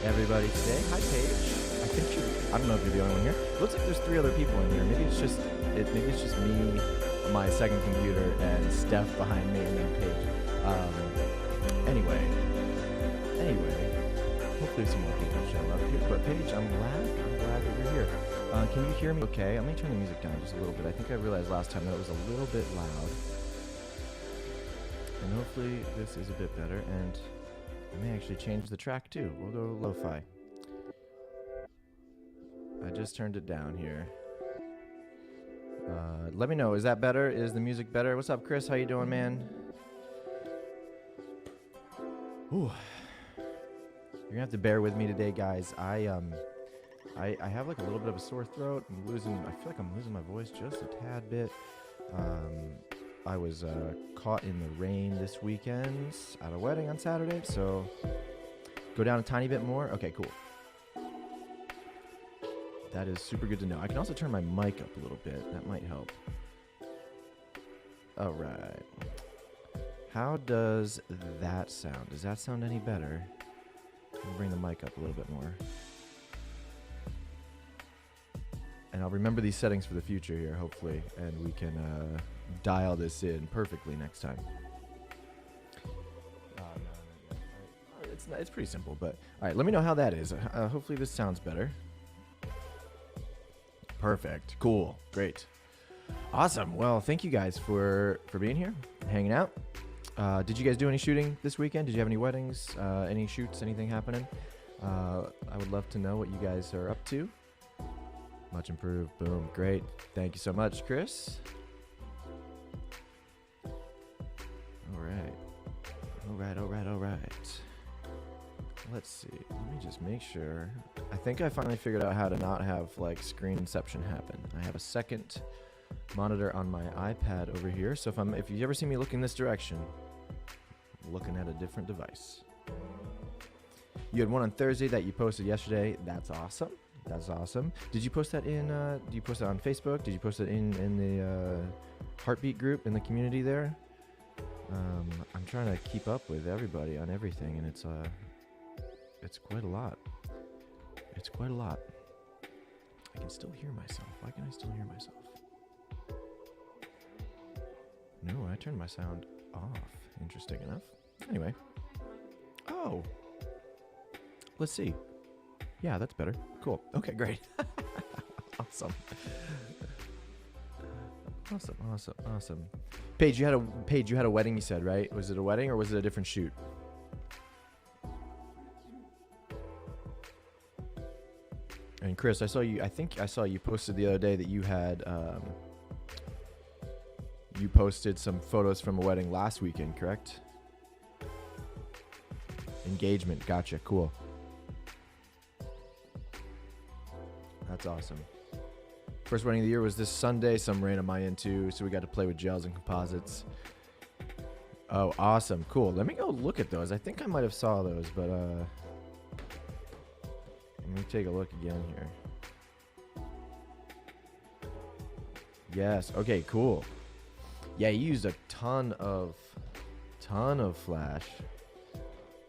everybody today. Hi, Paige. I don't know if you're the only one here. Looks like there's 3 other people in here. Maybe it's just me, my second computer, and Steph behind me, and then Paige. Anyway, hopefully some more people show up here. But Paige, I'm glad that you're here. Can you hear me okay? Let me turn the music down just a little bit. I think I realized last time that it was a little bit loud. And hopefully this is a bit better, and I may actually change the track too. We'll go lo-fi. I just turned it down here. Let me know, is that better? Is the music better? What's up, Chris? How you doing, man? Ooh. You're gonna have to bear with me today, guys. I have like a little bit of a sore throat. I feel like I'm losing my voice just a tad bit. I was caught in the rain this weekend at a wedding on Saturday, so go down a tiny bit more. Okay, cool. That is super good to know. I can also turn my mic up a little bit. That might help. All right. How does that sound? Does that sound any better? I'll bring the mic up a little bit more. And I'll remember these settings for the future here, hopefully, and we can dial this in perfectly next time. It's pretty simple, but all right, let me know how that is. Hopefully this sounds better. Perfect. Cool. Great. Awesome. Well, thank you guys for being here, hanging out. Did you guys do any shooting this weekend? Did you have any weddings, any shoots, anything happening? I would love to know what you guys are up to. Much improved. Boom. Great. Thank you so much, Chris. All right. let's see. Let me just make sure. I think I finally figured out how to not have like screen inception happen. I have a second monitor on my iPad over here. So if you ever see me looking this direction, I'm looking at a different device. You had one on Thursday that you posted yesterday. That's awesome. That's awesome. Did you post that in? Do you post it on Facebook? Did you post it in the Heartbeat group in the community there? I'm trying to keep up with everybody on everything, and it's quite a lot. It's quite a lot. I can still hear myself. Why can I still hear myself? No, I turned my sound off. Interesting enough. Anyway. Oh. Let's see. Yeah, that's better. Cool. Okay, great. Awesome. Awesome. Paige, you had a wedding, you said, right? Was it a wedding or was it a different shoot? And Chris, I think I saw you posted the other day that you had you posted some photos from a wedding last weekend, correct? Engagement, gotcha, cool. That's awesome. First wedding of the year was this Sunday. Some ran on my end too, so we got to play with gels and composites. Oh, awesome, cool. Let me go look at those. I think I might have saw those, but let me take a look again here. Yes, okay, cool. Yeah, you used a ton of flash.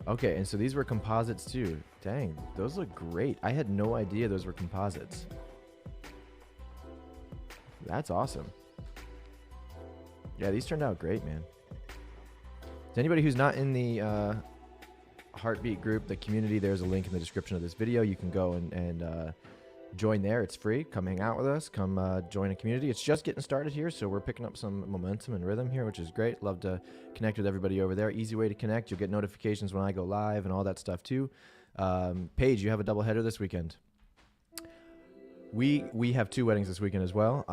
Okay, and so these were composites too. Dang, those look great. I had no idea those were composites. That's awesome. Yeah, these turned out great, man. To anybody who's not in the Heartbeat group, the community, there's a link in the description of this video. You can go and join there. It's free. Come hang out with us. Come join a community. It's just getting started here, so we're picking up some momentum and rhythm here, which is great. Love to connect with everybody over there. Easy way to connect. You'll get notifications when I go live and all that stuff too. Paige, you have a double header this weekend. We have two weddings this weekend as well.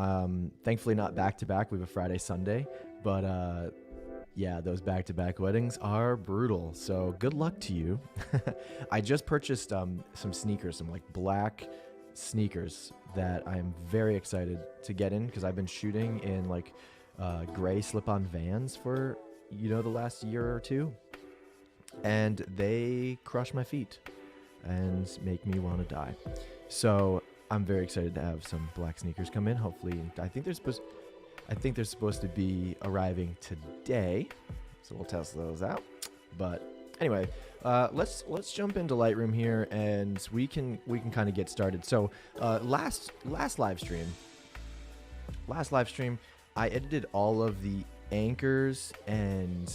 Thankfully not back to back. We have a Friday, Sunday, but yeah, those back-to-back weddings are brutal. So good luck to you. I just purchased some sneakers, some like black sneakers that I'm very excited to get in because I've been shooting in like gray slip-on Vans for the last year or two, and they crush my feet and make me want to die. So I'm very excited to have some black sneakers come in. Hopefully, I think they're supposed to be arriving today, so we'll test those out. But anyway, let's jump into Lightroom here, and we can kind of get started. So last live stream, I edited all of the anchors and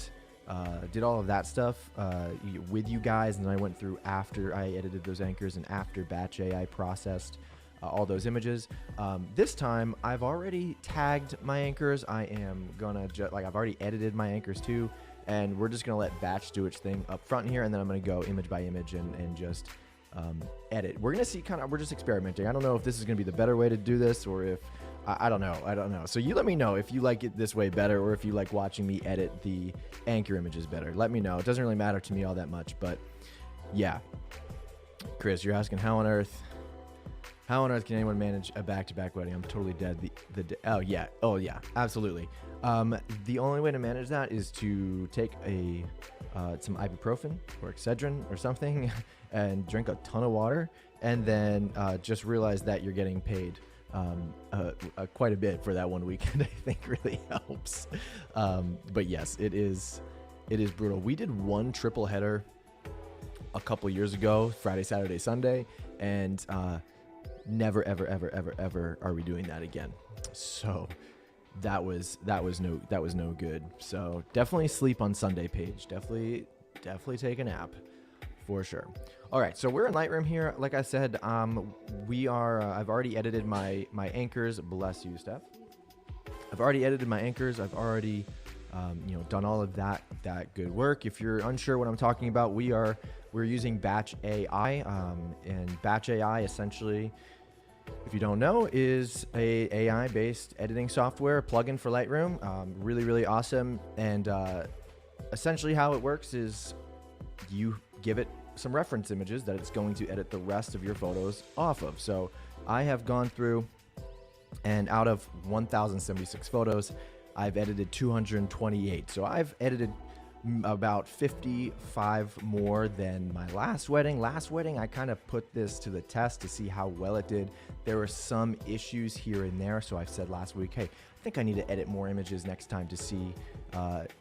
did all of that stuff with you guys, and then I went through after I edited those anchors and after Batch.AI processed all those images. This time I've already tagged my anchors. I am gonna I've already edited my anchors too, and we're just gonna let Batch do its thing up front here, and then I'm gonna go image by image and just edit. We're gonna see we're just experimenting. I don't know if this is gonna be the better way to do this, or if I don't know. So you let me know if you like it this way better, or if you like watching me edit the anchor images better. Let me know. It doesn't really matter to me all that much, but yeah. Chris, you're asking how on earth can anyone manage a back-to-back wedding? I'm totally dead. Oh yeah, absolutely. The only way to manage that is to take some ibuprofen or Excedrin or something and drink a ton of water, and then just realize that you're getting paid quite a bit for that one weekend. I think really helps. But yes, it is brutal. We did one triple header a couple years ago, Friday, Saturday, Sunday, and never ever are we doing that again. So that was no good. So definitely sleep on Sunday, Paige. Definitely take a nap for sure. All right, so we're in Lightroom here. Like I said, we are. I've already edited my anchors. Bless you, Steph. I've already edited my anchors. I've already done all of that good work. If you're unsure what I'm talking about, we're using Batch.AI, and Batch.AI essentially, if you don't know, is a AI-based editing software plugin for Lightroom. Really awesome. And essentially how it works is you give it some reference images that it's going to edit the rest of your photos off of. So I have gone through, and out of 1,076 photos, I've edited 228. So I've edited about 55 more than my last wedding. Last wedding, I kind of put this to the test to see how well it did. There were some issues here and there, so I said last week, hey, I think I need to edit more images next time to see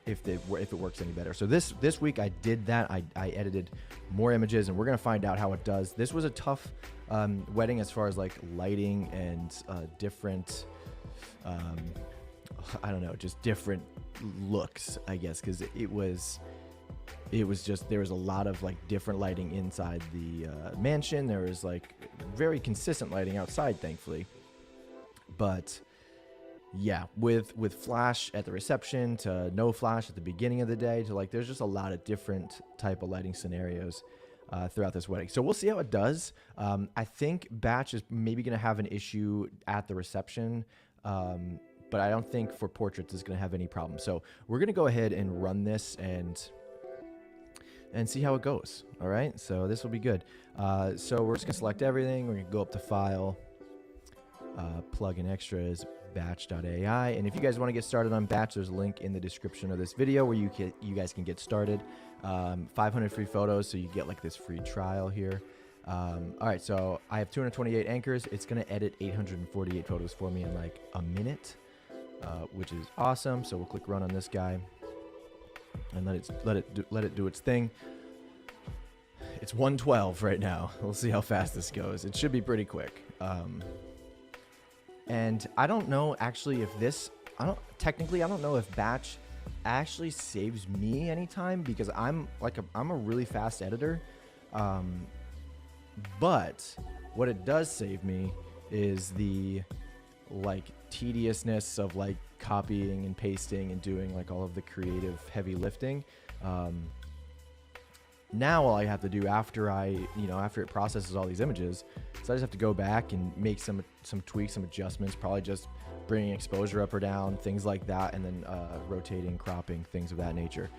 if it works any better. So this week I did that. I edited more images, and we're gonna find out how it does. This was a tough wedding as far as like lighting and different, I don't know, just different looks, I guess, because it was just, there was a lot of like different lighting inside the mansion. There was like very consistent lighting outside, thankfully, but yeah, with flash at the reception to no flash at the beginning of the day to like, there's just a lot of different type of lighting scenarios throughout this wedding. So we'll see how it does. I think Batch is maybe going to have an issue at the reception, but I don't think for portraits it's going to have any problem. So we're going to go ahead and run this and see how it goes. All right, so this will be good. So we're just going to select everything. We're going to go up to File, Plug in Extras, Batch.AI. And if you guys want to get started on Batch, there's a link in the description of this video where you guys can get started. 500 free photos, so you get like this free trial here. All right, so I have 228 anchors. It's going to edit 848 photos for me in like a minute, which is awesome. So we'll click run on this guy and let it do its thing. It's 112 right now. We'll see how fast this goes. It should be pretty quick. And I don't know actually if this, I don't know if Batch actually saves me any time, because I'm a really fast editor. But what it does save me is the like tediousness of like copying and pasting and doing like all of the creative heavy lifting. Now all I have to do after it processes all these images, so I just have to go back and make some tweaks, some adjustments, probably just bringing exposure up or down, things like that, and then rotating, cropping, things of that nature.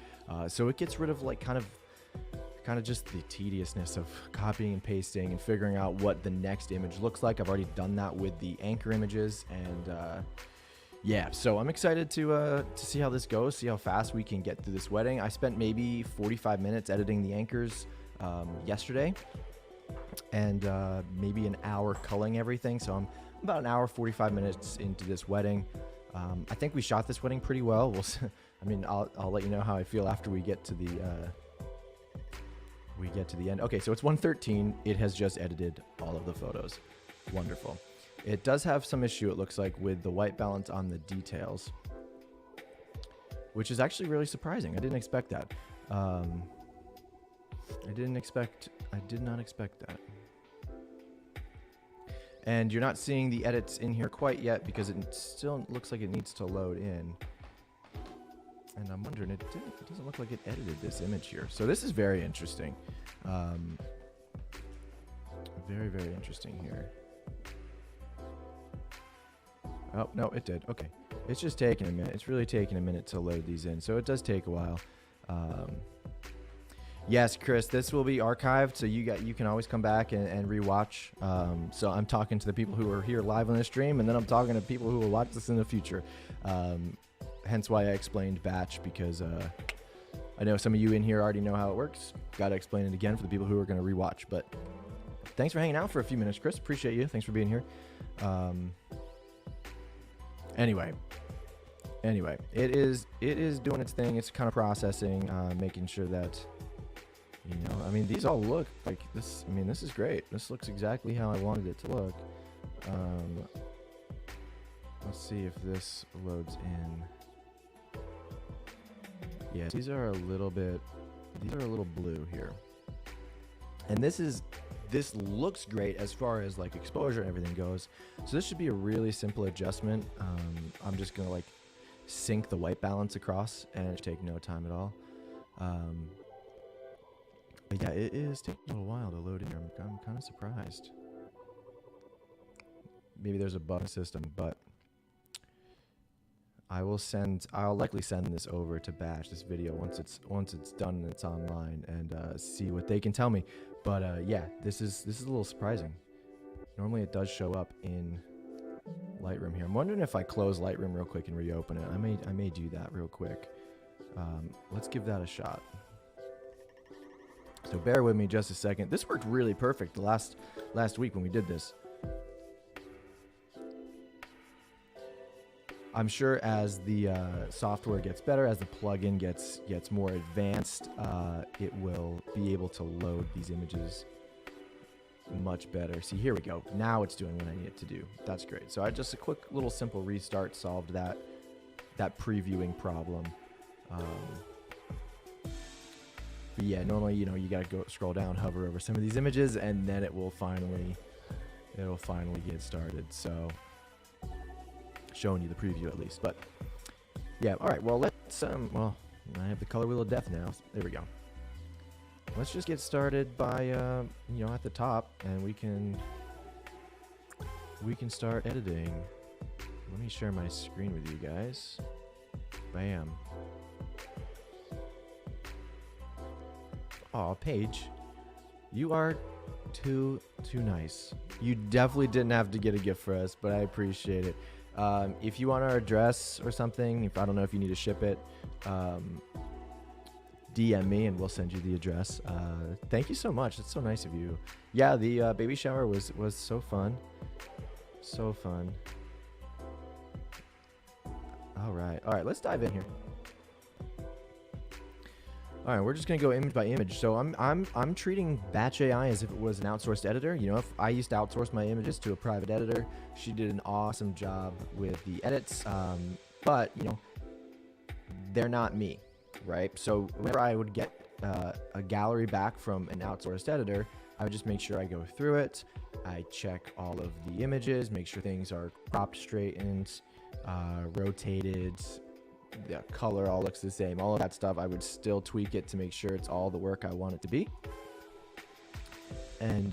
So it gets rid of like kind of just the tediousness of copying and pasting and figuring out what the next image looks like. I've already done that with the anchor images, and yeah, so I'm excited to see how this goes, see how fast we can get through this wedding. I spent maybe 45 minutes editing the anchors yesterday, and maybe an hour culling everything. So I'm about an hour, 45 minutes into this wedding. I think we shot this wedding pretty well. I mean, I'll let you know how I feel after we get to the end. Okay, so it's 1:13. It has just edited all of the photos. Wonderful. It does have some issue, it looks like, with the white balance on the details, which is actually really surprising. I didn't expect that. I did not expect that. And you're not seeing the edits in here quite yet because it still looks like it needs to load in. And I'm wondering, it doesn't look like it edited this image here. So this is very interesting. Very, very interesting here. Oh, no, it did. Okay. It's just taking a minute. It's really taking a minute to load these in. So it does take a while. Yes, Chris, this will be archived, so you can always come back and rewatch. So I'm talking to the people who are here live on the stream, and then I'm talking to people who will watch this in the future. Hence why I explained Batch, because I know some of you in here already know how it works. Got to explain it again for the people who are going to rewatch. But thanks for hanging out for a few minutes, Chris. Appreciate you. Thanks for being here. Anyway, it is doing its thing. It's kind of processing, making sure that, I mean, these all look like this. I mean, this is great. This looks exactly how I wanted it to look. Let's see if this loads in. Yeah, these are a little blue here. And this looks great as far as like exposure and everything goes. So this should be a really simple adjustment. I'm just gonna like sync the white balance across, and it should take no time at all. But yeah, it is taking a little while to load in here. I'm kind of surprised. Maybe there's a bug in the system, but I'll likely send this over to Batch, this video, once it's done and it's online, and see what they can tell me. But yeah, this is a little surprising. Normally it does show up in Lightroom here. I'm wondering if I close Lightroom real quick and reopen it. I may do that real quick. Let's give that a shot. So bear with me just a second. This worked really perfect the last week when we did this. I'm sure as the software gets better, as the plugin gets more advanced, it will be able to load these images much better. See, here we go. Now it's doing what I need it to do. That's great. So just a quick little simple restart solved that previewing problem. But yeah, normally, you gotta go scroll down, hover over some of these images, and then it'll finally get started. So showing you the preview at least. But yeah, all right, well, let's well, I have the color wheel of death now. There we go. Let's just get started by at the top, and we can start editing. Let me share my screen with you guys. Bam. Aw, Paige, you are too nice. You definitely didn't have to get a gift for us, but I appreciate it. If you want our address or something, I don't know if you need to ship it, DM me and we'll send you the address. Thank you so much. It's so nice of you. Yeah, the baby shower was so fun. So fun. All right, let's dive in here. All right, we're just gonna go image by image. So I'm treating Batch.AI as if it was an outsourced editor. If I used to outsource my images to a private editor, she did an awesome job with the edits. But they're not me, right? So whenever I would get a gallery back from an outsourced editor, I would just make sure I go through it. I check all of the images, make sure things are cropped, straightened, rotated. The color all looks the same, all of that stuff. I would still tweak it to make sure it's all the work I want it to be. And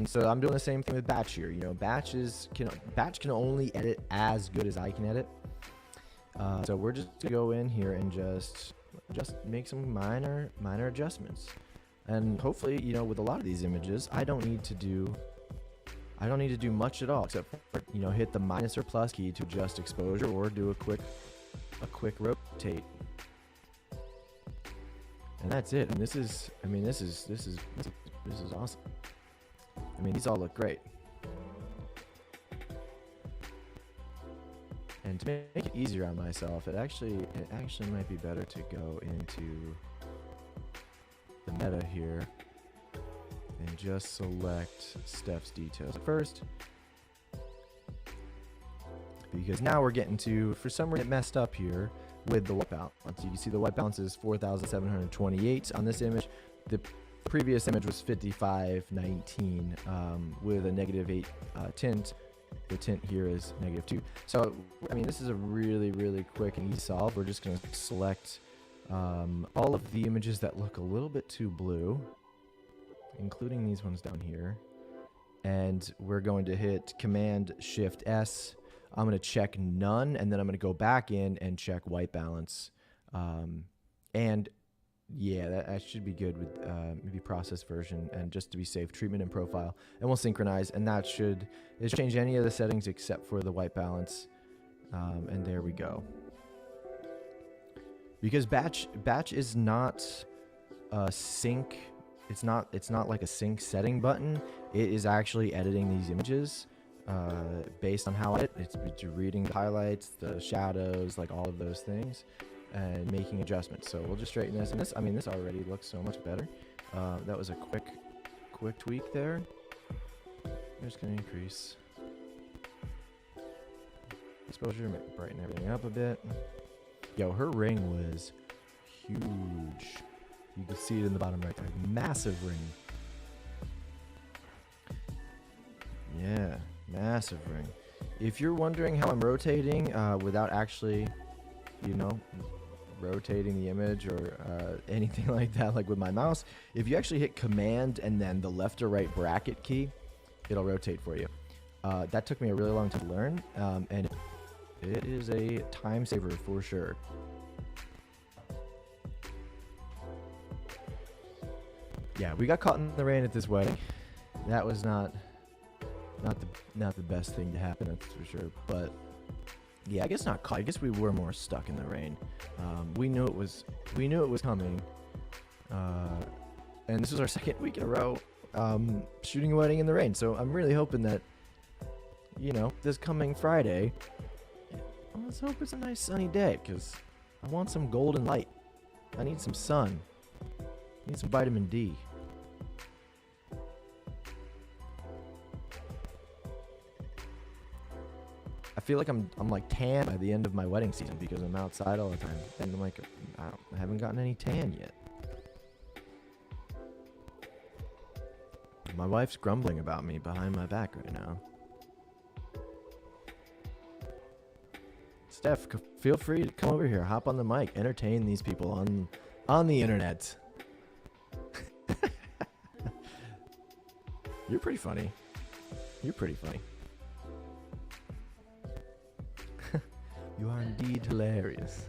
so I'm doing the same thing with Batch here. Batch can only edit as good as I can edit. So we're just gonna go in here and just make some minor adjustments. And hopefully, with a lot of these images, I don't need to do much at all, except for, hit the minus or plus key to adjust exposure, or do a quick rotate. And that's it. And this is awesome. These all look great. And to make it easier on myself, it actually might be better to go into the meta here and just select Steph's details first, because now we're getting to, for some reason it messed up here with the white balance. You can see the white balance is 4,728 on this image. The previous image was 5,519 with a -8 tint. The tint here is -2. So this is a really quick and easy solve. We're just going to select all of the images that look a little bit too blue, including these ones down here, and we're going to hit Command-Shift-S. I'm going to check none, and then I'm going to go back in and check white balance. And yeah, that should be good with maybe process version, and just to be safe, treatment and profile, and we'll synchronize, and that should change any of the settings except for the white balance. And there we go. Because Batch is not a sync. It's not like a sync setting button. It is actually editing these images based on how it's reading the highlights, the shadows, like all of those things, and making adjustments. So we'll just straighten this. And this already looks so much better. That was a quick tweak there. I'm just gonna increase exposure, brighten everything up a bit. Yo, her ring was huge. You can see it in the bottom right there. Massive ring. Yeah, massive ring. If you're wondering how I'm rotating without actually, rotating the image or anything like that, like with my mouse, if you actually hit Command and then the left or right bracket key, it'll rotate for you. That took me a really long time to learn, and It is a time saver for sure. Yeah, we got caught in the rain at this wedding. That was not the best thing to happen, that's for sure. But yeah, I guess not caught. I guess we were more stuck in the rain. We knew it was coming. And this was our second week in a row shooting a wedding in the rain. So I'm really hoping that, you know, this coming Friday, let's hope it's a nice sunny day, because I want some golden light. I need some sun. I need some vitamin D. I feel like I'm like tan by the end of my wedding season because I'm outside all the time, and I'm like, I haven't gotten any tan yet. My wife's grumbling about me behind my back right now. Steph, feel free to come over here, hop on the mic, entertain these people on the internet. You're pretty funny. You're pretty funny. You are indeed hilarious.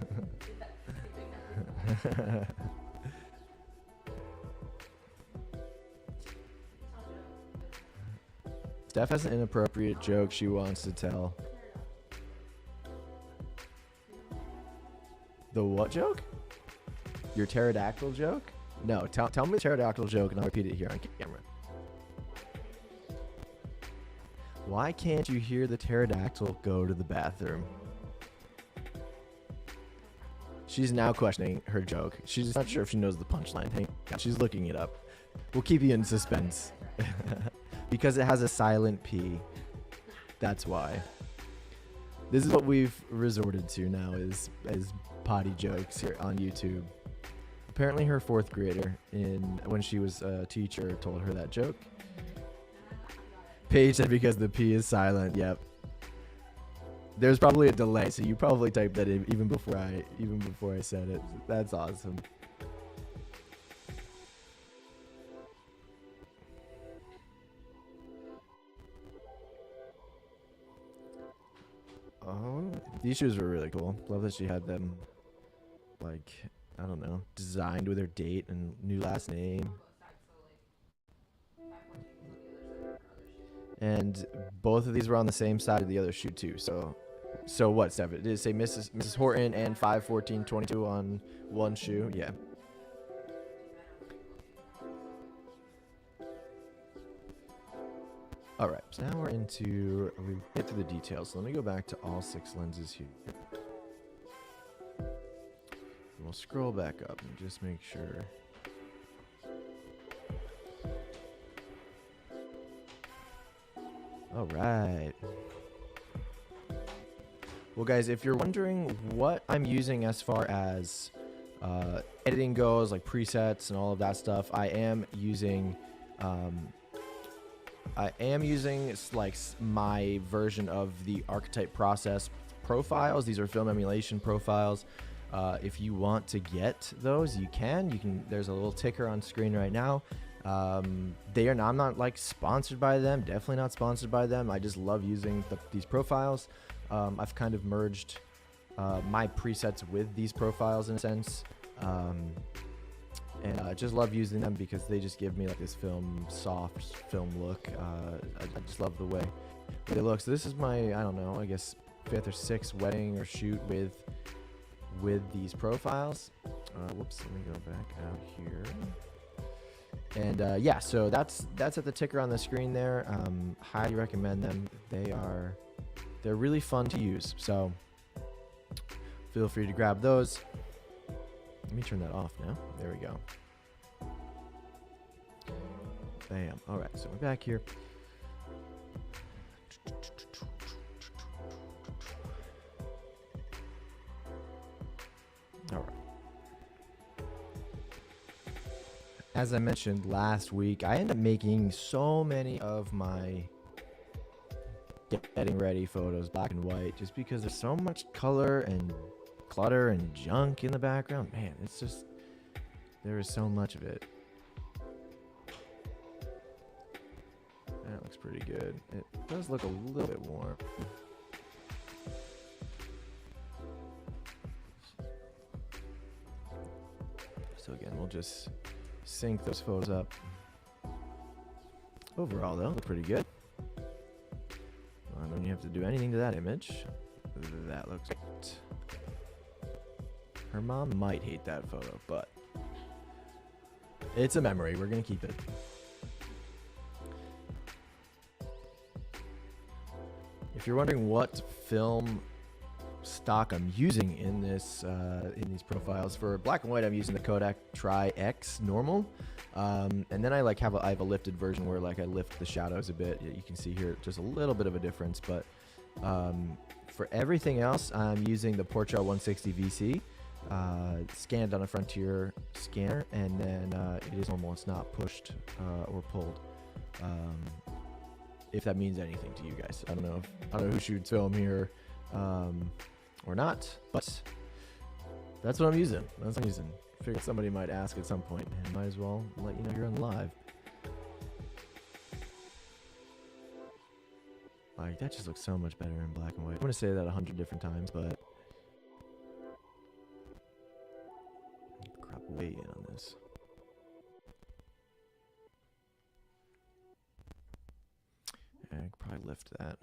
Steph has an inappropriate joke she wants to tell. The what joke? Your pterodactyl joke? No, tell me the pterodactyl joke and I'll repeat it here on camera. Why can't you hear the pterodactyl go to the bathroom? She's now questioning her joke. She's not sure if she knows the punchline. Hang on, she's looking it up. We'll keep you in suspense. Because it has a silent P. That's why. This is what we've resorted to now is potty jokes here on YouTube. Apparently her fourth grader, when she was a teacher, told her that joke. Paige said because the P is silent. Yep. There's probably a delay, so you probably typed that in even before I said it. That's awesome. Oh, these shoes were really cool. Love that she had them, like, I don't know, designed with her date and new last name. And both of these were on the same side of the other shoe too. So what, Steph? Did it say Mrs. Horton and 51422 on one shoe? Yeah. All right, so now we get to the details. So let me go back to all 6 lenses here. We'll scroll back up and just make sure. All right. Well, guys, if you're wondering what I'm using as far as editing goes, like presets and all of that stuff, I am using like my version of the Archetype process profiles. These are film emulation profiles. If you want to get those, you can. There's a little ticker on screen right now. I'm not like sponsored by them. Definitely not sponsored by them. I just love using these profiles. I've kind of merged my presets with these profiles in a sense. And I just love using them because they just give me like this soft film look. I just love the way they look. So this is my, I don't know, I guess 5th or 6th wedding or shoot with these profiles. Whoops, let me go back out here. And yeah, so that's at the ticker on the screen there. Highly recommend them. They're really fun to use. So feel free to grab those. Let me turn that off now. There we go. Bam. All right, so we're back here. All right. As I mentioned last week, I ended up making so many of my getting ready photos black and white just because there's so much color and clutter and junk in the background. Man, it's just, there is so much of it. That looks pretty good. It does look a little bit warm. just sync those photos up. Overall, though, look pretty good. I don't have to do anything to that image. That looks great. Her mom might hate that photo, but it's a memory. We're going to keep it. If you're wondering what film stock I'm using in this in these profiles, for black and white, I'm using the Kodak Tri-X normal, and then I have a lifted version where I lift the shadows a bit. You can see here just a little bit of a difference, but for everything else, I'm using the Portra 160 VC, scanned on a Frontier scanner, and then it is normal. It's not pushed or pulled. If that means anything to you guys, I don't know who shoots film here or not, but that's what I'm using. That's what I'm using. Figured somebody might ask at some point, and might as well let you know you're on live. That just looks so much better in black and white. I'm gonna say that 100 different times, but crop way in on this. I could probably lift that.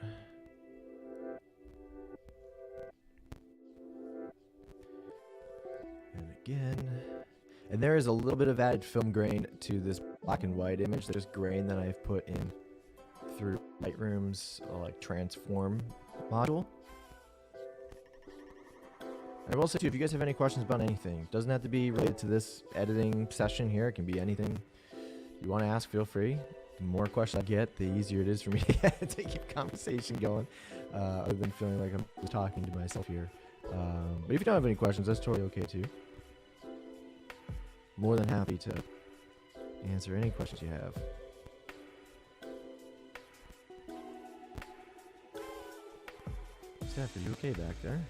And again. And there is a little bit of added film grain to this black and white image. There's grain that I've put in through Lightroom's transform module. I will say too, if you guys have any questions about anything, it doesn't have to be related to this editing session here. It can be anything you want to ask, feel free. The more questions I get, the easier it is for me to keep conversation going, other than feeling like I'm just talking to myself here. But if you don't have any questions, that's totally okay too. More than happy to answer any questions you have. Steph, are you okay back there?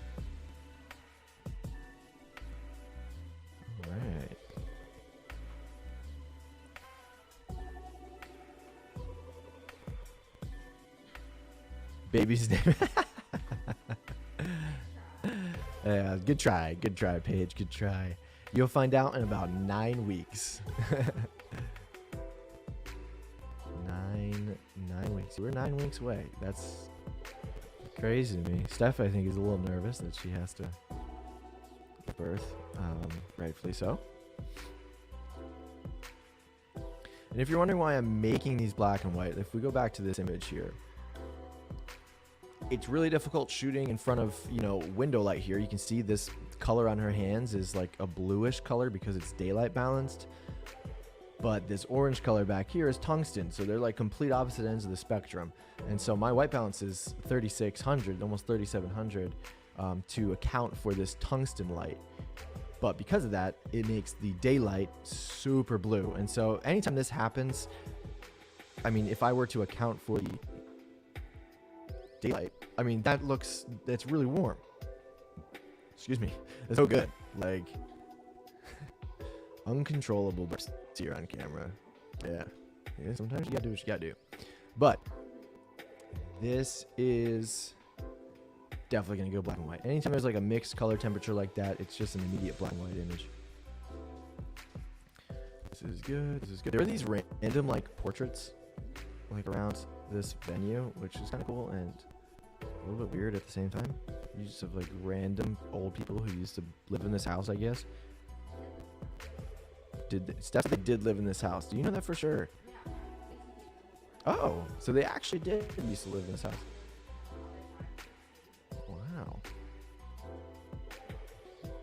All right. Baby's name. Yeah, good try, Paige. Good try. You'll find out in about 9 weeks. 9 weeks. We're 9 weeks away. That's crazy to me. Steph, I think, is a little nervous that she has to give birth. Rightfully so. And if you're wondering why I'm making these black and white, if we go back to this image here, it's really difficult shooting in front of, window light here. You can see this color on her hands is like a bluish color because it's daylight balanced. But this orange color back here is tungsten. So they're like complete opposite ends of the spectrum. And so my white balance is 3600, almost 3700 to account for this tungsten light. But because of that, it makes the daylight super blue. And so anytime this happens, I mean, if I were to account for the daylight, I mean, that's really warm. Excuse me. It's so good. Uncontrollable bursts here on camera. Yeah, sometimes you gotta do what you gotta do. But this is definitely gonna go black and white. Anytime there's a mixed color temperature like that, it's just an immediate black and white image. This is good. This is good. There are these random portraits around this venue, which is kind of cool and a little bit weird at the same time. You just have random old people who used to live in this house, I guess. Steph, they did live in this house. Do you know that for sure? Oh, so they actually did used to live in this house. Wow.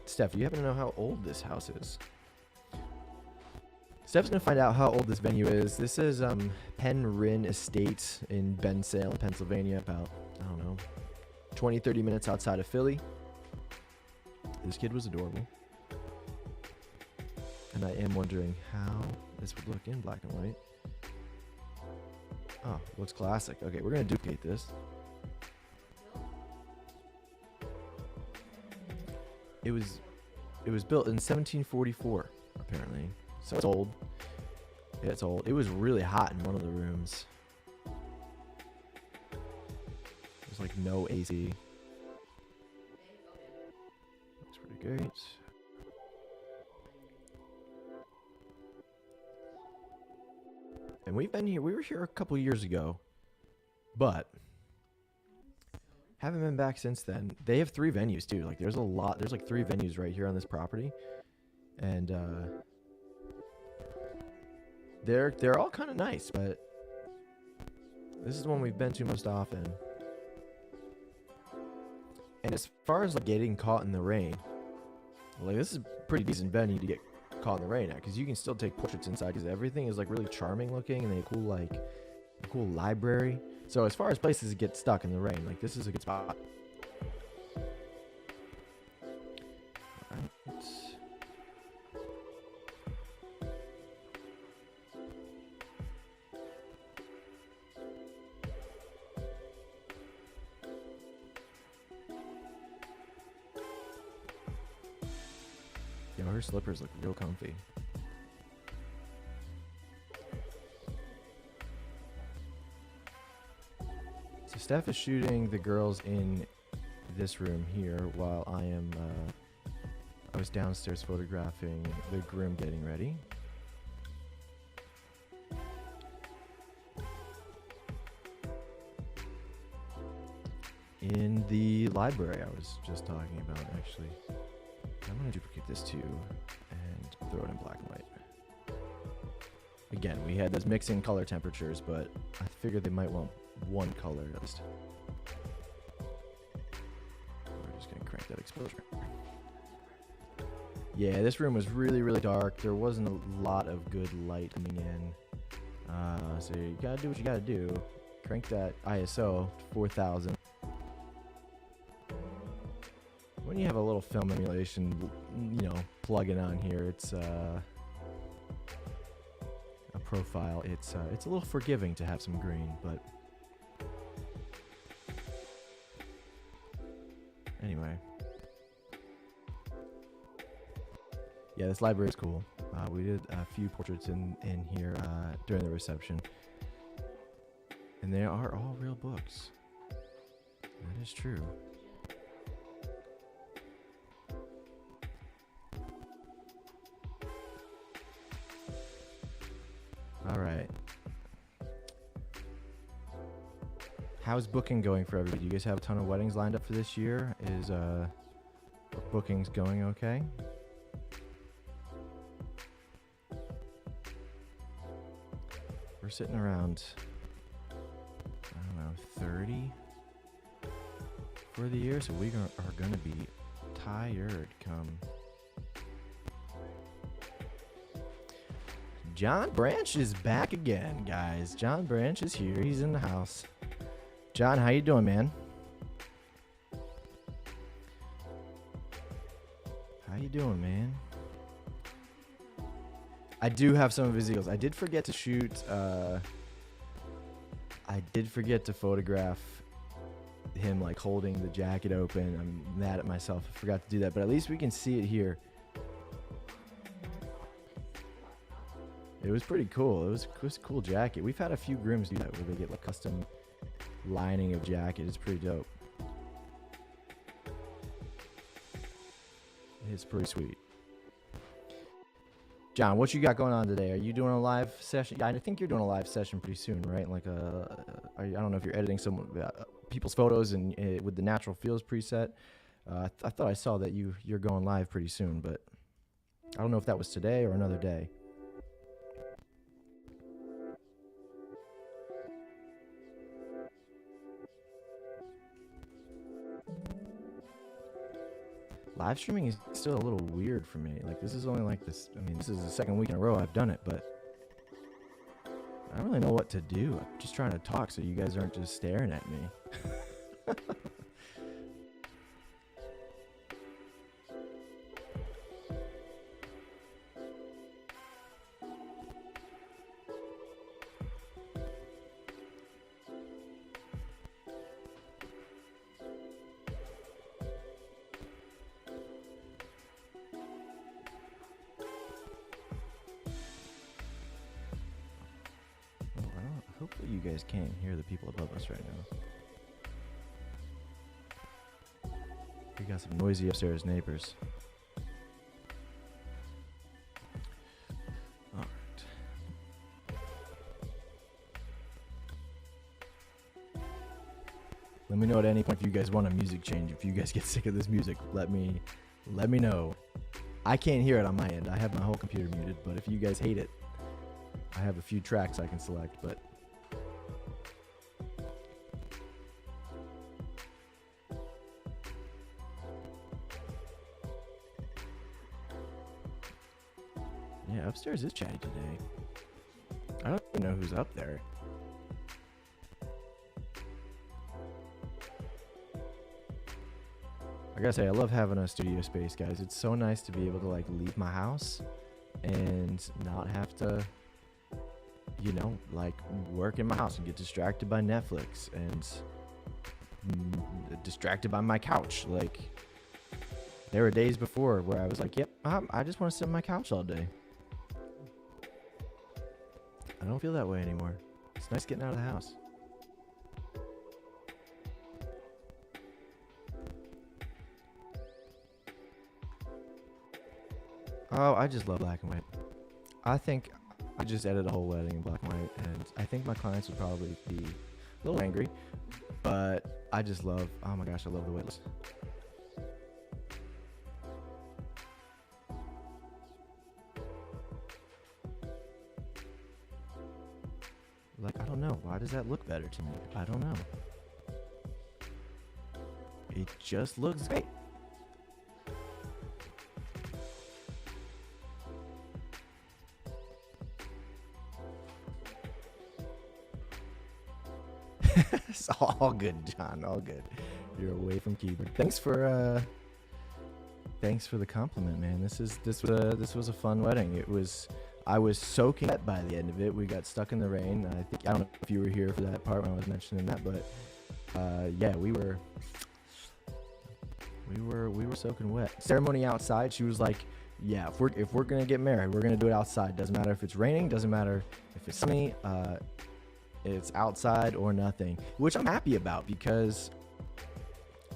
Steph, do you happen to know how old this house is? Steph's gonna find out how old this venue is. This is Penn Rin Estate in Bensalem, Pennsylvania, about, I don't know, 20-30 minutes outside of Philly. This kid was adorable. And I am wondering how this would look in black and white. Oh, looks classic. Okay, we're gonna duplicate this. It was built in 1744, apparently. So it's old. Yeah, it's old. It was really hot in one of the rooms. There's no AC. Looks pretty great. And we've been here. We were here a couple years ago, but haven't been back since then. They have 3 venues too. Like there's a lot. There's like 3 venues right here on this property, and they're all kind of nice. But this is the one we've been to most often. And as far as like getting caught in the rain, like this is a pretty decent venue to get caught in the rain at, because you can still take portraits inside, because everything is like really charming looking, and they have a cool library. So as far as places to get stuck in the rain, like this is a good spot. Alright. Yo, her slippers look real comfy. So Steph is shooting the girls in this room here while I was downstairs photographing the groom getting ready. In the library I was just talking about, actually. I'm going to duplicate this too and throw it in black and white. Again, we had those mixing color temperatures, but I figured they might want one color at least. We're just going to crank that exposure. Yeah, this room was really, really dark. There wasn't a lot of good light coming in. So you got to do what you got to do. Crank that ISO to 4000. When you have a little film emulation, you know, plug-in on here, it's a profile. It's a little forgiving to have some green, but anyway. Yeah, this library is cool. We did a few portraits in here during the reception, and they are all real books. That is true. All right. How's booking going for everybody? You guys have a ton of weddings lined up for this year? Is bookings going okay? We're sitting around, I don't know, 30 for the year, so we are going to be tired come. John Branch is back again, guys. John Branch is here. He's in the house. John, how you doing, man? How you doing, man? I do have some of his eagles. I did forget to shoot. I did forget to photograph him like holding the jacket open. I'm mad at myself. I forgot to do that, but at least we can see it here. It was pretty cool. It was a cool jacket. We've had a few grooms do that where they get like custom lining of jacket. It's pretty dope. It's pretty sweet. John, what you got going on today? Are you doing a live session? I think you're doing a live session pretty soon, right? Like I don't know if you're editing some people's photos and with the natural feels preset. I thought I saw that you're going live pretty soon, but I don't know if that was today or another day. Live streaming is still a little weird for me. Like, this is only like this. I mean, this is the second week in a row I've done it, but I don't really know what to do. I'm just trying to talk so you guys aren't just staring at me. Hopefully you guys can't hear the people above us right now. We got some noisy upstairs neighbors. Alright. Let me know at any point if you guys want a music change. If you guys get sick of this music, let me know. I can't hear it on my end. I have my whole computer muted, but if you guys hate it, I have a few tracks I can select, but yeah, upstairs is chatty today. I don't even know who's up there. I gotta say, I love having a studio space, guys. It's so nice to be able to like leave my house and not have to, you know, like work in my house and get distracted by Netflix and distracted by my couch. Like, there were days before where I was like, yep, I just want to sit on my couch all day. I don't feel that way anymore. It's nice getting out of the house. Oh, I just love black and white. I think I just edit a whole wedding in black and white, and I think my clients would probably be a little angry, but I just love, oh my gosh, I love the white list. Like, I don't know. Why does that look better to me? I don't know. It just looks great. It's all good, John. All good. You're away from keyboard. Thanks for the compliment, man. This was a fun wedding. I was soaking wet by the end of it. We got stuck in the rain. I don't know if you were here for that part when I was mentioning that, but yeah, we were soaking wet. Ceremony outside. She was like, yeah, if we're gonna get married, we're gonna do it outside. Doesn't matter if it's raining. Doesn't matter if it's sunny. It's outside or nothing, which I'm happy about, because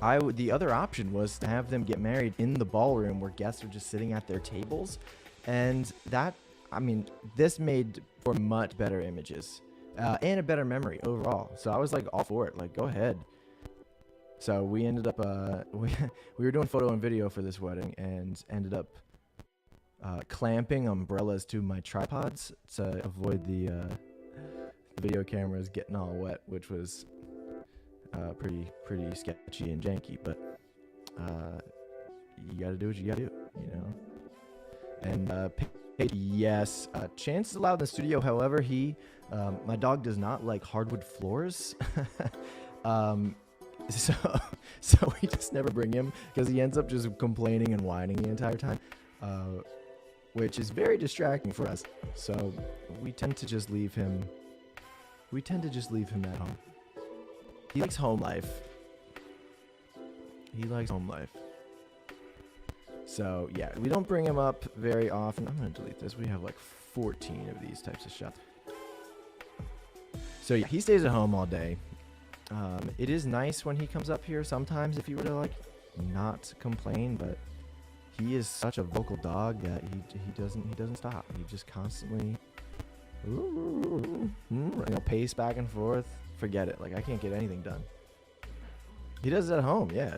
the other option was to have them get married in the ballroom where guests are just sitting at their tables, and that, I mean, this made for much better images and a better memory overall. So I was like all for it. Like, go ahead. So we ended up we were doing photo and video for this wedding, and ended up clamping umbrellas to my tripods to avoid the video cameras getting all wet, which was pretty sketchy and janky, but you gotta do what you gotta do, you know. And yes, Chance is allowed in the studio. However, my dog does not like hardwood floors. So we just never bring him, because he ends up just complaining and whining the entire time, which is very distracting for us. So we tend to just leave him at home. He likes home life. So yeah, we don't bring him up very often. I'm gonna delete this. We have like 14 of these types of shots. So yeah, he stays at home all day. It is nice when he comes up here sometimes, if he were to like not complain, but he is such a vocal dog that he doesn't stop. He just constantly pace back and forth. Forget it. Like, I can't get anything done. He does it at home, yeah.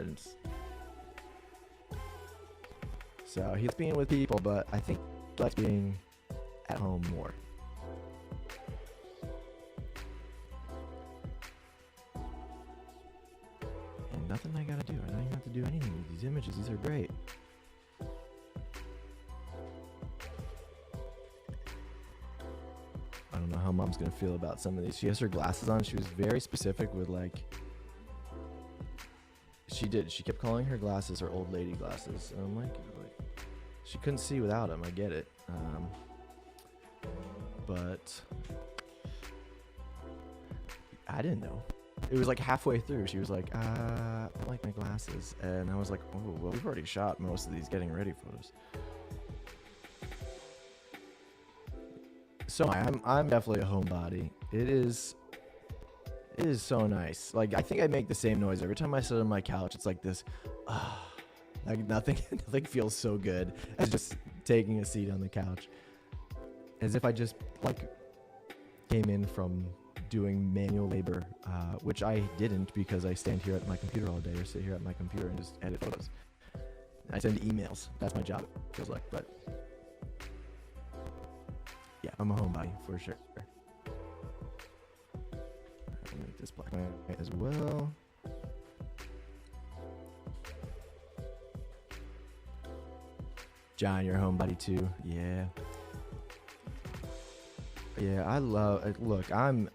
So he's being with people, but I think he likes being at home more. And nothing I gotta do. I don't even have to do anything with these images. These are great. I don't know how mom's gonna feel about some of these. She has her glasses on. She was very specific with like, she kept calling her glasses her old lady glasses, and I'm like she couldn't see without them. I get it, but I didn't know. It was like halfway through, she was like, I don't like my glasses, and I was like, oh well, we've already shot most of these getting ready photos. So I'm definitely a homebody. It is so nice. Like, I think I make the same noise every time I sit on my couch. It's like this, like nothing feels so good as just taking a seat on the couch, as if I just like came in from doing manual labor, which I didn't because I stand here at my computer all day or sit here at my computer and just edit photos. I send emails. That's my job, it feels like. But yeah, I'm a homebody for sure. I'll make this black and white as well. John, you're a homebody too. Yeah. Yeah, I love. Look, I'm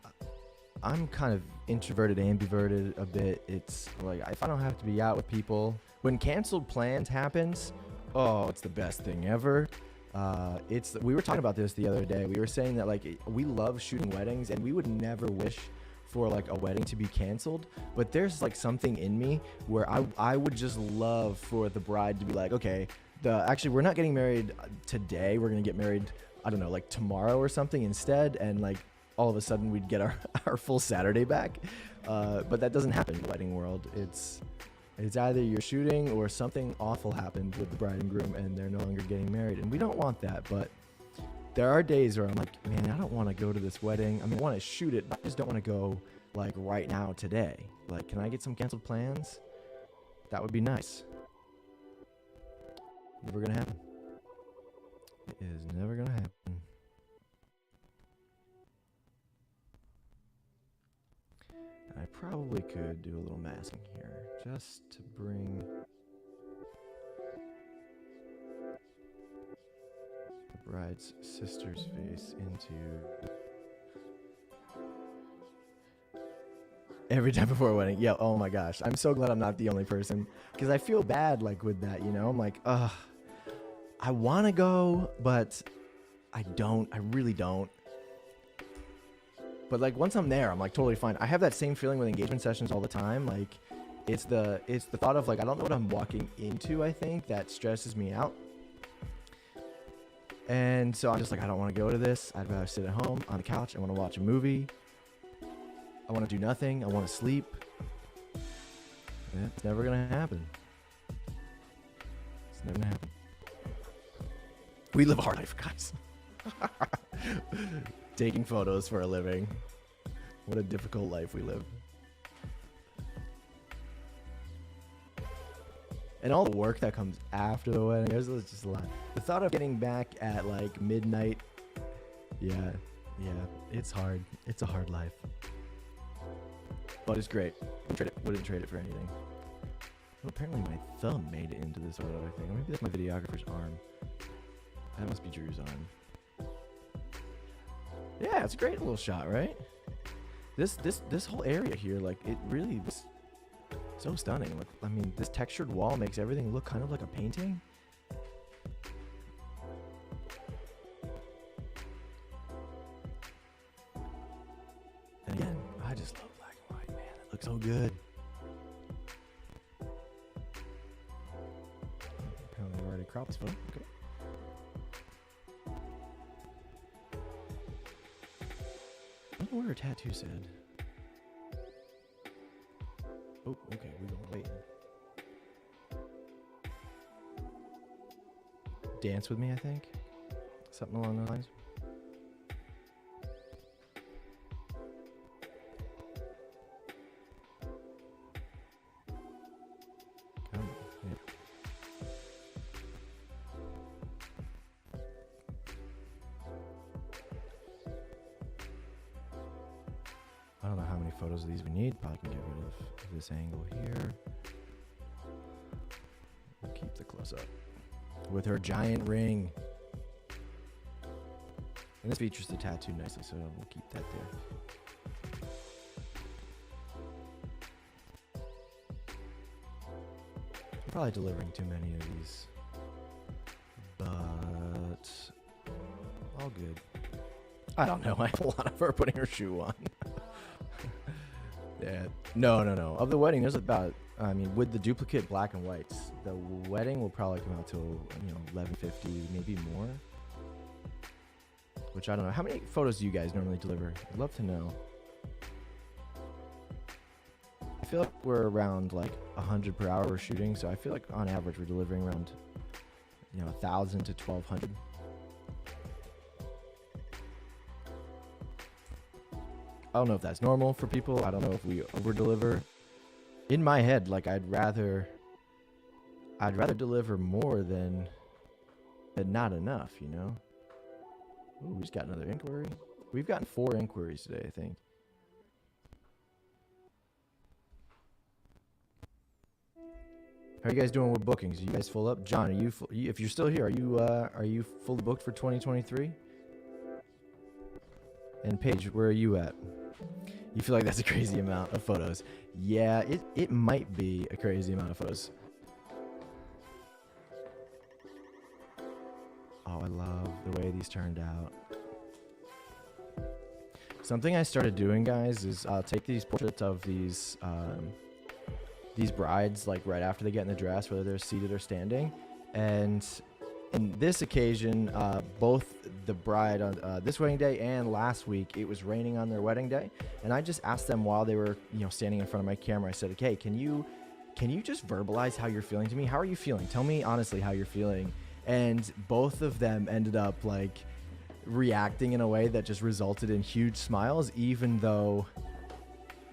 kind of introverted, ambiverted a bit. It's like if I don't have to be out with people, when canceled plans happens, oh, it's the best thing ever. We were talking about this the other day. We were saying that like we love shooting weddings, and we would never wish for like a wedding to be canceled. But there's like something in me where I would just love for the bride to be like, okay, actually we're not getting married today. We're gonna get married, I don't know, like tomorrow or something instead, and like all of a sudden we'd get our full Saturday back. But that doesn't happen in the wedding world. It's either you're shooting or something awful happened with the bride and groom and they're no longer getting married, and we don't want that. But there are days where I'm like, man, I don't want to go to this wedding. I mean, I want to shoot it, but I just don't want to go like right now today. Like, can I get some canceled plans? That would be nice. Never gonna happen. It is never gonna happen. I probably could do a little masking here just to bring the bride's sister's face into every time before a wedding. Yeah, oh my gosh. I'm so glad I'm not the only person, because I feel bad like with that, you know? I'm like, ugh, I want to go, but I don't. I really don't. But like once I'm there, I'm like totally fine. I have that same feeling with engagement sessions all the time. Like it's the thought of like, I don't know what I'm walking into, I think, that stresses me out. And so I'm just like, I don't want to go to this. I'd rather sit at home on the couch. I want to watch a movie. I want to do nothing. I want to sleep. Yeah, it's never going to happen. It's never going to happen. We live a hard life, guys. Taking photos for a living. What a difficult life we live. And all the work that comes after the wedding, there's just a lot. The thought of getting back at like midnight, yeah, it's hard. It's a hard life. But it's great. Wouldn't trade it for anything. Well, apparently my thumb made it into this photo, I think. Maybe that's my videographer's arm. That must be Drew's arm. Yeah, it's a great little shot, right? This whole area here, like, it really was so stunning. Look, I mean, this textured wall makes everything look kind of like a painting. And again, I just love black and white, man. It looks so good. Apparently we already cropped this photo. Okay. I don't know where her tattoo said. Oh, okay, we're going waiting. Dance with me, I think. Something along those lines. Come on, yeah. I don't know how many photos of these we need. Probably can get rid of this angle here. We'll keep the close up. With her giant ring. And this features the tattoo nicely, so we'll keep that there. I'm probably delivering too many of these. But all good. I don't know. I have a lot of her putting her shoe on. Yeah. No. Of the wedding, there's about, I mean, with the duplicate black and whites, the wedding will probably come out to, 1150, maybe more. Which I don't know. How many photos do you guys normally deliver? I'd love to know. I feel like we're around like 100 per hour we're shooting, so I feel like on average we're delivering around, 1,000 to 1,200. I don't know if that's normal for people. I don't know if we over deliver. In my head, like I'd rather deliver more than not enough, you know? Ooh, we just got another inquiry. We've gotten 4 inquiries today, I think. How are you guys doing with bookings? Are you guys full up? John, are you if you're still here, are you fully booked for 2023? And Paige, where are you at? You feel like that's a crazy amount of photos. Yeah, it might be a crazy amount of photos. Oh, I love the way these turned out. Something I started doing, guys, is I'll take these portraits of these brides, like right after they get in the dress, whether they're seated or standing. And in this occasion, both the bride on this wedding day and last week, it was raining on their wedding day. And I just asked them while they were, standing in front of my camera, I said, okay, can you just verbalize how you're feeling to me? How are you feeling? Tell me honestly how you're feeling. And both of them ended up like reacting in a way that just resulted in huge smiles, even though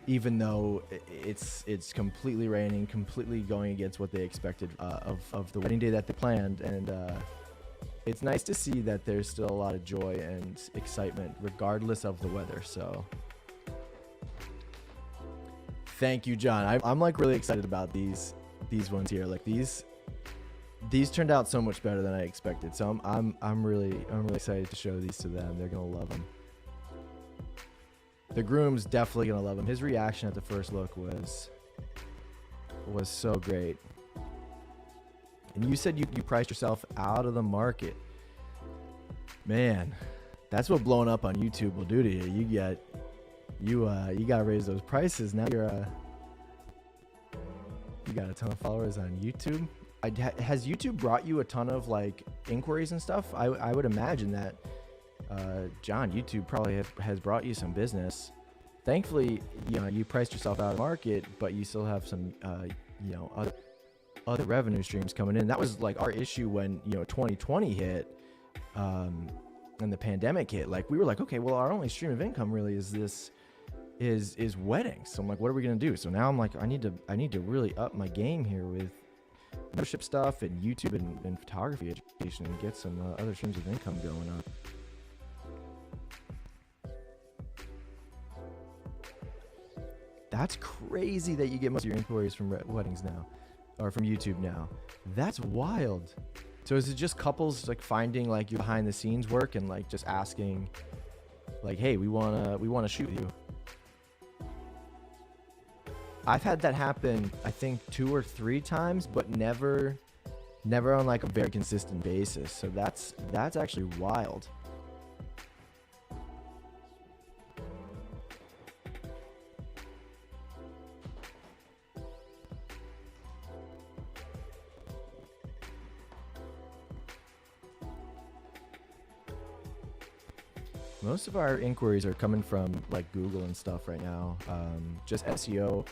it's completely raining, completely going against what they expected of the wedding day that they planned. And it's nice to see that there's still a lot of joy and excitement regardless of the weather. So thank you, John. I'm like really excited about these ones here. Like these turned out so much better than I expected. So I'm really excited to show these to them. They're gonna love them. The groom's definitely gonna love him. His reaction at the first look was so great. And you said you priced yourself out of the market. Man, that's what blowing up on YouTube will do to you. You gotta raise those prices. Now you got a ton of followers on YouTube. Has YouTube brought you a ton of like inquiries and stuff? I would imagine that. John, YouTube probably has brought you some business. Thankfully, you priced yourself out of the market, but you still have some, other revenue streams coming in. That was like our issue when 2020 hit, and the pandemic hit. Like we were like, okay, well, our only stream of income really is weddings. So I'm like, what are we gonna do? So now I'm like, I need to really up my game here with membership stuff and YouTube and photography education and get some other streams of income going on. That's crazy that you get most of your inquiries from weddings now, or from YouTube now. That's wild. So is it just couples like finding like your behind the scenes work and like just asking, like, hey, we wanna shoot with you? I've had that happen, I think 2 or 3 times, but never on like a very consistent basis. So that's actually wild. Most of our inquiries are coming from like Google and stuff right now. Just SEO.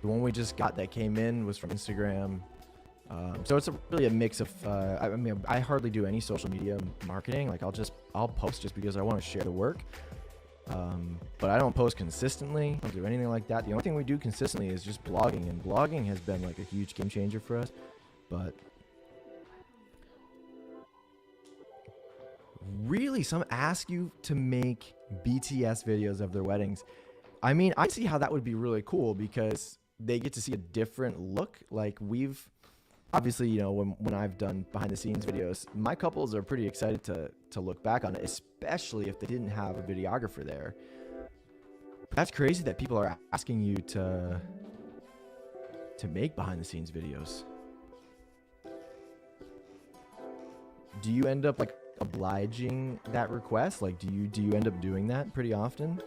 The one we just got that came in was from Instagram. So it's really a mix of, I hardly do any social media marketing. Like I'll post just because I want to share the work. But I don't post consistently. I don't do anything like that. The only thing we do consistently is just blogging, and blogging has been like a huge game changer for us. But really, some ask you to make BTS videos of their weddings. I mean, I see how that would be really cool because they get to see a different look. Like we've obviously, when I've done behind the scenes videos, my couples are pretty excited to look back on it, especially if they didn't have a videographer there. But that's crazy that people are asking you to make behind the scenes videos. Do you end up like obliging that request? Like do you end up doing that pretty often?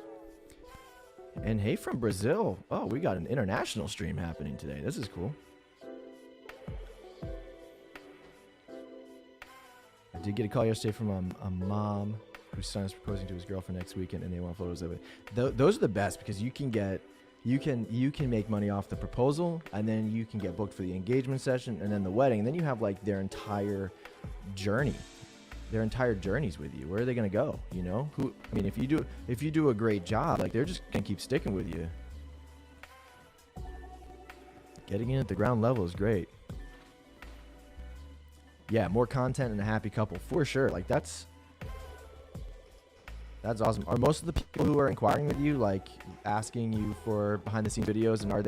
And hey, from Brazil, oh, we got an international stream happening today. This is cool. I did get a call yesterday from a mom whose son is proposing to his girlfriend next weekend, and they want photos of it. Those are the best because you can make money off the proposal, and then you can get booked for the engagement session and then the wedding, and then you have like their entire journey. their entire journeys with you. Where are they gonna go? You know, who? I mean, if you do a great job, like they're just gonna keep sticking with you. Getting in at the ground level is great. Yeah, more content and a happy couple for sure. Like that's awesome. Are most of the people who are inquiring with you like asking you for behind the scenes videos, and are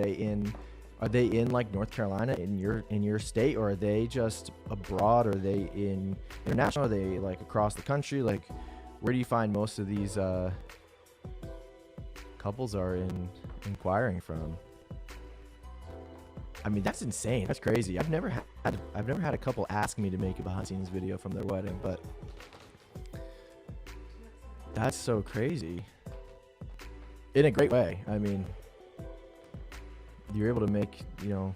they in like North Carolina in your state, or are they just abroad? Are they in international? Are they like across the country? Like where do you find most of these couples are inquiring from? I mean, that's insane. That's crazy. I've never had a couple ask me to make a behind the scenes video from their wedding, but that's so crazy. In a great way. I mean, you're able to make, you know,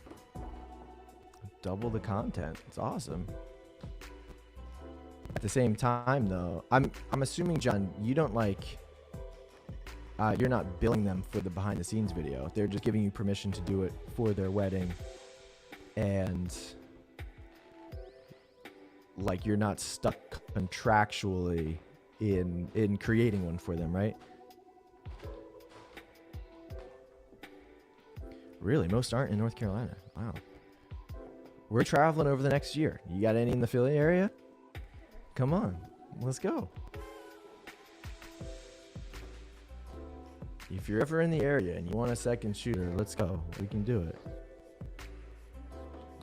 double the content. It's awesome. At the same time though, I'm assuming, John, you don't like you're not billing them for the behind the scenes video. They're just giving you permission to do it for their wedding, and like you're not stuck contractually in creating one for them, right? Really, most aren't in North Carolina. Wow. We're traveling over the next year. You got any in the Philly area? Come on, let's go. If you're ever in the area and you want a second shooter, let's go. We can do it.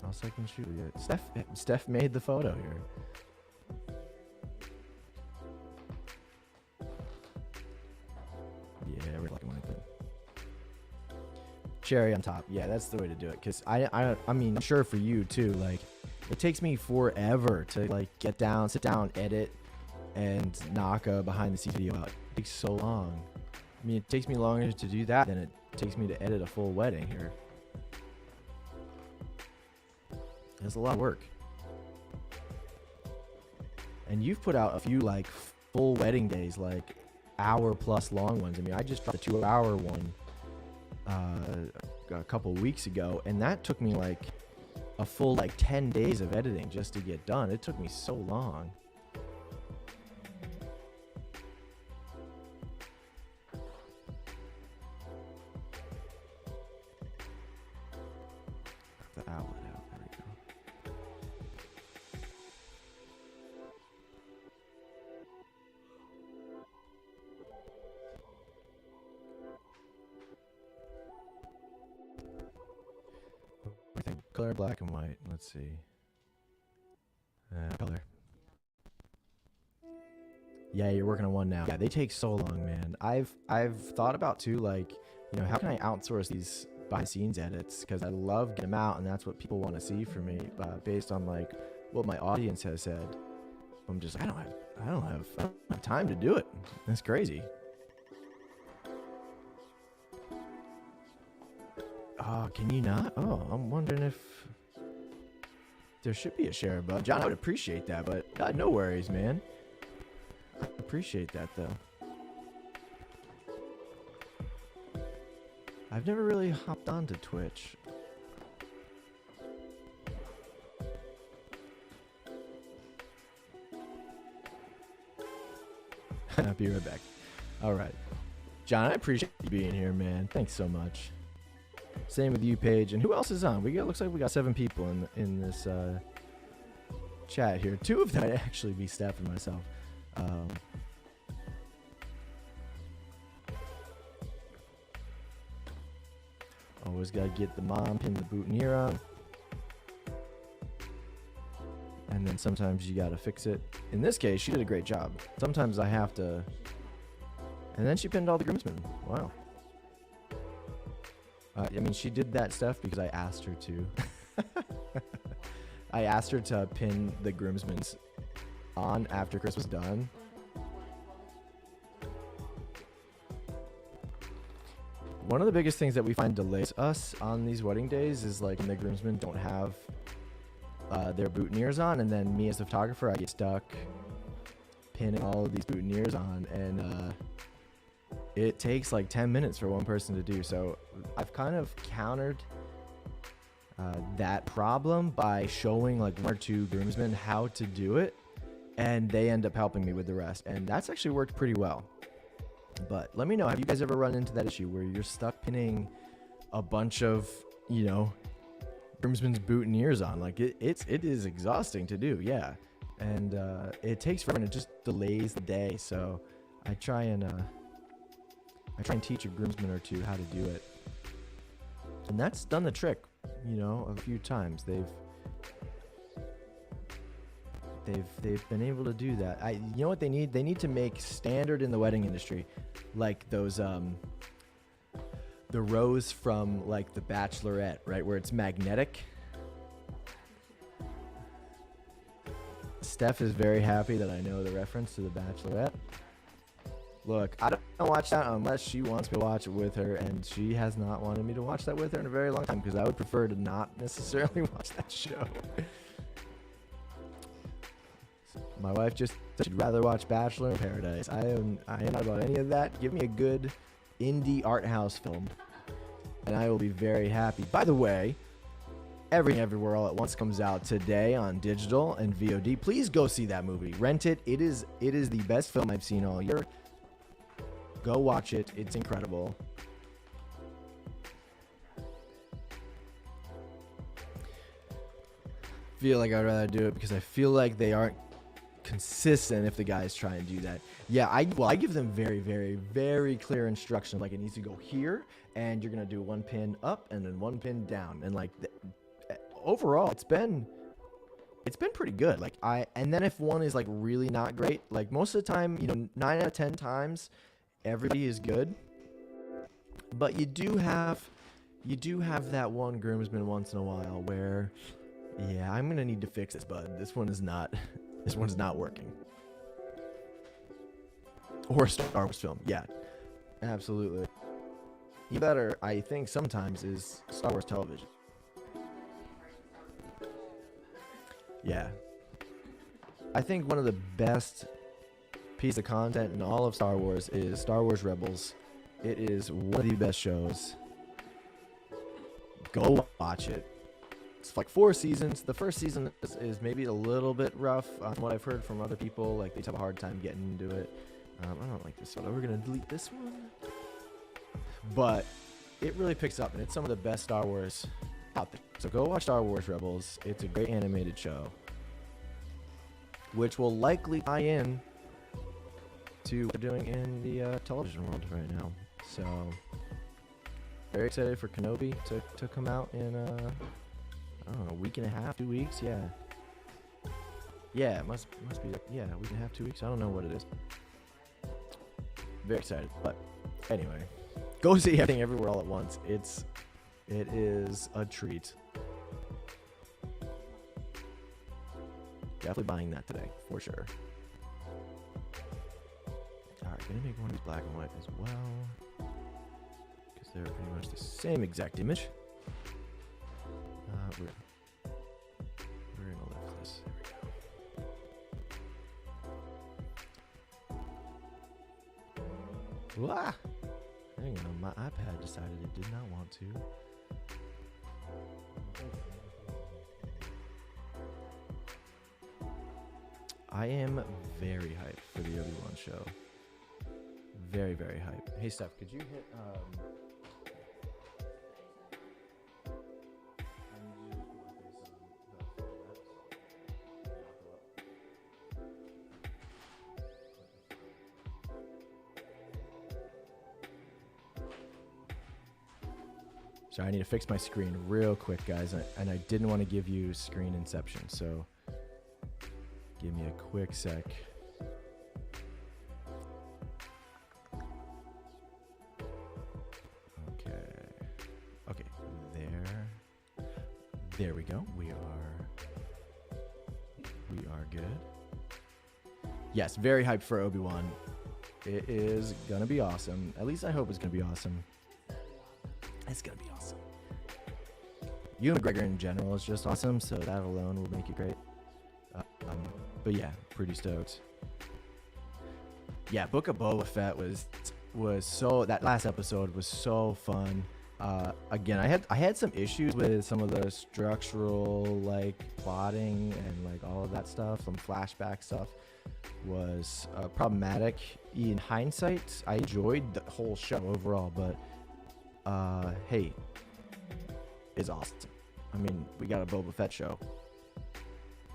I'll second shoot you. Steph made the photo here. Yeah, we're looking like that. Cherry on top. Yeah, that's the way to do it. Cause I mean, sure for you too. Like, it takes me forever to like get down, sit down, edit, and knock a behind the scenes video out. It takes so long. I mean, it takes me longer to do that than it takes me to edit a full wedding here. It's a lot of work. And you've put out a few like full wedding days, like hour-plus long ones. I mean, I just dropped a 2-hour one a couple weeks ago, and that took me like a full like 10 days of editing just to get done. It took me so long. The outlet out. There we go. I think color black and white. Let's see. Color. Yeah, you're working on one now. Yeah, they take so long, man. I've thought about too, like, you know, how can I outsource these behind the scenes edits, because I love getting them out and that's what people want to see from me, based on like what my audience has said. I'm just, I don't have time to do it. That's crazy. Oh, can you not? Oh, I'm wondering if there should be a share button. John, I would appreciate that, but no worries, man. I appreciate that though. I've never really hopped onto Twitch. I'll be right back. All right. John, I appreciate you being here, man. Thanks so much. Same with you, Paige. And who else is on? Looks like we got 7 people in this chat here. 2 of them might actually be Steph and myself. Always gotta get the mom pin the boutonniere on. And then sometimes you gotta fix it. In this case, she did a great job. Sometimes I have to. And then she pinned all the groomsmen. Wow. I mean, she did that stuff because I asked her to. I asked her to pin the groomsmen's on after Chris was done. One of the biggest things that we find delays us on these wedding days is like when the groomsmen don't have their boutonnieres on, and then me as the photographer, I get stuck pinning all of these boutonnieres on, and it takes like 10 minutes for one person to do. So I've kind of countered that problem by showing like 1 or 2 groomsmen how to do it, and they end up helping me with the rest. And that's actually worked pretty well. But let me know, have you guys ever run into that issue where you're stuck pinning a bunch of, you know, groomsmen's boutonnieres on? Like it is exhausting to do, yeah. And it takes forever and it just delays the day. So I try and teach a groomsman or two how to do it. And that's done the trick, you know, a few times. They've been able to do that. You know what they need? They need to make standard in the wedding industry, like those the rose from like The Bachelorette, right, where it's magnetic. Steph is very happy that I know the reference to The Bachelorette. Look, I don't watch that unless she wants me to watch it with her, and she has not wanted me to watch that with her in a very long time, because I would prefer to not necessarily watch that show. My wife just said she'd rather watch Bachelor in Paradise. I am not about any of that. Give me a good indie art house film, and I will be very happy. By the way, Everything Everywhere All at Once comes out today on digital and VOD. Please go see that movie. Rent it. It is the best film I've seen all year. Go watch it. It's incredible. Feel like I'd rather do it because I feel like they aren't consistent if the guys try and do that. Yeah, I give them very, very, very clear instructions. Like, it needs to go here, and you're gonna do one pin up and then one pin down, and like overall, it's been pretty good. Like and then if one is like really not great, like most of the time, you know, 9 out of 10 times, everybody is good. But you do have that one groomsman once in a while where, yeah, I'm gonna need to fix this, bud. This one's not working. Or a Star Wars film, yeah, absolutely. You better, I think sometimes, is Star Wars television. Yeah. I think one of the best pieces of content in all of Star Wars is Star Wars Rebels. It is one of the best shows. Go watch it. It's like 4 seasons. The first season is maybe a little bit rough on what I've heard from other people. Like, they have a hard time getting into it. I don't like this one. We're going to delete this one. But it really picks up, and it's some of the best Star Wars out there. So go watch Star Wars Rebels. It's a great animated show, which will likely tie in to what we're doing in the television world right now. So very excited for Kenobi to come out in I don't know, a week and a half, 2 weeks. Yeah, it must be, yeah, a week and a half, 2 weeks. I don't know what it is. Very excited. But anyway, go see Everything Everywhere All at Once. It is a treat. Definitely buying that today, for sure. Alright, gonna make one of these black and white as well, because they're pretty much the same exact image. We're gonna lift this. There we go. Ah! Hang on, my iPad decided it did not want to. I am very hyped for the Obi-Wan show. Very, very hyped. Hey, Steph, could you hit Sorry, I need to fix my screen real quick, guys, and I didn't want to give you screen inception, so give me a quick sec. Okay, there we go. We are good. Yes, very hyped for Obi-Wan. It is gonna be awesome. At least I hope it's gonna be awesome. It's gonna be awesome. Ewan McGregor in general is just awesome, so that alone will make it great. But yeah, pretty stoked. Yeah, Book of Boba Fett was so, that last episode was so fun. Again, I had some issues with some of the structural like plotting and like all of that stuff. Some flashback stuff was problematic. In hindsight, I enjoyed the whole show overall, but hey, it's awesome. I mean, we got a Boba Fett show.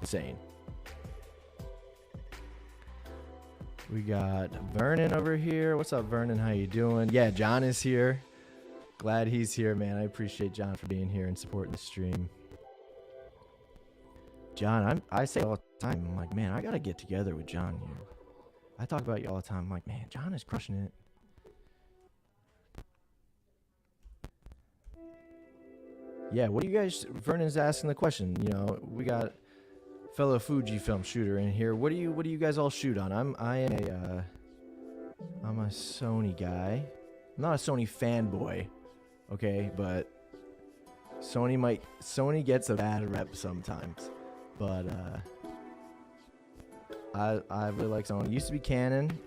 Insane. We got Vernon over here. What's up, Vernon? How you doing? Yeah, John is here. Glad he's here, man. I appreciate John for being here and supporting the stream. John, I say all the time, I'm like, man, I gotta get together with John here. I talk about you all the time. I'm like, man, John is crushing it. Yeah, what do you guys? Vernon's asking the question. You know, we got fellow Fujifilm shooter in here. What do you guys all shoot on? I'm a Sony guy. I'm not a Sony fanboy, okay, but Sony gets a bad rep sometimes. But I really like Sony. It used to be Canon.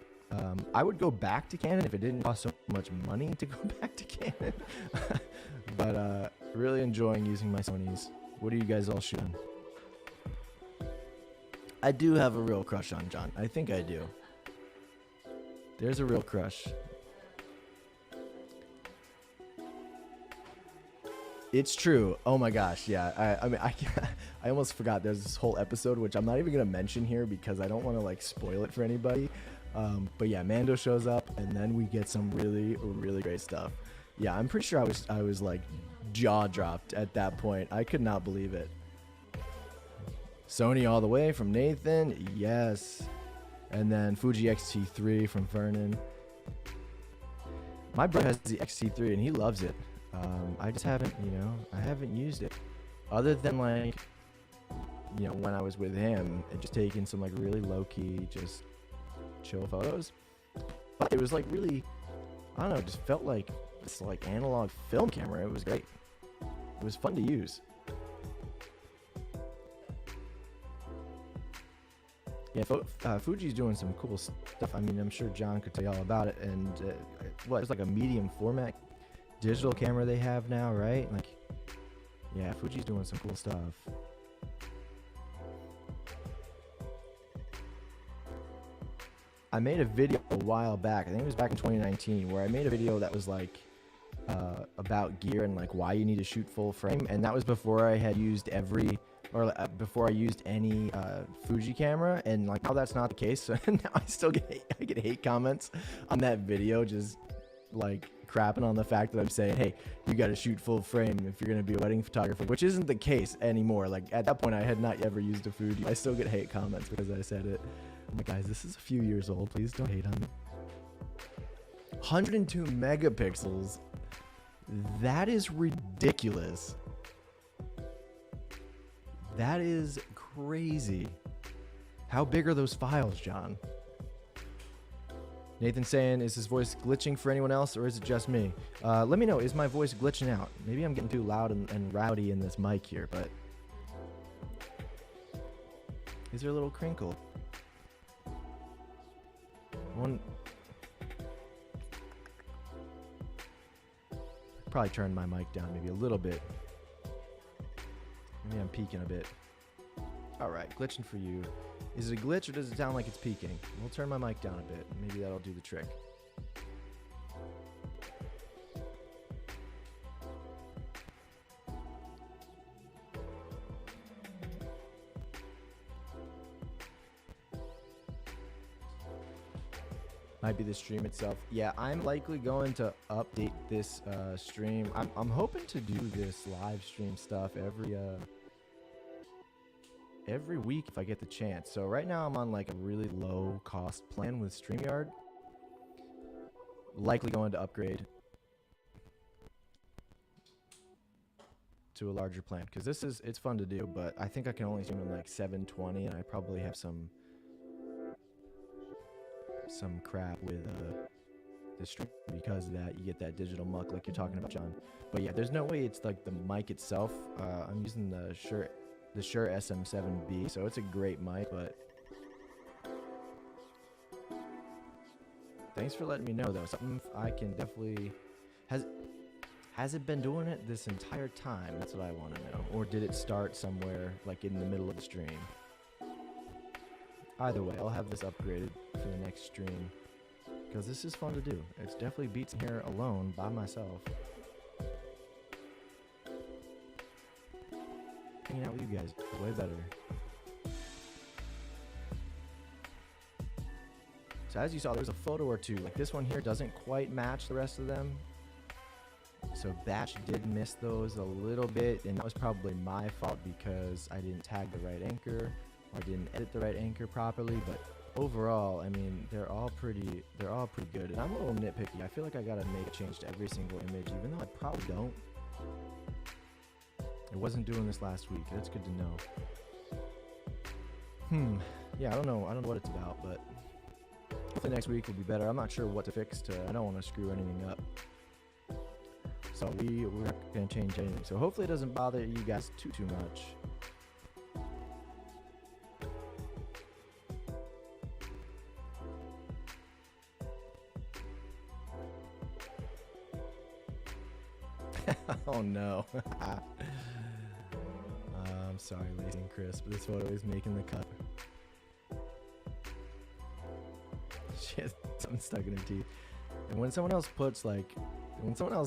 I would go back to Canon if it didn't cost so much money to go back to Canon. But really enjoying using my Sonys. What do you guys all shoot on? I do have a real crush on John. I think I do. There's a real crush. It's true. Oh my gosh, yeah. I mean, I almost forgot. There's this whole episode which I'm not even gonna mention here because I don't want to like spoil it for anybody. But yeah, Mando shows up, and then we get some really, really great stuff. Yeah, I'm pretty sure I was like jaw dropped at that point. I could not believe it. Sony all the way from Nathan, yes. And then Fuji X-T3 from Vernon. My brother has the X-T3 and he loves it. I just haven't, I haven't used it. Other than like, when I was with him and just taking some like really low-key, just chill photos. But it was like really, I don't know, it just felt like this like analog film camera. It was great. It was fun to use. Yeah, Fuji's doing some cool stuff. I mean, I'm sure John could tell you all about it. And it's like a medium format digital camera they have now, right? Like, yeah, Fuji's doing some cool stuff. I made a video a while back. I think it was back in 2019, where I made a video that was like about gear and like why you need to shoot full frame. And that was before I had used before I used any Fuji camera, and like now that's not the case. So now I get hate comments on that video, just like crapping on the fact that I'm saying, hey, you got to shoot full frame if you're gonna be a wedding photographer, which isn't the case anymore. Like at that point, I had not ever used a Fuji. I still get hate comments because I said it. I'm like, guys, this is a few years old. Please don't hate on me. 102 megapixels. That is ridiculous. That is crazy. How big are those files, John? Nathan saying, is his voice glitching for anyone else, or is it just me? Let me know, is my voice glitching out? Maybe I'm getting too loud and rowdy in this mic here, but... Is there a little crinkle? Probably turn my mic down maybe a little bit. Maybe I'm peaking a bit. Alright, glitching for you. Is it a glitch or does it sound like it's peaking? We'll turn my mic down a bit. Maybe that'll do the trick. Might be the stream itself. Yeah, I'm likely going to update this stream. I'm hoping to do this live stream stuff every week if I get the chance. So right now I'm on like a really low cost plan with StreamYard. Likely going to upgrade to a larger plan because it's fun to do, but I think I can only stream in like 720, and I probably have some crap with the stream because of that. You get that digital muck like you're talking about, John. But yeah, there's no way it's like the mic itself. I'm using the Shure SM7B, so it's a great mic, but thanks for letting me know though. Something I can definitely Has it been doing it this entire time? That's what I want to know. Or did it start somewhere like in the middle of the stream? Either way, I'll have this upgraded for the next stream, because this is fun to do. It's definitely beats here alone by myself. Hanging out with you guys is way better. So as you saw, there's a photo or two. Like this one here doesn't quite match the rest of them. So Batch did miss those a little bit, and that was probably my fault because I didn't tag the right anchor or didn't edit the right anchor properly. But overall, I mean, they're all pretty good. And I'm a little nitpicky. I feel like I gotta make a change to every single image, even though I probably don't. I wasn't doing this last week. That's good to know. Yeah, I don't know what it's about, but hopefully next week will be better. I'm not sure what to fix I don't want to screw anything up. So we're not going to change anything. So hopefully it doesn't bother you guys too much. Oh no. I'm sorry, Lacey and Chris, but this photo is making the cut. She has something stuck in her teeth. And when someone else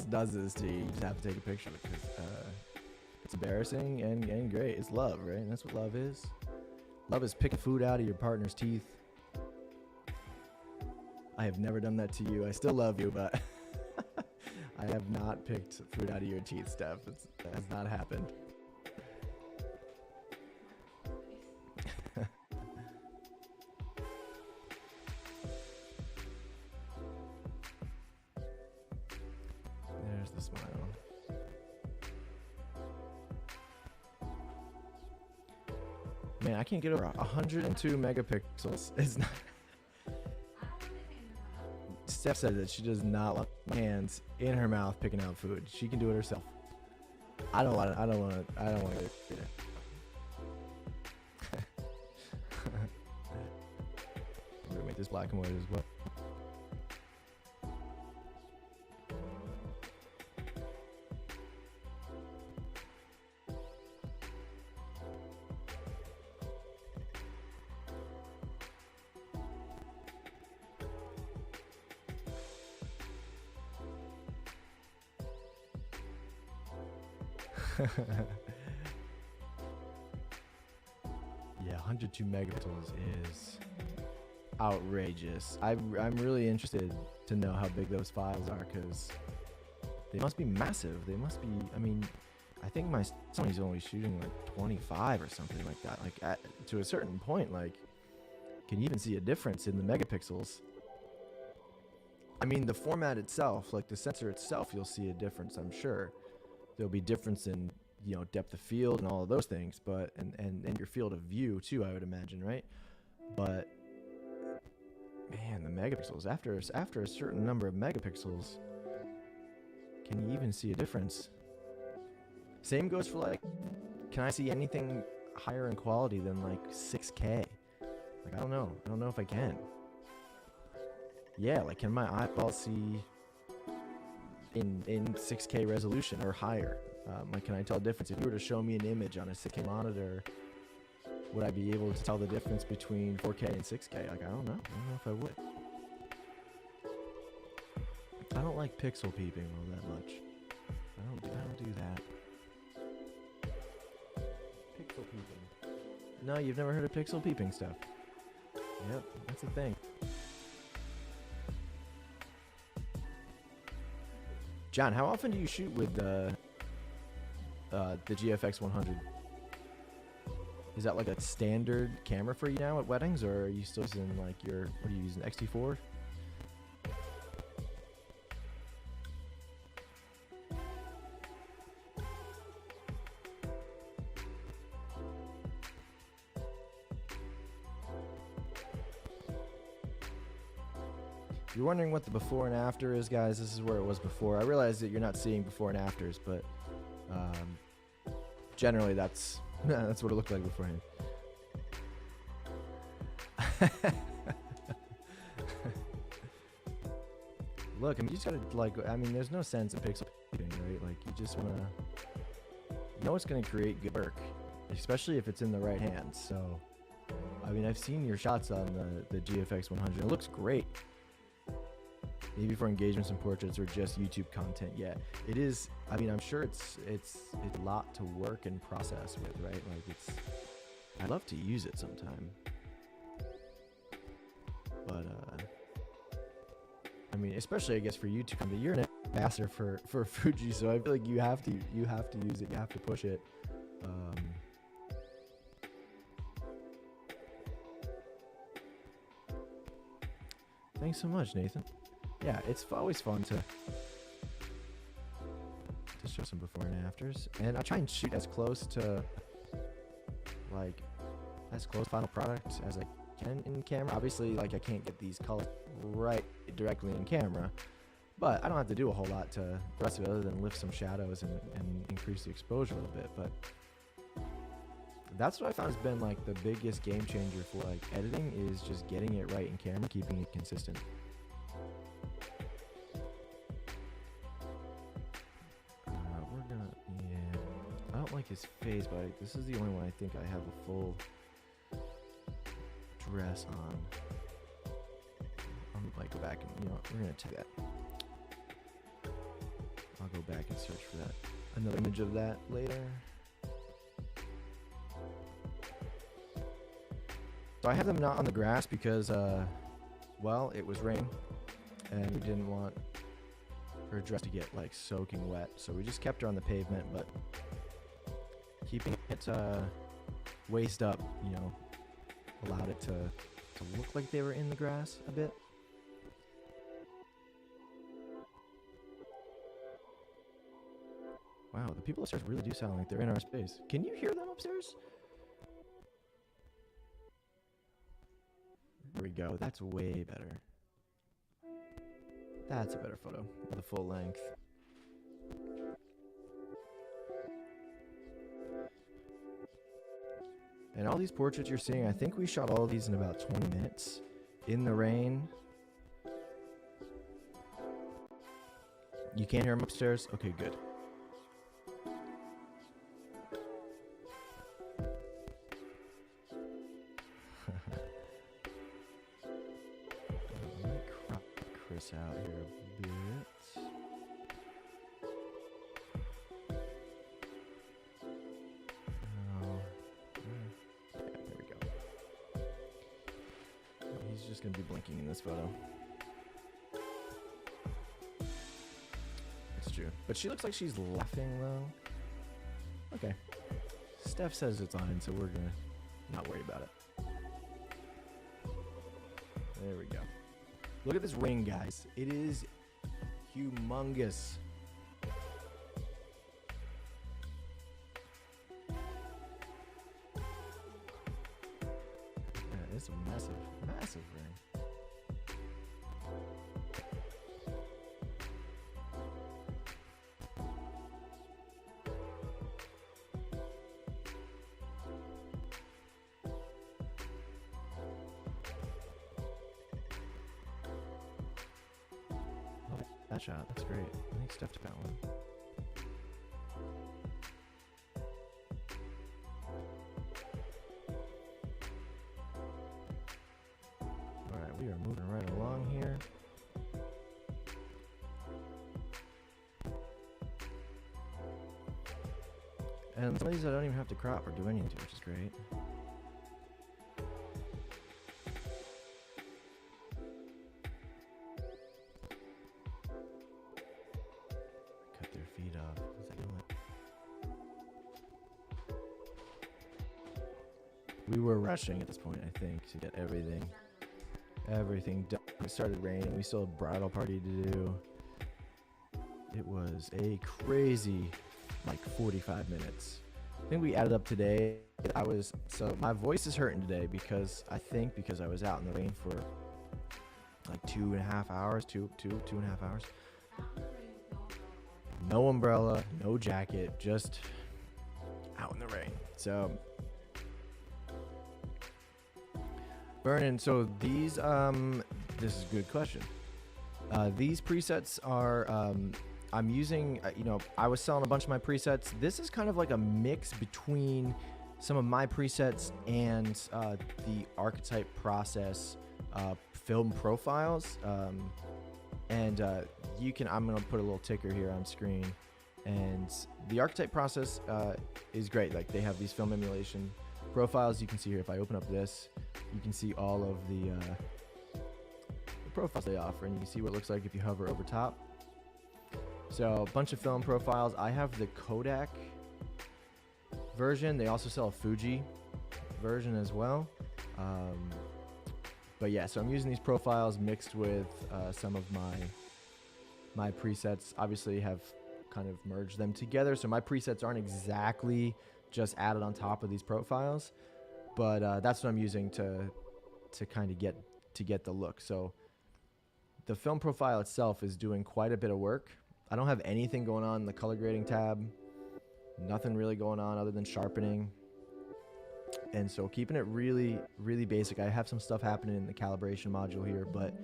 does this to you, you just have to take a picture because it's embarrassing and great. It's love, right? And that's what love is. Love is picking food out of your partner's teeth. I have never done that to you. I still love you, but I have not picked food out of your teeth, Steph. That has not happened. There's the smile. Man, I can't get over 102 megapixels. It's not. Steph said that she does not want my hands in her mouth picking out food. She can do it herself. I don't want to get it. I'm gonna make this black and white as well. Yeah, 102 megapixels is outrageous. I'm really interested to know how big those files are because they must be massive. They must be. I mean, I think my Sony's only shooting like 25 or something like that. Like to a certain point, like, can you even see a difference in the megapixels? I mean, the format itself, like the sensor itself, you'll see a difference, I'm sure. There'll be difference in, you know, depth of field and all of those things, but and your field of view too, I would imagine, right? But man, the megapixels, after a certain number of megapixels, can you even see a difference? Same goes for like, can I see anything higher in quality than like 6K? Like, I don't know if I can. Yeah, like, can my eyeball see in 6K resolution or higher? Like, can I tell the difference? If you were to show me an image on a 6K monitor, would I be able to tell the difference between 4K and 6K? Like, I don't know if I would. I don't like pixel peeping all that much. I don't do that. Pixel peeping. No, you've never heard of pixel peeping stuff. Yep, that's a thing. John, how often do you shoot with the GFX 100? Is that like a standard camera for you now at weddings, or are you still using like what are you using, X-T4? If you're wondering what the before and after is, guys, this is where it was before. I realize that you're not seeing before and afters, but generally that's what it looked like beforehand. look, I mean, you just gotta, like, I mean, there's no sense in pixel peeping, right? Like, you just wanna, you know it's gonna create good work, especially if it's in the right hands. So, I mean, I've seen your shots on the GFX 100. It looks great. Maybe for engagements and portraits or just YouTube content, yeah. It is, I mean, I'm sure it's a lot to work and process with, right? Like, it's, I'd love to use it sometime. But, I mean, especially, I guess, for YouTube content, you're an ambassador for Fuji, so I feel like you have to use it, you have to push it. Thanks so much, Nathan. Yeah, it's always fun to show some before and afters, and I try and shoot as close to, like, as close final product as I can in camera. Obviously, like, I can't get these colors right directly in camera, but I don't have to do a whole lot to the rest of it other than lift some shadows and increase the exposure a little bit. But that's what I found has been, like, the biggest game changer for, like, editing, is just getting it right in camera, keeping it consistent. I don't like his face, but this is the only one I think I have a full dress on. I'm like, go back and, you know, we're gonna take that. I'll go back and search for that. Another image of that later. So I have them not on the grass because, well, it was rain, and we didn't want her dress to get, like, soaking wet, so we just kept her on the pavement, but keeping it waist up, you know, allowed it to look like they were in the grass a bit. Wow, the people upstairs really do sound like they're in our space. Can you hear them upstairs? There we go. That's way better. That's a better photo with a full length. And all these portraits you're seeing, I think we shot all of these in about 20 minutes in the rain. You can't hear them upstairs? Okay, good. Let me crop Chris out here a bit. Just gonna be blinking in this photo. It's true, but she looks like she's laughing though. Okay, Steph says it's on, so we're gonna not worry about it. There we go. Look at this ring, guys. It is humongous. Yeah, it's a massive, massive ring. That shot, that's great. I think Steph took that one. Alright, we are moving right along here. And some of these I don't even have to crop or do anything to, which is great. We were rushing at this point, I think, to get everything done. It started raining. We still had a bridal party to do. It was a crazy, like, 45 minutes. I think we added up today. So my voice is hurting today because I was out in the rain for like 2.5 hours, two and a half hours. No umbrella, no jacket, just out in the rain. So Vernon, so these, this is a good question. These presets are, I'm using, you know, I was selling a bunch of my presets. This is kind of like a mix between some of my presets and the Archetype process film profiles. And you can, I'm going to put a little ticker here on screen. And the Archetype process is great. Like, they have these film emulation profiles. You can see here, if I open up this, you can see all of the profiles they offer, and you can see what it looks like if you hover over top. So a bunch of film profiles. I have the Kodak version. They also sell a Fuji version as well. But yeah, so I'm using these profiles mixed with some of my presets. Obviously have kind of merged them together, so my presets aren't exactly just added on top of these profiles, but that's what I'm using to kind of get the look. So the film profile itself is doing quite a bit of work. I don't have anything going on in the color grading tab, nothing really going on other than sharpening. And so keeping it really, really basic. I have some stuff happening in the calibration module here, but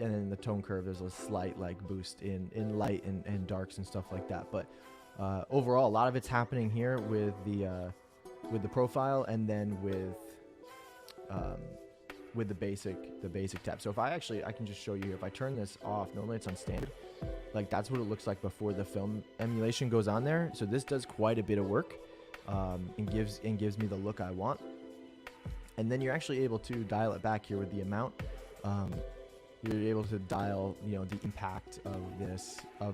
and in the tone curve, there's a slight like boost in light and darks and stuff like that. But overall, a lot of it's happening here with the profile, and then with the basic tab. So if I can just show you here. If I turn this off, normally it's on standard. Like, that's what it looks like before the film emulation goes on there. So this does quite a bit of work, and gives me the look I want. And then you're actually able to dial it back here with the amount. You're able to dial, you know, the impact of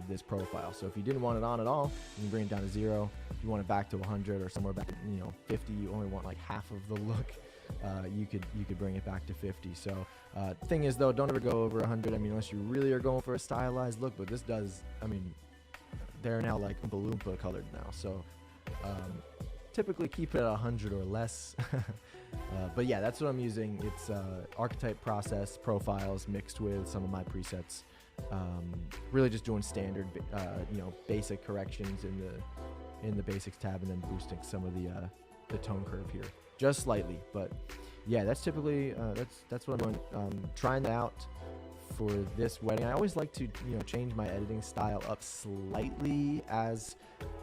this profile. So if you didn't want it on at all, you can bring it down to 0. If you want it back to 100 or somewhere back, you know, 50, you only want like half of the look. You could bring it back to 50. So thing is though, don't ever go over 100. I mean, unless you really are going for a stylized look. But this does. I mean, they're now like Oompa Loompa colored now. So typically keep it at 100 or less. But yeah, that's what I'm using. It's Archetype process profiles mixed with some of my presets. Really just doing standard, you know, basic corrections in the basics tab, and then boosting some of the tone curve here, just slightly. But yeah, that's typically that's what I'm doing. Trying that out for this wedding. I always like to, you know, change my editing style up slightly as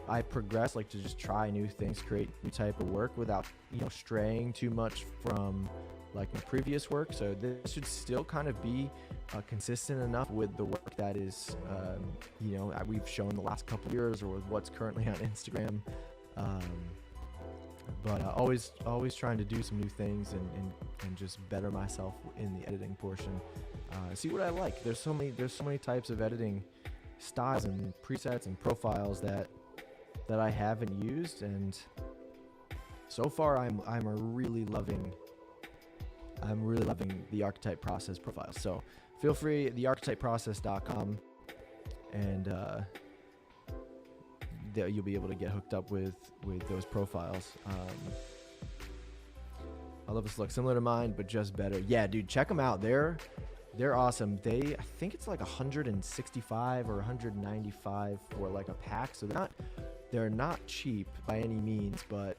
I progress, like to just try new things, create new type of work without, you know, straying too much from like my previous work. So this should still kind of be consistent enough with the work that is, you know, we've shown the last couple of years, or with what's currently on Instagram. But always trying to do some new things and just better myself in the editing portion. See what I like. There's so many types of editing styles and presets and profiles that I haven't used, and so far I'm really loving the Archetype process profile. So feel free, thearchetypeprocess.com, and you'll be able to get hooked up with those profiles. I love this look, similar to mine, but just better. Yeah, dude, check them out. They're awesome. I think it's like 165 or 195 for like a pack. So they're not cheap by any means, but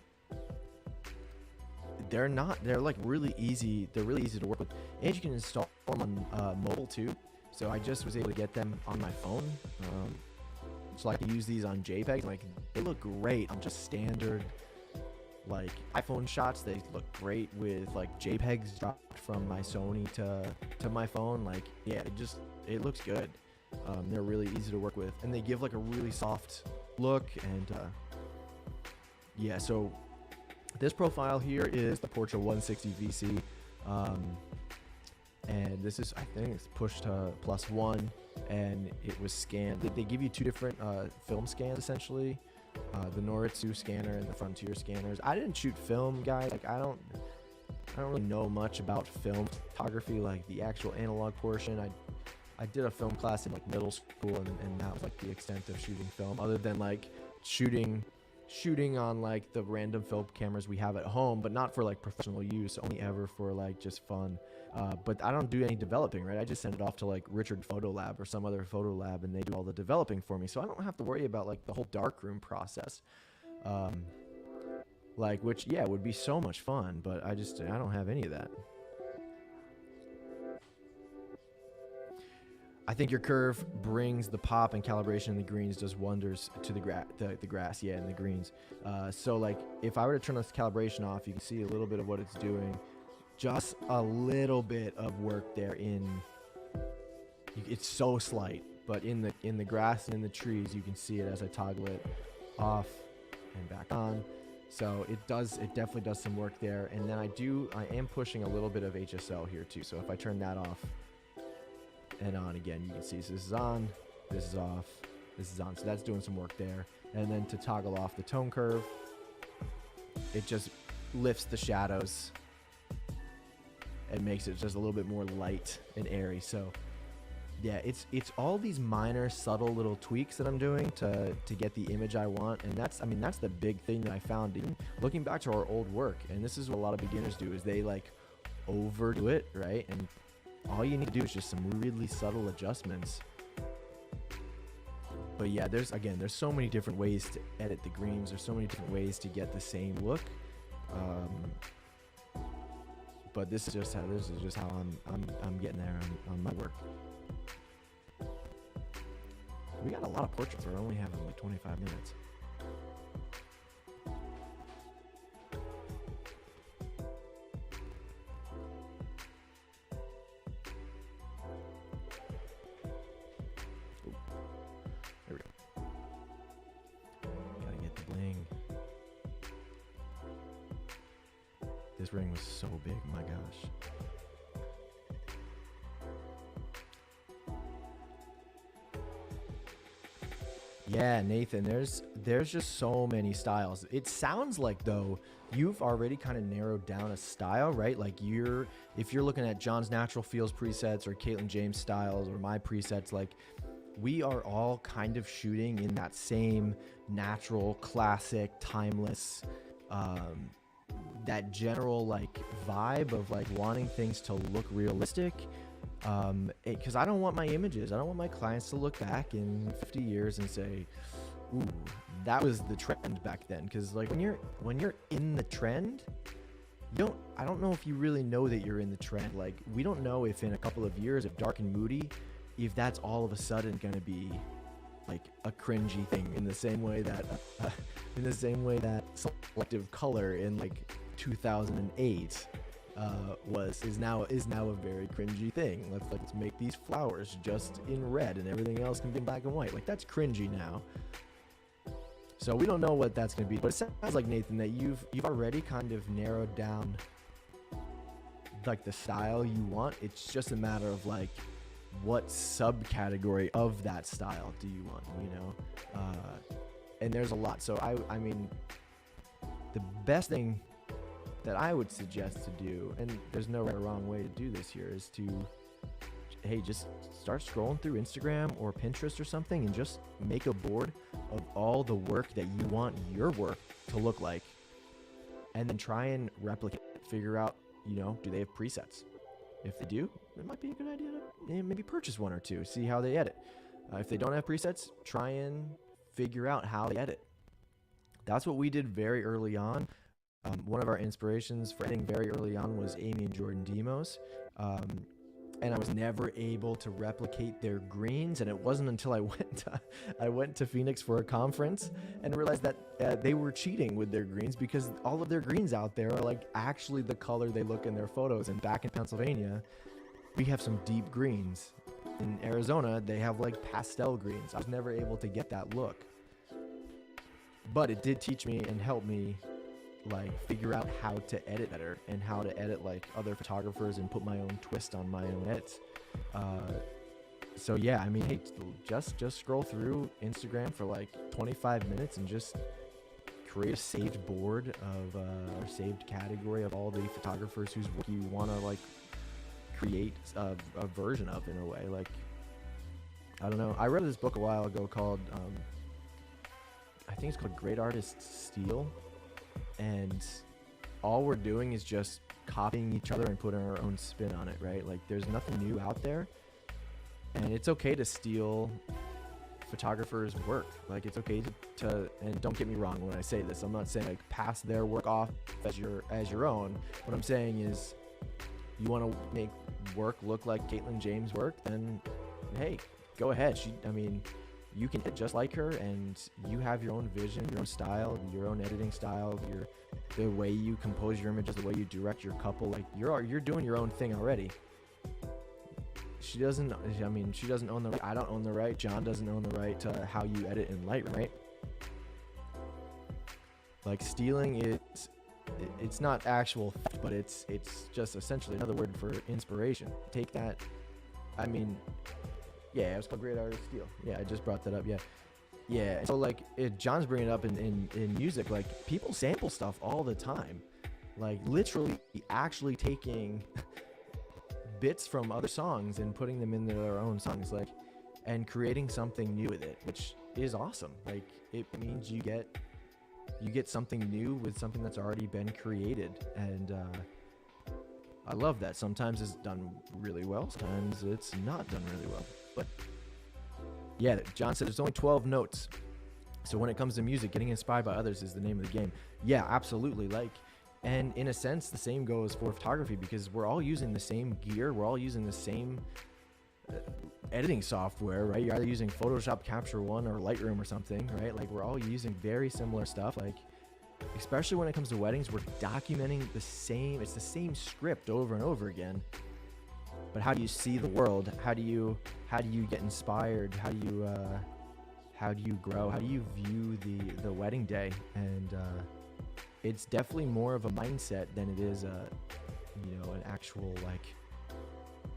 they're like really easy. They're really easy to work with, and you can install them on mobile too. So I just was able to get them on my phone. So I can use these on JPEG. Like, they look great on just standard like iPhone shots. They look great with like JPEGs dropped from my Sony to my phone. Like, yeah, it looks good. They're really easy to work with, and they give like a really soft look. And yeah, so this profile here is the Portra 160 VC, and this is, I think it's pushed to +1, and it was scanned. They give you two different film scans essentially, the Noritsu scanner and the Frontier scanners. I didn't shoot film, guys. Like, I don't really know much about film photography, like the actual analog portion. I did a film class in like middle school, and that was like the extent of shooting film, other than like shooting on like the random film cameras we have at home, but not for like professional use, only ever for like just fun. But I don't do any developing, right? I just send it off to like Richard Photo Lab or some other photo lab, and they do all the developing for me, so I don't have to worry about like the whole darkroom process, like, which, yeah, would be so much fun, but I don't have any of that. I think your curve brings the pop and calibration in the greens, does wonders to the grass, yeah, and the greens. So like if I were to turn this calibration off, you can see a little bit of what it's doing. Just a little bit of work there it's so slight, but in the grass and in the trees, you can see it as I toggle it off and back on. So it definitely does some work there. And then I am pushing a little bit of HSL here too. So if I turn that off and on again, you can see, so this is on, this is off, this is on. So that's doing some work there. And then to toggle off the tone curve, it just lifts the shadows and makes it just a little bit more light and airy. So yeah, it's all these minor subtle little tweaks that I'm doing to get the image I want. And that's the big thing that I found, even looking back to our old work. And this is what a lot of beginners do, is they like overdo it, right? And all you need to do is just some really subtle adjustments. But yeah, there's so many different ways to edit the greens. There's so many different ways to get the same look. But this is just how I'm getting there on my work. We got a lot of portraits. We're only having like 25 minutes. Ooh. There we go. Gotta get the bling. This ring was so big, my gosh. Yeah, Nathan, there's just so many styles. It sounds like, though, you've already kind of narrowed down a style, right? Like if you're looking at John's Natural Feels presets or Caitlin James styles or my presets, like we are all kind of shooting in that same natural, classic, timeless, that general like vibe of like wanting things to look realistic. Because I don't want my clients to look back in 50 years and say, ooh, that was the trend back then. Because like when you're in the trend, I don't know if you really know that you're in the trend. Like we don't know if in a couple of years of dark and moody, if that's all of a sudden going to be like a cringy thing in the same way that selective color in like 2008 is now a very cringy thing. Let's make these flowers just in red and everything else can be in black and white. Like that's cringy now. So we don't know what that's going to be, but it sounds like, Nathan, that you've already kind of narrowed down like the style you want. It's just a matter of like what subcategory of that style do you want, you know? And there's a lot. So I mean, the best thing that I would suggest to do, and there's no right or wrong way to do this here, is to, hey, just start scrolling through Instagram or Pinterest or something and just make a board of all the work that you want your work to look like, and then try and replicate it. Figure out, you know, do they have presets? If they do, it might be a good idea to maybe purchase one or two, see how they edit. If they don't have presets, try and figure out how they edit. That's what we did very early on. One of our inspirations for editing very early on was Amy and Jordan Demos. And I was never able to replicate their greens, and it wasn't until I went to Phoenix for a conference and realized that they were cheating with their greens, because all of their greens out there are like actually the color they look in their photos. And back in Pennsylvania, we have some deep greens. In Arizona, they have like pastel greens. I was never able to get that look, but it did teach me and help me like figure out how to edit better and how to edit like other photographers and put my own twist on my own edits. So yeah, I mean, hey, just scroll through Instagram for like 25 minutes and just create a saved board of or saved category of all the photographers whose work you want to like create a version of, in a way. Like, I don't know, I read this book a while ago called I think it's called Great Artists Steal. And all we're doing is just copying each other and putting our own spin on it, right? Like there's nothing new out there, and it's okay to steal photographers' work. Like it's okay to and don't get me wrong when I say this, I'm not saying like pass their work off as your own. What I'm saying is, you want to make work look like Caitlin James' work, then hey, go ahead. I mean, you can hit just like her, and you have your own vision, your own style, your own editing style, the way you compose your images, the way you direct your couple. Like you're doing your own thing already. She doesn't. I mean, she doesn't own the right. I don't own the right. John doesn't own the right to how you edit in Lightroom, right? Like stealing is, it's not actual theft, but it's just essentially another word for inspiration. Take that. I mean, yeah, it was called Great Artist Steal. Yeah, I just brought that up. Yeah. So like, John's bringing it up in music. Like people sample stuff all the time, like literally actually taking bits from other songs and putting them in their own songs, like, and creating something new with it, which is awesome. Like it means you get something new with something that's already been created, and I love that. Sometimes it's done really well, sometimes it's not done really well, but yeah, John said there's only 12 notes. So when it comes to music, getting inspired by others is the name of the game. Yeah, absolutely. Like, and in a sense, the same goes for photography, because we're all using the same gear. We're all using the same editing software, right? You're either using Photoshop Capture One or Lightroom or something, right? Like we're all using very similar stuff. Like, especially when it comes to weddings, we're documenting it's the same script over and over again. But how do you see the world? How do you get inspired? How do you grow? How do you view the wedding day? And it's definitely more of a mindset than it is an actual like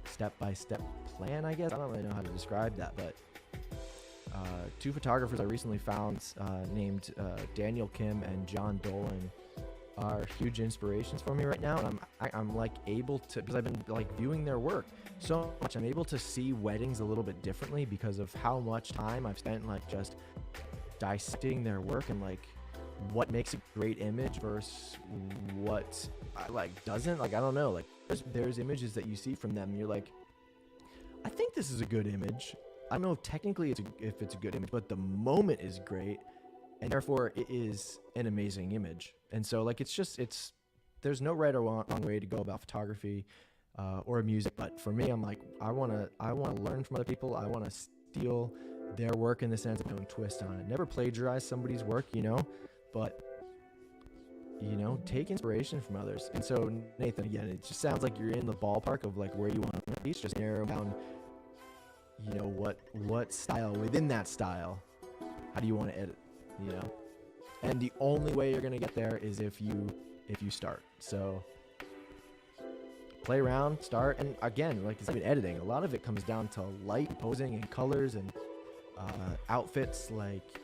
step-by-step plan, I guess. I don't really know how to describe that, but two photographers I recently found named Daniel Kim and John Dolan are huge inspirations for me right now. And I'm like able to, because I've been like viewing their work so much, I'm able to see weddings a little bit differently because of how much time I've spent like just dissecting their work and like what makes a great image versus what doesn't. Like, I don't know, like there's images that you see from them and you're like, I think this is a good image. I don't know if technically if it's a good image, but the moment is great, and therefore it is an amazing image. And so like there's no right or wrong way to go about photography or music. But for me, I'm like, I wanna learn from other people. I wanna steal their work in the sense of doing twist on it. Never plagiarize somebody's work, but take inspiration from others. And so Nathan, again, it just sounds like you're in the ballpark of like where you want to reach. Just narrow down, what style within that style, how do you want to edit, and the only way you're going to get there is if you start. So play around, start, and again, like it's even editing, a lot of it comes down to light, posing, and colors, and outfits. Like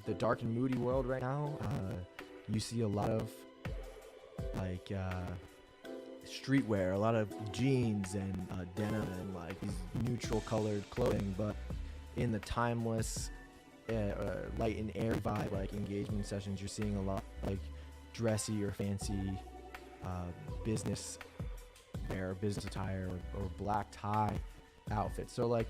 the dark and moody world right now, you see a lot of like streetwear, a lot of jeans and denim and like these neutral colored clothing, but in the timeless light and air vibe, like engagement sessions, you're seeing a lot like dressy or fancy business wear, business attire, or black tie outfits. So like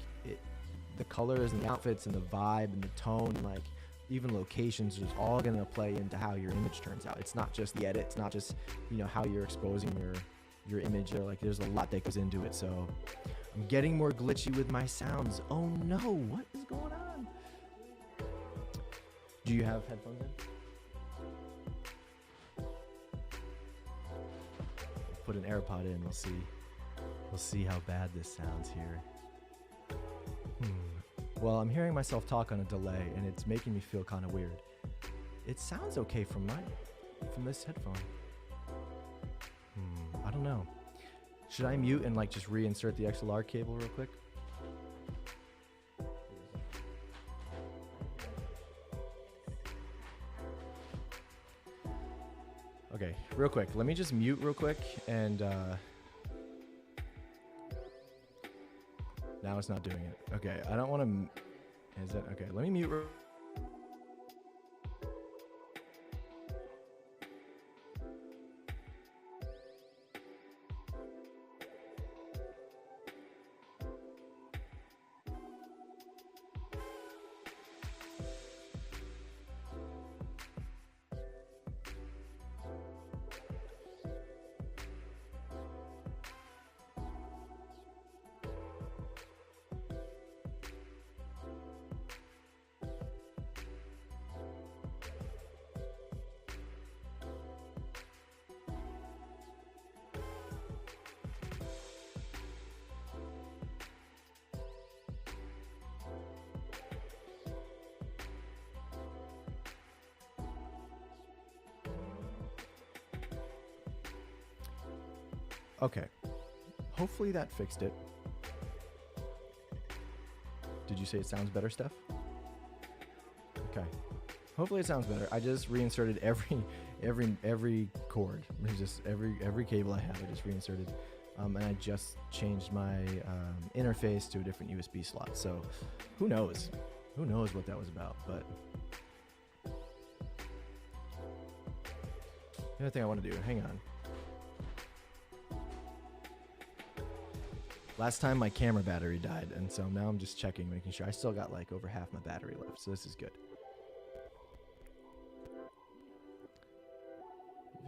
the colors and the outfits and the vibe and the tone and like even locations is all going to play into how your image turns out. It's not just the edit, it's not just how you're exposing your image. Like there's a lot that goes into it. So I'm getting more glitchy with my sounds. Oh no, what is going on? Do you have headphones in? Put an AirPod in, we'll see how bad this sounds here. Well, I'm hearing myself talk on a delay, and it's making me feel kind of weird. It sounds okay from this headphone. I don't know. Should I mute and like just reinsert the XLR cable real quick? Okay, real quick. Let me just mute real quick, and now it's not doing it. Okay, I don't want to. Is that okay? Let me mute. Okay. Hopefully that fixed it. Did you say it sounds better, Steph? Okay. Hopefully it sounds better. I just reinserted every cord. It's just every cable I have, I just reinserted. And I just changed my interface to a different USB slot. So who knows? Who knows what that was about? But the other thing I want to do, hang on. Last time my camera battery died, and so now I'm just checking, making sure I still got like over half my battery left. So this is good.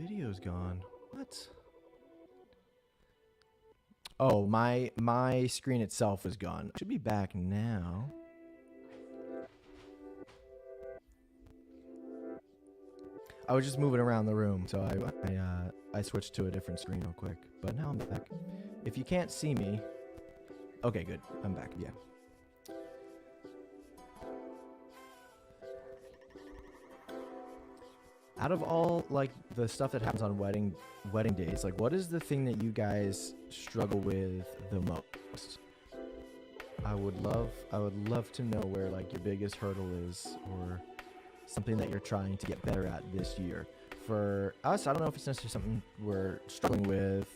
Video's gone. What? Oh, my screen itself is gone. Should be back now. I was just moving around the room, so I switched to a different screen real quick. But now I'm back. If you can't see me, okay, good. I'm back. Yeah. Out of all like the stuff that happens on wedding days, like what is the thing that you guys struggle with the most? I would love to know where like your biggest hurdle is, or something that you're trying to get better at this year. For us, I don't know if it's necessarily something we're struggling with.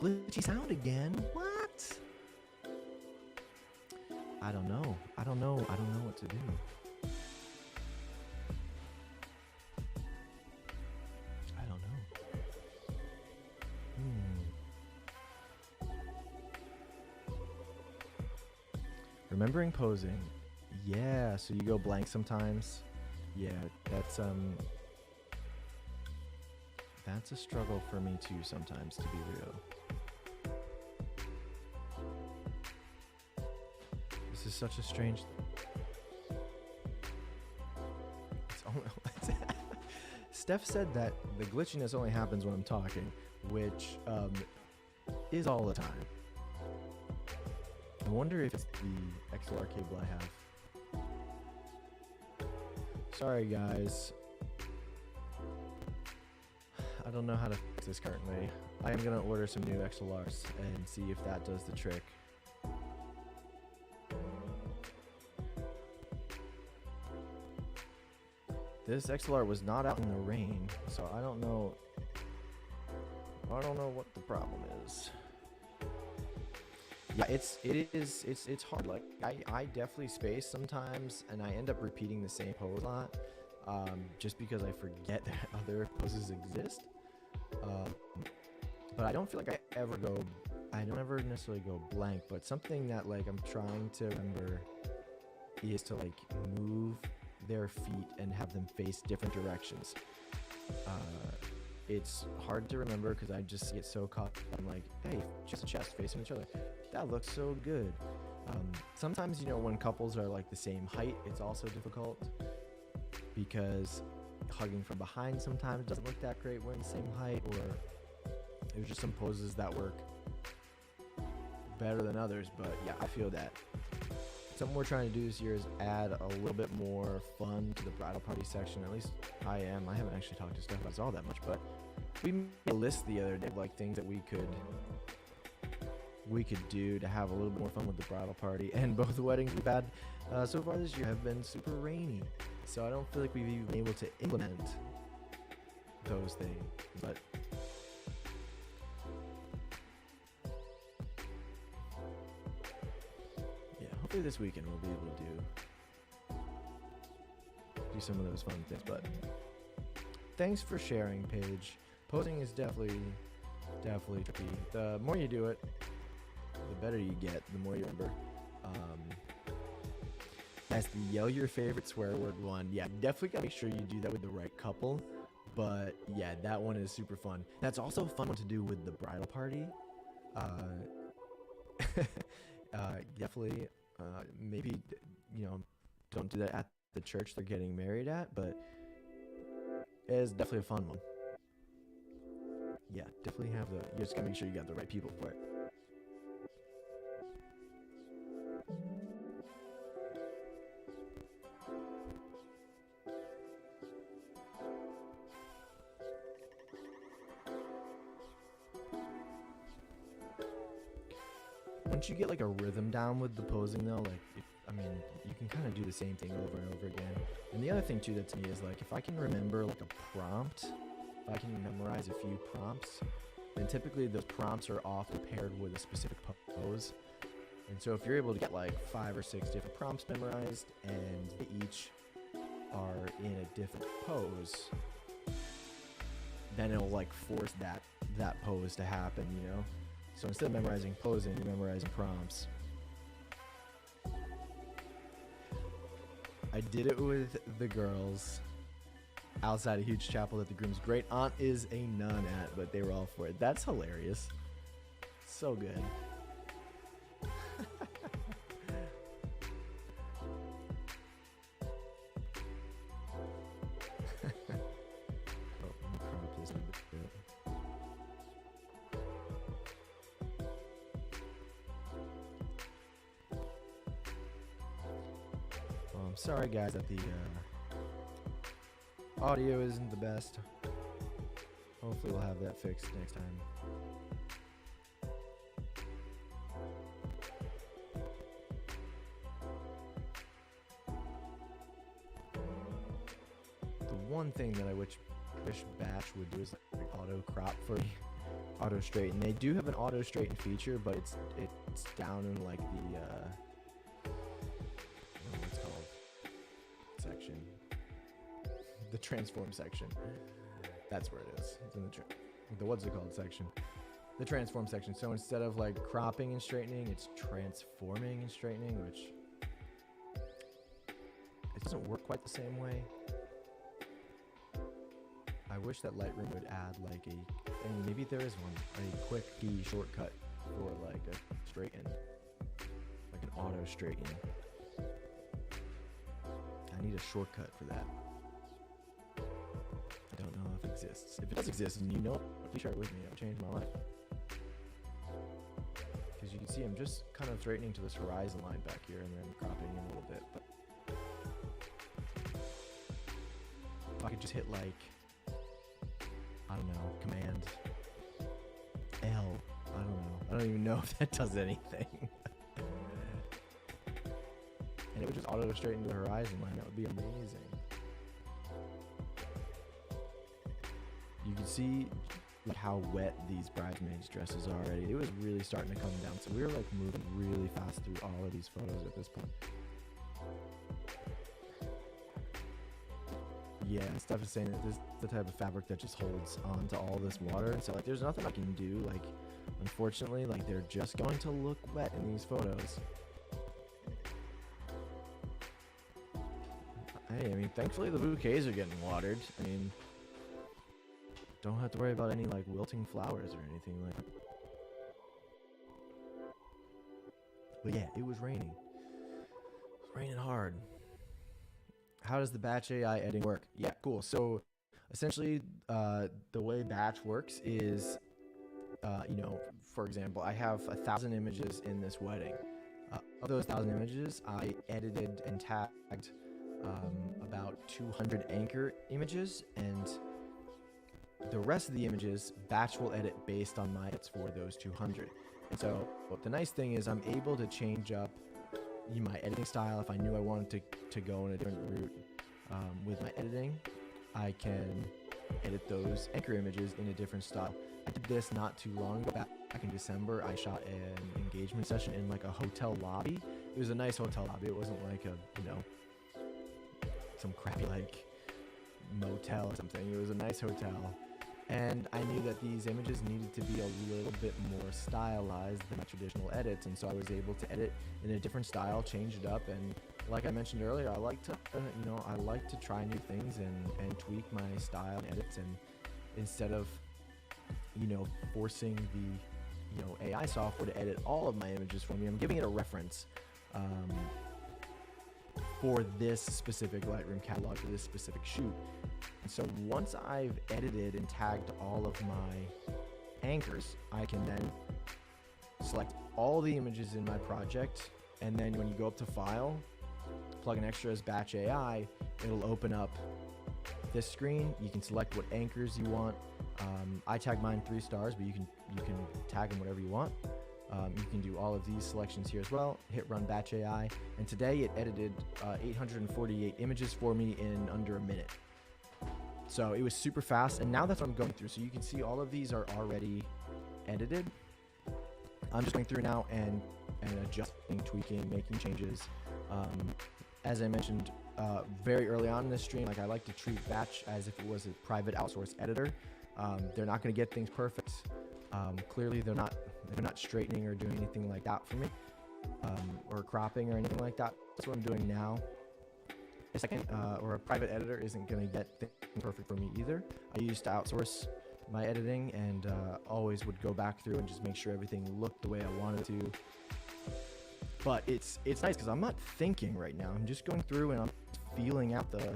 Glitchy sound again. What? I don't know what to do. Remembering posing. Yeah, so you go blank sometimes. Yeah, that's a struggle for me too sometimes, to be real. This is such a strange it's only Steph said that the glitchiness only happens when I'm talking, which is all the time. I wonder if it's the XLR cable I have. Sorry guys. I don't know how to fix this currently. I am going to order some new XLRs and see if that does the trick. This XLR was not out in the rain, so I don't know what the problem is. Yeah, it's hard. Like I definitely space sometimes, and I end up repeating the same pose a lot, just because I forget that other poses exist. But I don't feel like I don't ever necessarily go blank. But something that like I'm trying to remember is to like move their feet and have them face different directions. It's hard to remember because I just get so caught. I'm like, hey, chest to chest facing each other. That looks so good. Sometimes, you know, when couples are like the same height, it's also difficult because hugging from behind sometimes doesn't look that great when the same height, or there's just some poses that work better than others. But yeah, I feel that. Something we're trying to do this year is add a little bit more fun to the bridal party section. At least I am. I haven't actually talked to Steph about this all that much, but we made a list the other day of like things that we could do to have a little bit more fun with the bridal party. And both the weddings we've had so far this year have been super rainy, so I don't feel like we've even been able to implement those things. But hopefully this weekend we'll be able to do some of those fun things. But thanks for sharing, Paige. Posing is definitely tricky. The more you do it, the better you get, the more you remember. As the yell your favorite swear word one, yeah, definitely gotta make sure you do that with the right couple. But yeah, that one is super fun. That's also a fun one to do with the bridal party. Definitely. Maybe, you know, don't do that at the church they're getting married at, but it's definitely a fun one. Yeah, definitely you just gotta make sure you got the right people for it. once you get like a rhythm down with the posing though, like I mean, you can kind of do the same thing over and over again. And the other thing too that to me is like, if I can remember like a prompt, if I can memorize a few prompts, then typically those prompts are often paired with a specific pose. And so if you're able to get like 5 or 6 different prompts memorized and they each are in a different pose, then it'll like force that pose to happen, you know? So instead of memorizing posing, you're memorizing prompts. I did it with the girls outside a huge chapel that the groom's great aunt is a nun at, but they were all for it. That's hilarious. So good. I'm sorry guys that the audio isn't the best. Hopefully we'll have that fixed next time. The one thing that I wish Batch would do is like auto crop for me, auto straighten. They do have an auto straighten feature, but it's down in like the what's it called, section, the transform section. That's where it is. It's in the what's it called section, the transform section. So instead of like cropping and straightening, it's transforming and straightening, which it doesn't work quite the same way. I wish that Lightroom would add like and maybe there is one, a quick key shortcut for like a straighten, like an auto straighten. I need a shortcut for that. I don't know if it exists. If it does exist and you know it, please share it with me. It'll change my life. Because you can see I'm just kind of straightening to this horizon line back here and then cropping in a little bit. But if I could just hit like, I don't know, Command L. I don't know. I don't even know if that does anything. And it would just auto straighten the horizon line. That would be amazing. You can see like how wet these bridesmaids' dresses are already. It was really starting to come down. So we were like moving really fast through all of these photos at this point. Yeah, stuff is saying that this is the type of fabric that just holds on to all this water. So like there's nothing I can do. Like unfortunately, like they're just going to look wet in these photos. Hey, I mean, thankfully the bouquets are getting watered. I mean, don't have to worry about any like wilting flowers or anything like that. But yeah, it was raining. It was raining hard. How does the Batch.AI editing work? Yeah, cool. So essentially, the way Batch works is, you know, for example, I have 1,000 images in this wedding. Of those 1,000 images, I edited and tagged about 200 anchor images, and the rest of the images, Batch will edit based on my edits for those 200. And so the nice thing is I'm able to change up my editing style. If I knew I wanted to go in a different route with my editing, I can edit those anchor images in a different style. I did this not too long ago. Back in December, I shot an engagement session in like a hotel lobby. It was a nice hotel lobby. It wasn't like a, you know, some crappy like motel or something. It was a nice hotel. And I knew that these images needed to be a little bit more stylized than my traditional edits, and so I was able to edit in a different style, change it up, and like I mentioned earlier, I like to, I like to try new things and tweak my style and edits, and instead of, forcing the, AI software to edit all of my images for me, I'm giving it a reference for this specific Lightroom catalog, for this specific shoot. And so once I've edited and tagged all of my anchors, I can then select all the images in my project, and then when you go up to File, plug in extra as Batch.AI, it'll open up this screen. You can select what anchors you want. I tag mine 3 stars, but you can tag them whatever you want. You can do all of these selections here as well. Hit run Batch.AI, and today it edited 848 images for me in under a minute. So it was super fast, and now that's what I'm going through. So you can see all of these are already edited. I'm just going through now and adjusting, tweaking, making changes. As I mentioned very early on in this stream, like I like to treat Batch as if it was a private outsourced editor. They're not going to get things perfect. Clearly, they're not straightening or doing anything like that for me, or cropping or anything like that. That's what I'm doing now. A second, or a private editor isn't going to get things perfect for me either. I used to outsource my editing and always would go back through and just make sure everything looked the way I wanted to. But it's nice because I'm not thinking right now. I'm just going through and I'm feeling out the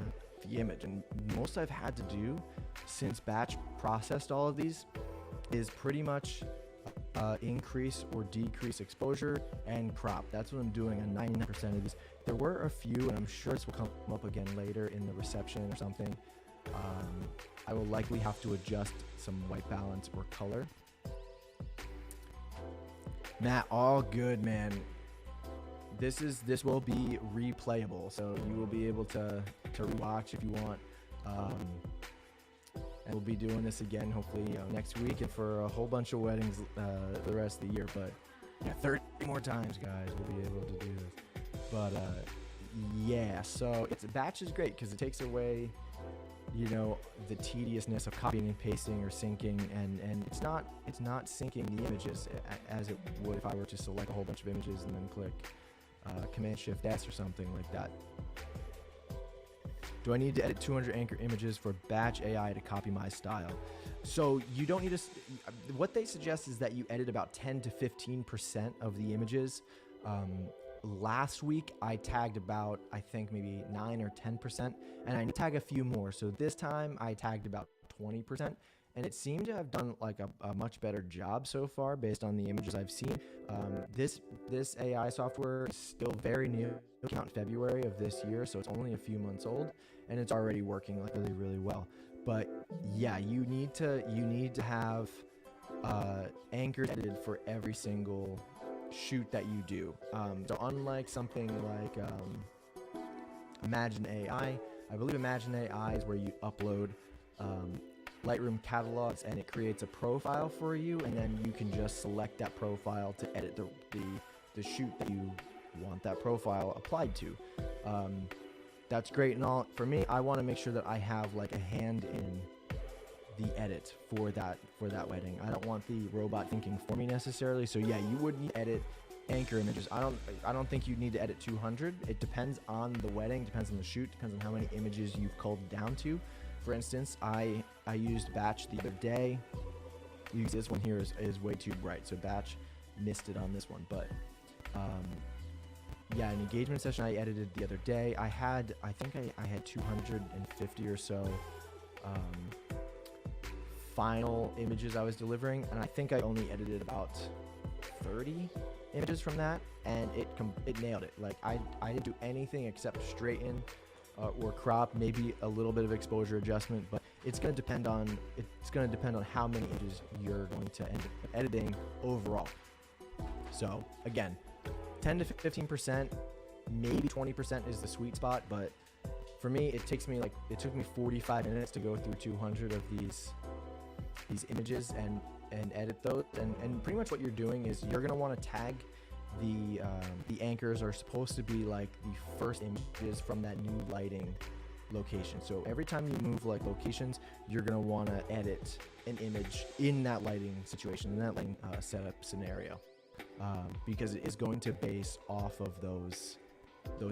image. And most I've had to do since Batch processed all of these is pretty much increase or decrease exposure and crop. That's what I'm doing on 99% of these. There were a few, and I'm sure this will come up again later in the reception or something. I will likely have to adjust some white balance or color. Matt, all good, man. This will be replayable, so you will be able to rewatch if you want. And we'll be doing this again, hopefully next week and for a whole bunch of weddings the rest of the year. But yeah, 30 more times, guys, we'll be able to do this. But yeah, so Batch is great because it takes away, you know, the tediousness of copying and pasting or syncing, and it's not syncing the images as it would if I were to select a whole bunch of images and then click Command-Shift-S or something like that. Do I need to edit 200 anchor images for Batch.AI to copy my style? So you don't need to. What they suggest is that you edit about 10 to 15% of the images. Last week I tagged about, I think maybe 9 or 10%, and I need to tag a few more. So this time I tagged about 20%, and it seemed to have done like a much better job so far based on the images I've seen. This AI software is still very new. It came out in February of this year, so it's only a few months old, and it's already working like really well. But yeah, you need to have anchors edited for every single shoot that you do. So unlike something like Imagine.AI, I believe Imagine.AI is where you upload Lightroom catalogs and it creates a profile for you, and then you can just select that profile to edit the shoot that you want that profile applied to. That's great and all. For me, I want to make sure that I have like a hand in the edit for that wedding. I don't want the robot thinking for me necessarily. So yeah, you would need to edit anchor images. I don't think you need to edit 200. It depends on the wedding, depends on the shoot, depends on how many images you've culled down to. For instance, I used Batch the other day. This one here is way too bright, so Batch missed it on this one. But yeah, an engagement session I edited the other day. I think I had 250 or so final images I was delivering, and I think I only edited about 30 images from that, and it nailed it. Like I didn't do anything except straighten or crop, maybe a little bit of exposure adjustment, but it's going to depend on how many images you're going to end up editing overall. So again, 10 to 15%, maybe 20% is the sweet spot, but for me it took me 45 minutes to go through 200 of these images and edit those, and pretty much what you're doing is you're going to want to tag the anchors are supposed to be like the first images from that new lighting location. So every time you move like locations, you're going to want to edit an image in that lighting situation, in that lighting setup scenario, because it is going to base off of those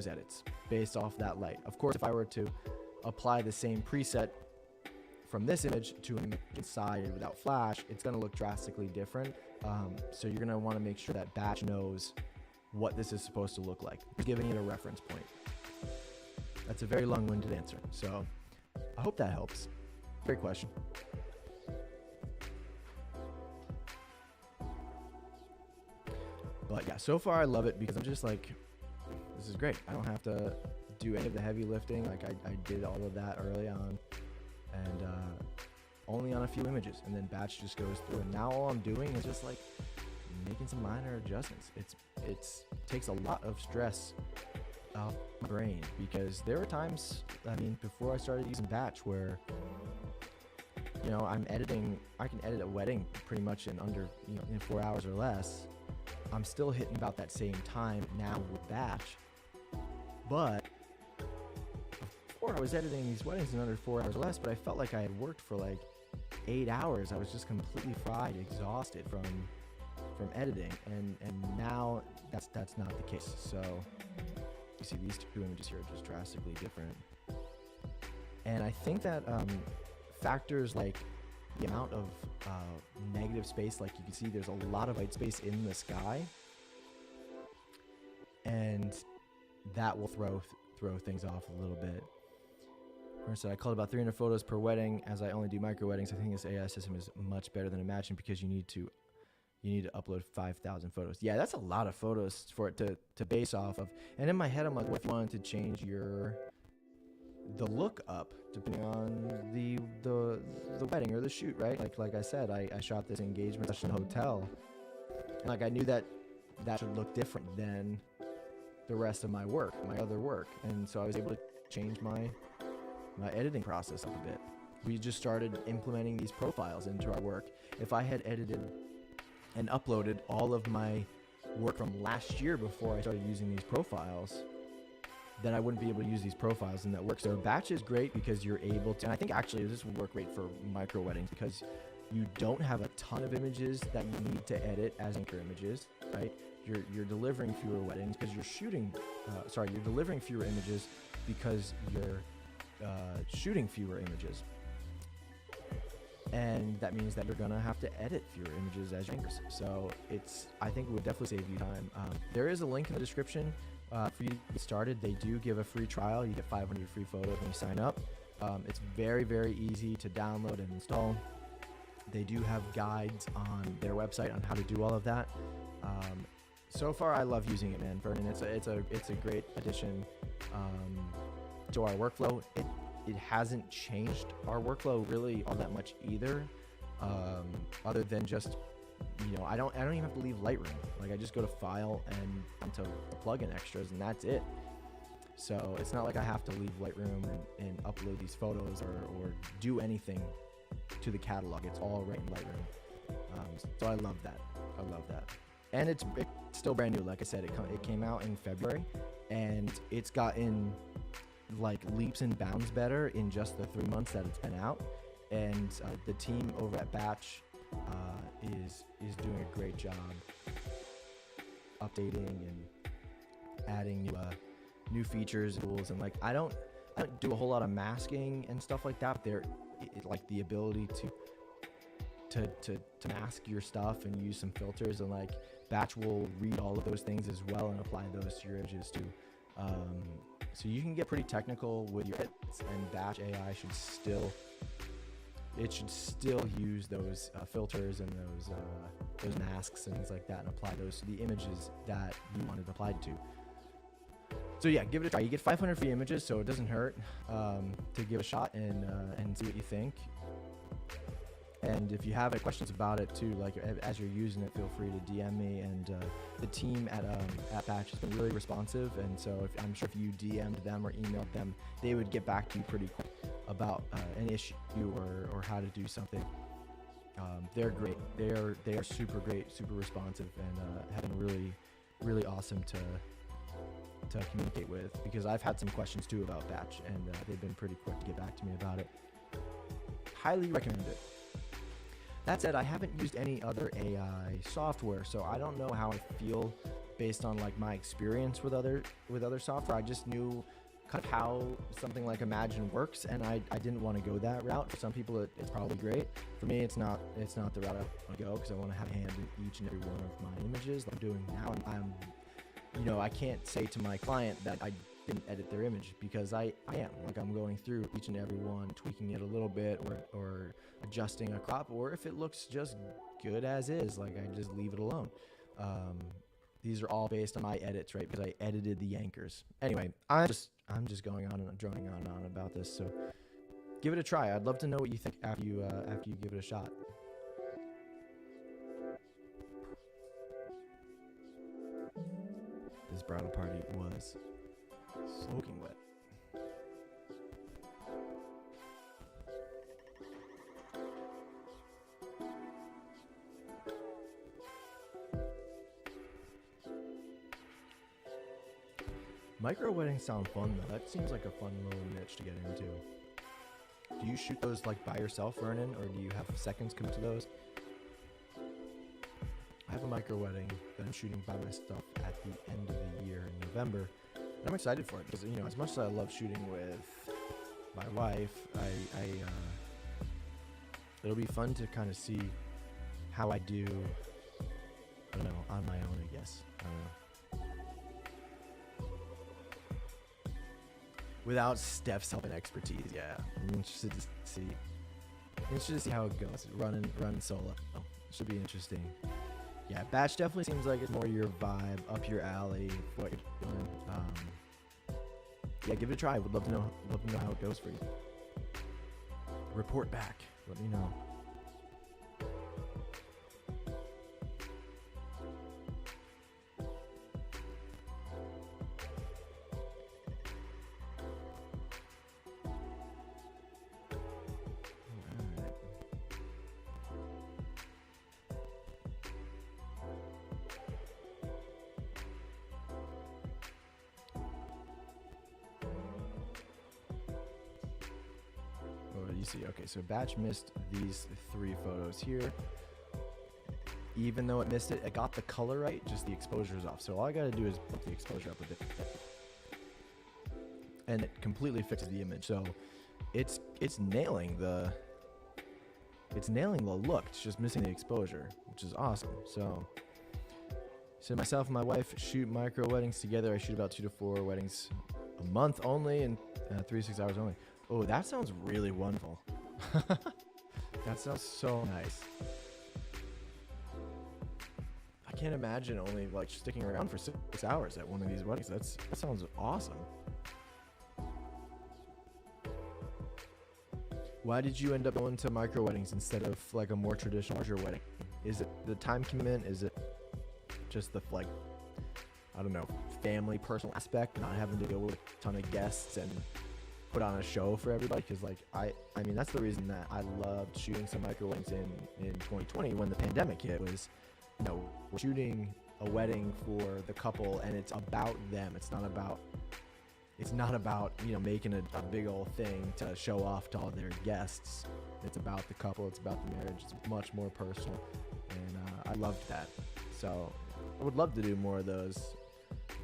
edits based off that light. Of course, if I were to apply the same preset from this image to an image inside without flash, it's going to look drastically different. So you're going to want to make sure that Batch knows what this is supposed to look like, giving it a reference point. That's a very long-winded answer, so I hope that helps. Great question. But yeah, so far I love it because I'm just like, this is great. I don't have to do any of the heavy lifting. Like I did all of that early on, and only on a few images, and then Batch just goes through, and now all I'm doing is just like making some minor adjustments. It's takes a lot of stress off my brain, because there were times, I mean, before I started using Batch, where I can edit a wedding pretty much in under, in 4 hours or less. I'm still hitting about that same time now with Batch, but before I was editing these weddings in under 4 hours or less, but I felt like I had worked for like 8 hours. I was just completely fried, exhausted from editing, and now that's not the case. So you see these two images here are just drastically different, and I think that factors like the amount of negative space, like you can see there's a lot of white space in the sky, and that will throw things off a little bit. So I called about 300 photos per wedding. As I only do micro weddings, I think this AI system is much better than imagined, because you need to upload 5,000 photos. Yeah, that's a lot of photos for it to base off of. And in my head, I'm like, what if you wanted to change the look up depending on the wedding or the shoot, right? Like I said, I shot this engagement session in a hotel. Like, I knew that should look different than the rest of my other work, and so I was able to change my editing process up a bit. We just started implementing these profiles into our work. If I had edited and uploaded all of my work from last year before I started using these profiles, then I wouldn't be able to use these profiles in that work. So Batch is great because you're able to, and I think actually this would work great for micro weddings, because you don't have a ton of images that you need to edit as anchor images, right? You're delivering fewer weddings because you're delivering fewer images because you're shooting fewer images, and that means that you're gonna have to edit fewer images as your anchors. So I think it would definitely save you time. There is a link in the description for you to get started. They do give a free trial. You get 500 free photos when you sign up. It's very, very easy to download and install. They do have guides on their website on how to do all of that. So far, I love using it, man. Vernon, it's a great addition to our workflow. It hasn't changed our workflow really all that much either, other than just, I don't even have to leave Lightroom. Like, I just go to File and onto plugin extras, and that's it. So it's not like I have to leave Lightroom and upload these photos or do anything to the catalog. It's all right in Lightroom. So I love that. And it's still brand new. Like I said, it came out in February, and it's gotten like leaps and bounds better in just the 3 months that it's been out. And the team over at Batch is doing a great job updating and adding new features and tools. And like, I don't do a whole lot of masking and stuff like that. But like the ability to mask your stuff and use some filters, and like Batch will read all of those things as well and apply those to your images too. So you can get pretty technical with your edits, and Batch.AI should still use those filters and those masks and things like that, and apply those to the images that you want it applied to. So yeah, give it a try. You get 500 free images, so it doesn't hurt to give it a shot and see what you think. And if you have any questions about it too, like as you're using it, feel free to DM me. And the team at Batch has been really responsive, and so I'm sure if you DM'd them or emailed them, they would get back to you pretty quick about an issue or how to do something. They're great. They are super great, super responsive, and have been really, really awesome to communicate with, because I've had some questions too about Batch, and they've been pretty quick to get back to me about it. Highly recommend it. That said, I haven't used any other AI software, so I don't know how I feel based on like my experience with other software. I just knew kind of how something like Imagine works, and I didn't want to go that route. For some people, it's probably great. For me, it's not the route I want to go, because I want to have a hand in each and every one of my images like I'm doing now. I can't say to my client that I didn't edit their image, because I am. Like, I'm going through each and every one, tweaking it a little bit, or adjusting a crop, or if it looks just good as is, like, I just leave it alone. These are all based on my edits, right? Because I edited the anchors. Anyway, I'm just going on and droning on and on about this. So give it a try. I'd love to know what you think after you give it a shot. this bridal party was soaking wet. Micro weddings sound fun though. That seems like a fun little niche to get into. Do you shoot those like by yourself, Vernon, or do you have seconds come to those? I have a micro wedding that I'm shooting by myself at the end of the year in November. And I'm excited for it because, you know, as much as I love shooting with my wife, it'll be fun to kind of see how I do, I don't know, on my own, I guess. I don't know. Without Steph's help and expertise, yeah. I'm interested to see how it goes. Running solo. Oh, should be interesting. Yeah, Batch definitely seems like it's more your vibe, up your alley, what you're doing. Yeah, give it a try. Would love to know how it goes for you. Report back. Let me know. You see, okay, so Batch missed these 3 photos here. Even though it missed it, it got the color right, just the exposure is off. So all I gotta do is put the exposure up a bit, and it completely fixes the image. So it's nailing the look. It's just missing the exposure, which is awesome. So myself and my wife shoot micro weddings together. I shoot about 2 to 4 weddings a month only, and 3 to 6 hours only. Oh, that sounds really wonderful. That sounds so nice. I can't imagine only like sticking around for 6 hours at one of these weddings. That sounds awesome. Why did you end up going to micro weddings instead of like a more traditional larger wedding? Is it the time commitment? Is it just the like, I don't know, family, personal aspect, not having to go with a ton of guests and put on a show for everybody? Because like I mean that's the reason that I loved shooting some micro weddings in 2020 when the pandemic hit. Was, you know, we're shooting a wedding for the couple and it's about them. It's not about you know, making a big old thing to show off to all their guests. It's about the couple, it's about the marriage. It's much more personal, and I loved that. So I would love to do more of those,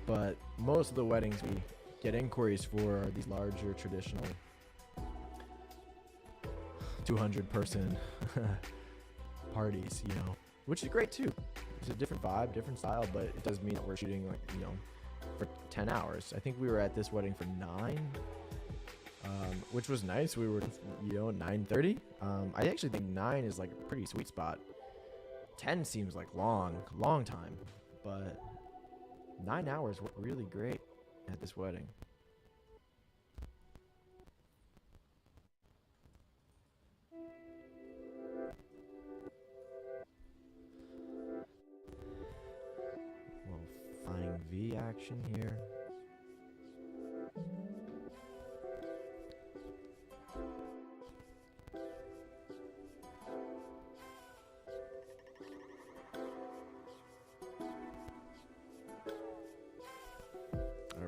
but most of the weddings we get inquiries for these larger traditional 200-person parties, you know, which is great too. It's a different vibe, different style, but it does mean that we're shooting like, you know, for 10 hours. I think we were at this wedding for 9, which was nice. We were, you know, 9:30. I actually think 9 is like a pretty sweet spot. 10 seems like long time, but 9 hours were really great at this wedding. Well, flying V action here.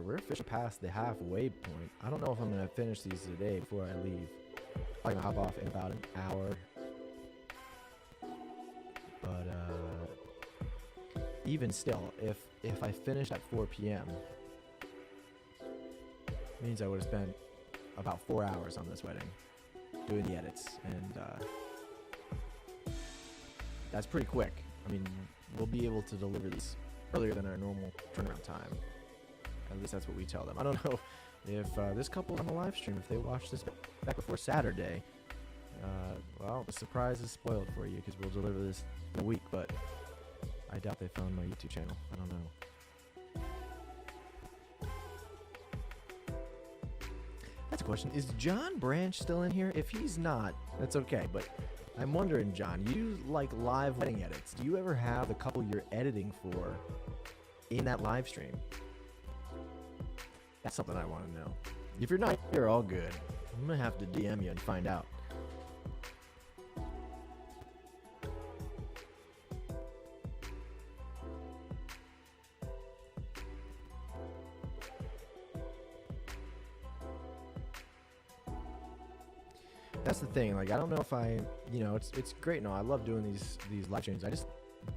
We're officially past the halfway point. I don't know if I'm gonna finish these today before I leave. I'm gonna hop off in about an hour. But even still, if I finish at 4 p.m., means I would have spent about 4 hours on this wedding doing the edits, and that's pretty quick. I mean, we'll be able to deliver these earlier than our normal turnaround time. At least that's what we tell them. I don't know if this couple on the live stream, if they watch this back before Saturday, well, the surprise is spoiled for you because we'll deliver this in a week, but I doubt they found my YouTube channel. I don't know. That's a question. Is John Branch still in here? If he's not, that's okay, but I'm wondering, John, you like live wedding edits. Do you ever have the couple you're editing for in that live stream? That's something I want to know. If you're not here, all good. I'm gonna have to DM you and find out. That's the thing. Like, I don't know if I, it's great. No, I love doing these live streams. I just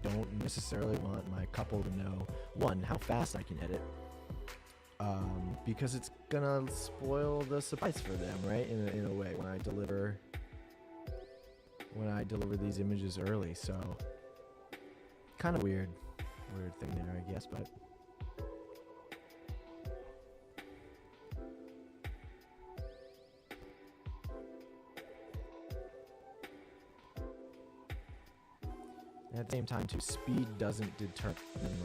don't necessarily want my couple to know, one, how fast I can edit, because it's gonna spoil the surprise for them, right? In a way, when I deliver these images early. So, kind of weird thing there, I guess, but. At the same time, too, speed doesn't determine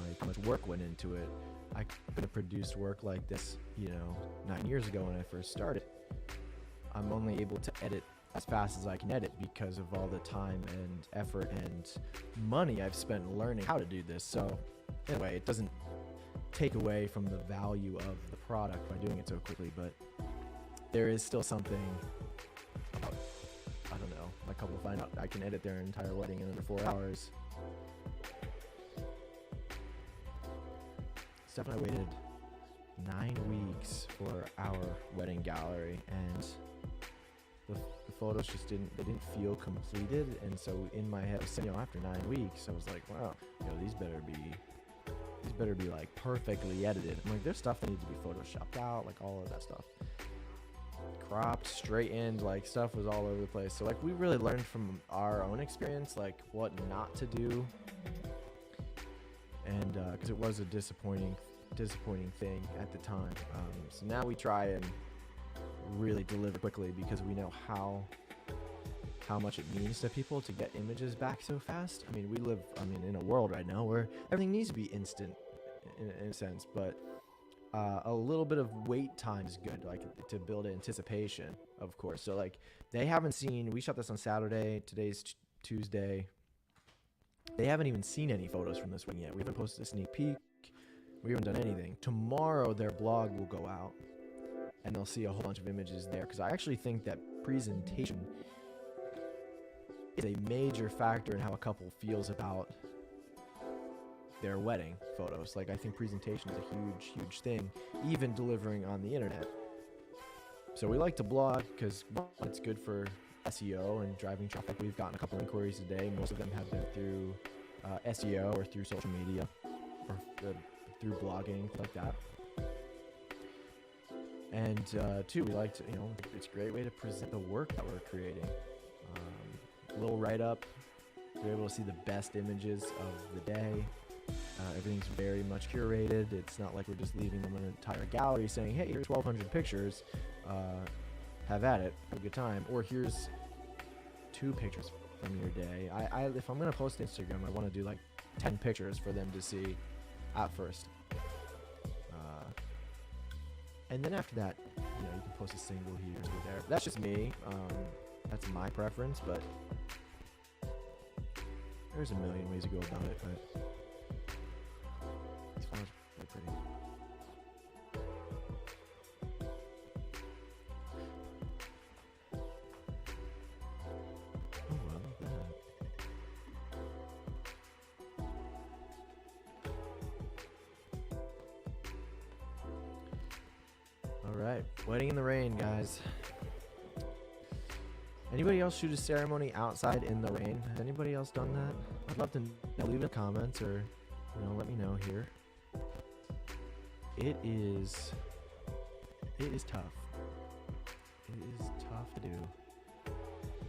like how much work went into it. I could have produced work like this, 9 years ago when I first started. I'm only able to edit as fast as I can edit because of all the time and effort and money I've spent learning how to do this. So, anyway, it doesn't take away from the value of the product by doing it so quickly, but there is still something about, I don't know, my couple find out I can edit their entire wedding in under 4 hours. Steph and I waited 9 weeks for our wedding gallery, and the photos just didn't feel completed. And so in my head, after 9 weeks, I was like, wow, these better be like perfectly edited. I'm like, there's stuff that needs to be photoshopped out, like all of that stuff, cropped, straightened, like stuff was all over the place. So like we really learned from our own experience, like what not to do. And because it was a disappointing thing at the time. So now we try and really deliver quickly because we know how much it means to people to get images back so fast. I mean, we live in a world right now where everything needs to be instant in a sense, but a little bit of wait time is good, like to build anticipation, of course. So like they haven't seen, we shot this on Saturday, today's Tuesday. They haven't even seen any photos from this one yet. We haven't posted a sneak peek. We haven't done anything. Tomorrow, their blog will go out, and they'll see a whole bunch of images there. Because I actually think that presentation is a major factor in how a couple feels about their wedding photos. Like, I think presentation is a huge, huge thing, even delivering on the internet. So we like to blog because it's good for SEO and driving traffic. We've gotten a couple inquiries today. Most of them have been through SEO or through social media or through blogging, like that. And two, we like to, it's a great way to present the work that we're creating. A little write-up. You're able to see the best images of the day. Everything's very much curated. It's not like we're just leaving them an entire gallery saying, hey, here's 1,200 pictures. Have at it. Have a good time. Or here's 2 pictures from your day. If I'm going to post to Instagram, I want to do like 10 pictures for them to see at first. And then after that, you can post a single here or there. That's just me. That's my preference, but there's a million ways to go about it. But these flowers are pretty. Oh, I love that. All right, wedding in the rain, guys. Anybody else shoot a ceremony outside in the rain? Has anybody else done that? I'd love to know. Leave in the comments or, let me know here. It is tough. It is tough to do.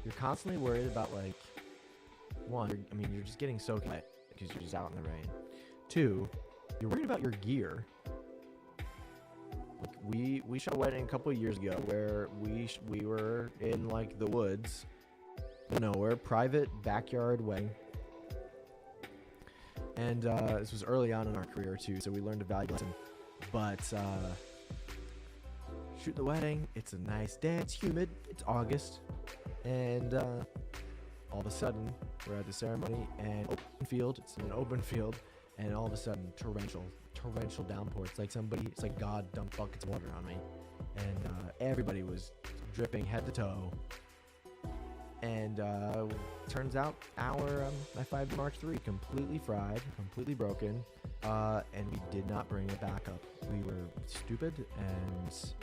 You're constantly worried about, like, one, you're just getting soaked wet because you're just out in the rain. 2, you're worried about your gear. Like we shot a wedding a couple of years ago where we were in like the woods, nowhere, private backyard wedding, and this was early on in our career too, so we learned a valuable lesson. But shoot the wedding, it's a nice day, it's humid, it's August, and all of a sudden we're at the ceremony and it's an open field, and all of a sudden torrential downpour. It's like God dumped buckets of water on me, and everybody was dripping head to toe. And turns out my 5D Mark III completely fried, completely broken, and we did not bring it back up. We were stupid, and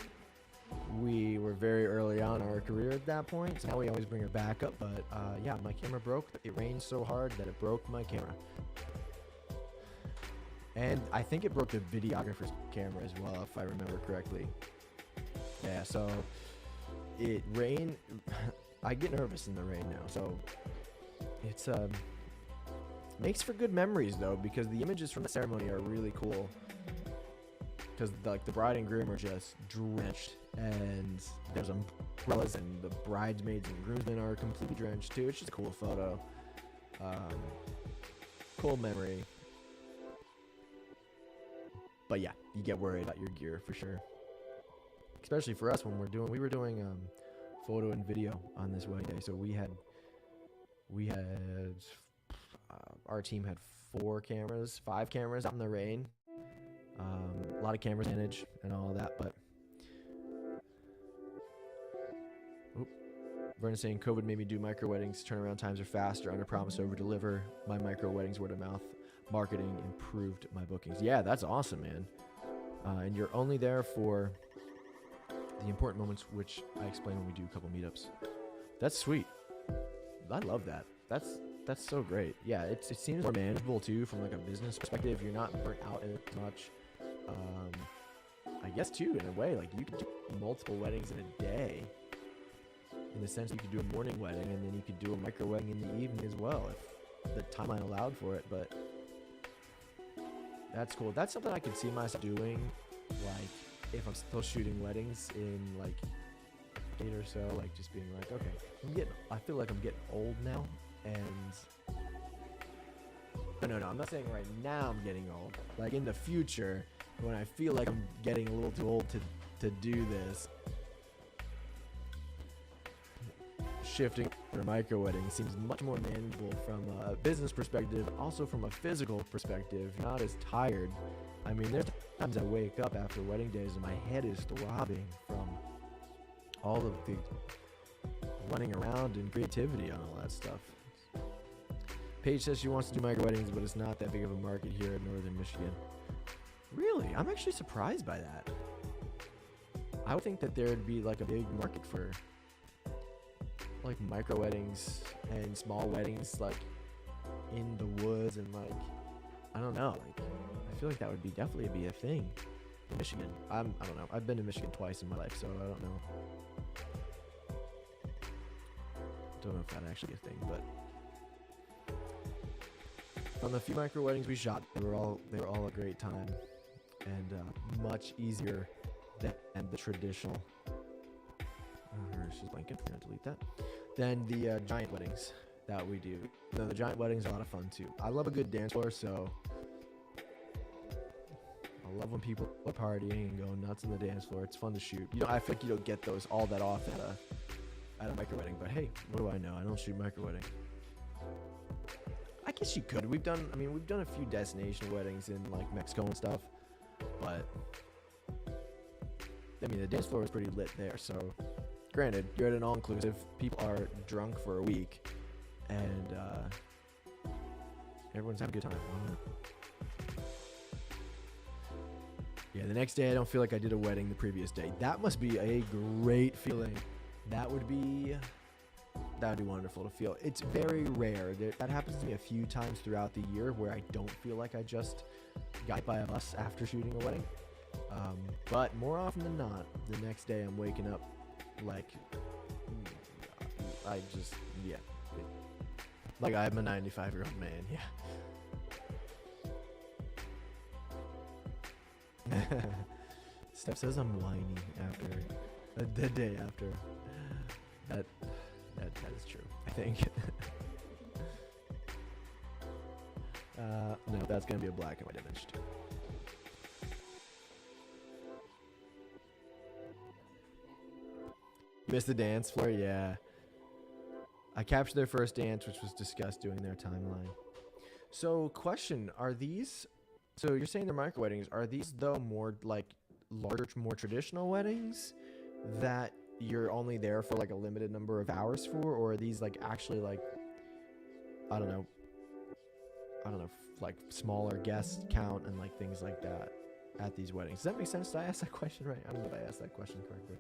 we were very early on in our career at that point, so now we always bring it back up. But yeah, my camera broke. It rained so hard that it broke my camera. And I think it broke the videographer's camera as well, if I remember correctly. Yeah, so it rained. I get nervous in the rain now, so it's makes for good memories though, because the images from the ceremony are really cool. Because like the bride and groom are just drenched, and there's umbrellas, and the bridesmaids and groomsmen are completely drenched too. It's just a cool photo, cool memory. But yeah, you get worried about your gear for sure, especially for us when we were doing photo and video on this wedding day. So we had our team had 5 cameras out in the rain. A lot of cameras to manage and all that, but Vernon's saying COVID made me do micro weddings. Turnaround times are faster, under promise, over deliver. My micro weddings, word of mouth marketing improved my bookings. Yeah, that's awesome, man. And you're only there for the important moments, which I explain when we do a couple meetups. That's sweet. I love that. That's so great. Yeah, it seems more manageable too from like a business perspective. You're not burnt out as much. I guess too, in a way, like you could do multiple weddings in a day. In the sense you could do a morning wedding and then you could do a micro wedding in the evening as well if the timeline allowed for it. But that's cool. That's something I could see myself doing, like if I'm still shooting weddings in like a decade or so, like just being like, okay, I feel like I'm getting old now, and no, I'm not saying right now I'm getting old. Like in the future, when I feel like I'm getting a little too old to do this, shifting to micro wedding seems much more manageable from a business perspective, also from a physical perspective. You're not as tired. I mean, there's times I wake up after wedding days and my head is throbbing from all of the running around and creativity on all that stuff. Paige says she wants to do micro weddings, but it's not that big of a market here in northern Michigan. Really? I'm actually surprised by that. I would think that there would be like a big market for like micro weddings and small weddings, like in the woods, and like I don't know, like I feel like that would definitely be a thing in Michigan. I don't know. I've been to Michigan twice in my life, so I don't know. Don't know if that's actually a thing, but on the few micro weddings we shot, they were all a great time, and much easier than the traditional. She's blanking. I'm gonna delete that. Then the giant weddings that we do. The giant weddings are a lot of fun too. I love a good dance floor, so I love when people are partying and going nuts on the dance floor. It's fun to shoot. I feel like you don't get those all that often at a micro wedding. But hey, what do I know? I don't shoot micro wedding. I guess you could. We've done a few destination weddings in like Mexico and stuff, but I mean the dance floor is pretty lit there. So granted, you're at an all-inclusive. People are drunk for a week, and everyone's having a good time. Yeah, the next day I don't feel like I did a wedding the previous day. That must be a great feeling. That would be wonderful to feel. It's very rare. That happens to me a few times throughout the year where I don't feel like I just got hit by a bus after shooting a wedding. But more often than not, the next day I'm waking up like like I'm a 95-year-old man. Yeah. Steph says I'm whiny after the day after. That is true, I think. No, that's gonna be a black and white image too. Missed the dance floor, yeah. I captured their first dance, which was discussed doing their timeline. So, question: are these So you're saying they're micro weddings. Are these though more like larger, more traditional weddings that you're only there for like a limited number of hours for, or are these like actually like, I don't know, like smaller guest count and like things like that at these weddings? Does that make sense? Did I ask that question right? I don't know if I asked that question correctly.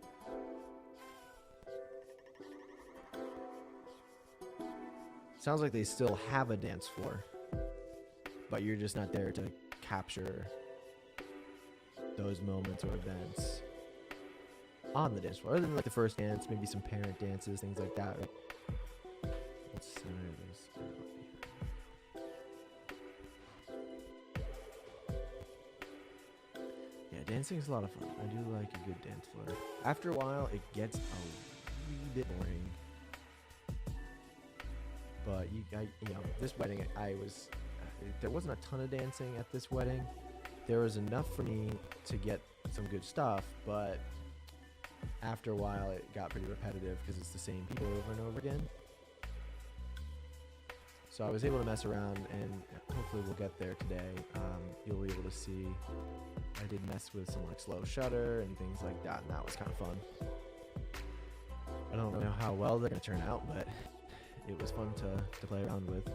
Sounds like they still have a dance floor, but you're just not there to capture those moments or events on the dance floor. Other than like the first dance, maybe some parent dances, things like that. Right? Let's center this out. Yeah, dancing is a lot of fun. I do like a good dance floor. After a while, it gets a wee bit boring. But this wedding, there wasn't a ton of dancing at this wedding. There was enough for me to get some good stuff, but after a while, it got pretty repetitive because it's the same people over and over again. So I was able to mess around, and hopefully we'll get there today. You'll be able to see I did mess with some like slow shutter and things like that, and that was kind of fun. I don't know how well they're going to turn out, but it was fun to play around with.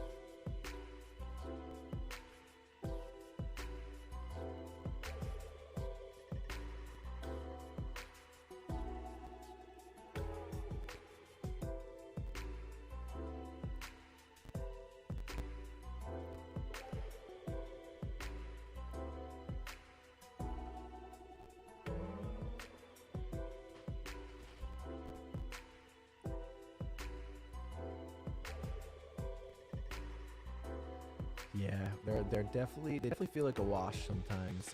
Yeah, they definitely feel like a wash sometimes.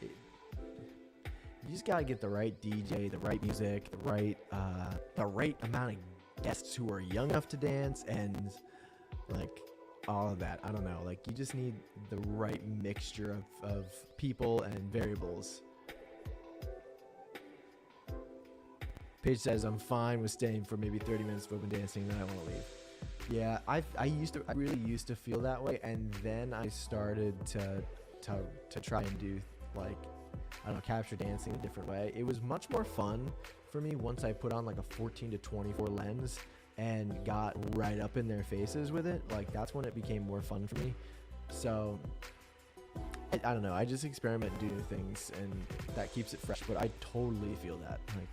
You just gotta get the right DJ, the right music, the right amount of guests who are young enough to dance, and like all of that. I don't know. Like you just need the right mixture of people and variables. Paige says, I'm fine with staying for maybe 30 minutes of open dancing, then I want to leave. Yeah, I really used to feel that way, and then I started to try and do like, I don't know, capture dancing a different way. It was much more fun for me once I put on like a 14 to 24 lens and got right up in their faces with it. Like that's when it became more fun for me. So I don't know, I just experiment and do new things, and that keeps it fresh. But I totally feel that. Like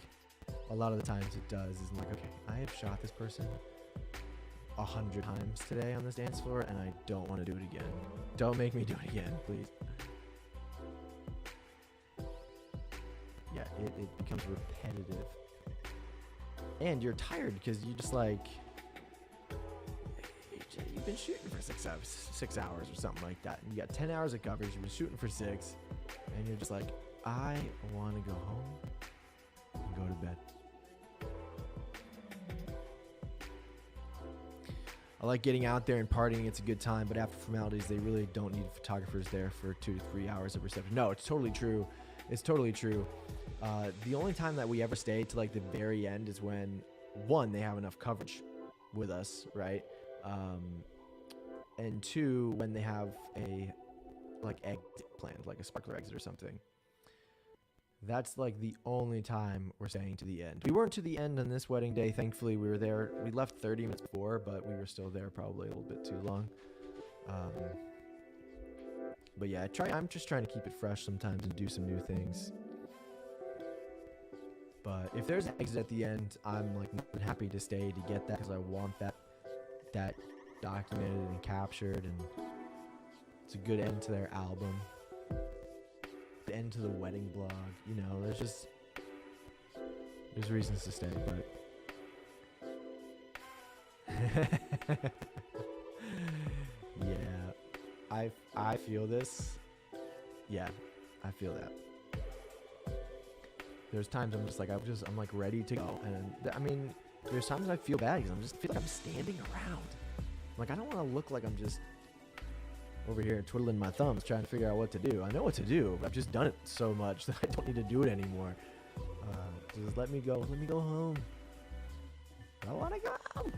a lot of the times it does is like, okay, I have shot this person 100 times today on this dance floor, and I don't want to do it again. Don't make me do it again, please. Yeah, it becomes repetitive, and you're tired because you just like you've been shooting for 6 hours or something like that, and you got 10 hours of coverage. You've been shooting for 6, and you're just like, I want to go home and go to bed. I like getting out there and partying. It's a good time, but after formalities, they really don't need photographers there for 2 to 3 hours of reception. No, it's totally true. It's totally true. The only time that we ever stay to like the very end is when, one, they have enough coverage with us, right? And 2, when they have a like exit planned, like a sparkler exit or something. That's like the only time we're staying to the end. We weren't to the end on this wedding day. Thankfully, we were there. We left 30 minutes before, but we were still there probably a little bit too long. But yeah, I'm just trying to keep it fresh sometimes and do some new things. But if there's an exit at the end, I'm like happy to stay to get that, because I want that documented and captured, and it's a good end to their album. End to the wedding blog, you know, there's reasons to stay, but yeah, I feel this. Yeah, I feel that. There's times I'm like ready to go, and I mean, there's times I feel bad because I feel like I'm standing around. Like I don't want to look like I'm just over here twiddling my thumbs trying to figure out what to do. I know what to do, but I've just done it so much that I don't need to do it anymore. Just let me go home. I want to go home.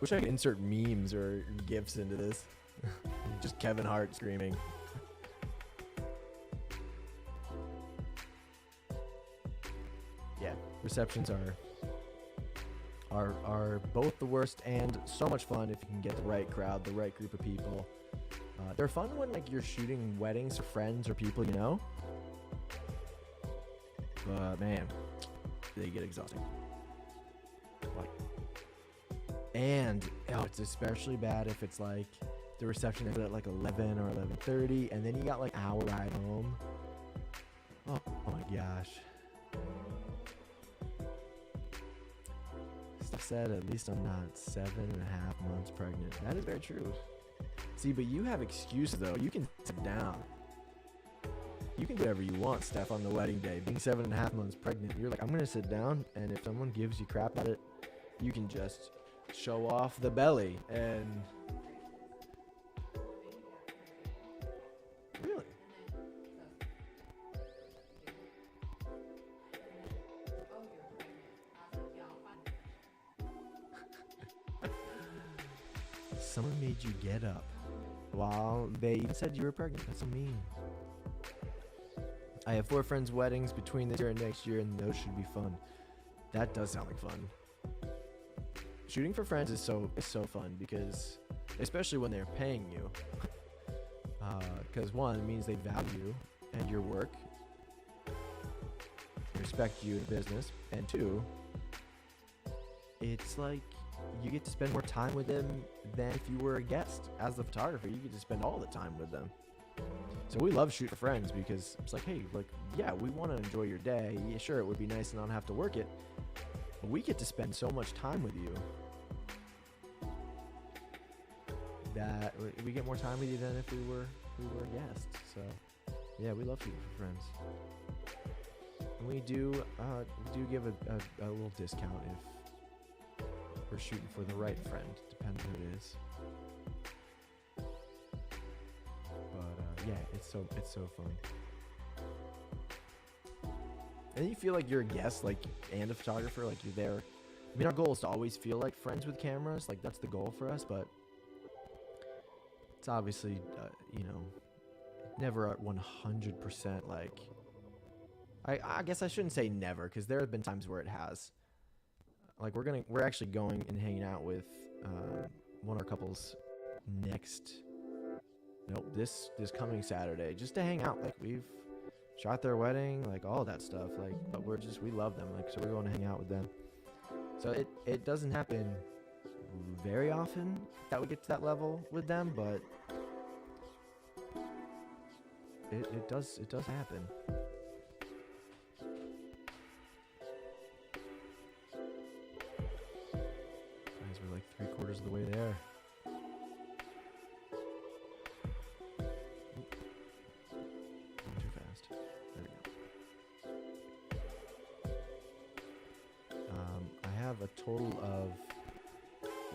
Wish I could insert memes or GIFs into this. Just Kevin Hart screaming. Yeah, receptions are both the worst and so much fun if you can get the right crowd, the right group of people. They're fun when like you're shooting weddings for friends or people you know. But man, they get exhausting. Like, and it's especially bad if it's like the reception ended at like 11 or 11:30, and then you got like an hour ride home. Oh my gosh. Steph said, at least I'm not 7.5 months pregnant. That is very true. See, but you have excuses though. You can sit down. You can do whatever you want, Steph, on the wedding day. Being 7.5 months pregnant, you're like, I'm gonna sit down, and if someone gives you crap at it, you can just show off the belly. And really, someone made you get up while they even said you were pregnant. That's so mean. I have 4 friends' weddings between this year and next year, and those should be fun. That does sound like fun. Shooting for friends is so fun because, especially when they're paying you, because one, it means they value you and your work, respect you in business, and 2, it's like you get to spend more time with them than if you were a guest. As the photographer, you get to spend all the time with them. So we love Shoot for Friends because it's like, hey, like, yeah, we want to enjoy your day. Yeah, sure, it would be nice to not have to work it, but we get to spend so much time with you that we get more time with you than if we were guests. So yeah, we love Shooting for Friends. And we do give a little discount if we're shooting for the right friend, depending who it is. Yeah, it's so fun. And then you feel like you're a guest, like, and a photographer, like you're there. I mean, our goal is to always feel like friends with cameras, like that's the goal for us, but it's obviously, never at 100% like, I guess I shouldn't say never, because there have been times where it has. Like we're actually going and hanging out with one of our couples this coming Saturday, just to hang out. Like, we've shot their wedding, like all that stuff, like, but we love them, like, so we're going to hang out with them. So it doesn't happen very often that we get to that level with them, but it does happen. Guys, we're like 3/4 of the way there. A total of,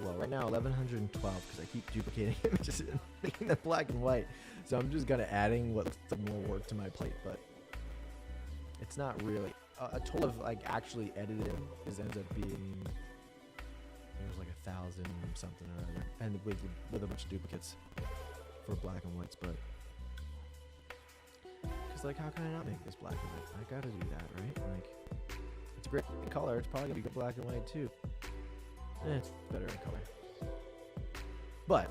well, right now 1112, because I keep duplicating images and making them black and white, so I'm just kind of adding what's more work to my plate, but it's not really a total of like actually edited ends up being, there's like 1,000 something or other, and with a bunch of duplicates for black and whites. But because, like, how can I not make this black and white? I gotta do that, right? Like, it's a great color. It's probably gonna be good black and white too. It's better in color, but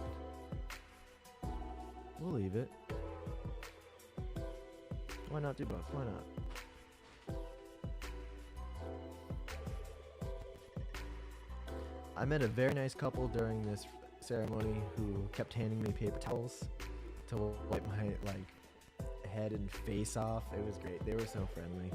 we'll leave it. Why not do both? Why not? I met a very nice couple during this ceremony who kept handing me paper towels to wipe my head and face off. It was great. They were so friendly.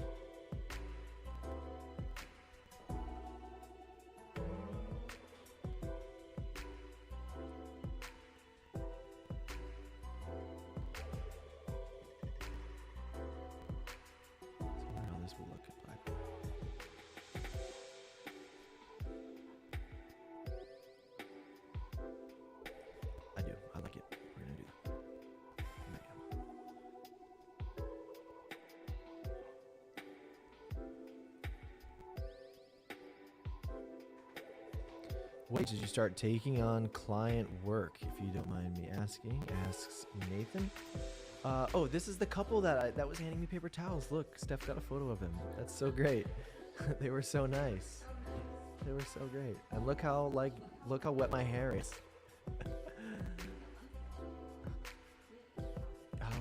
What age did you start taking on client work, if you don't mind me asking? Asks Nathan. Oh, this is the couple that was handing me paper towels. Look, Steph got a photo of him. That's so great. They were so nice. They were so great. And look how wet my hair is.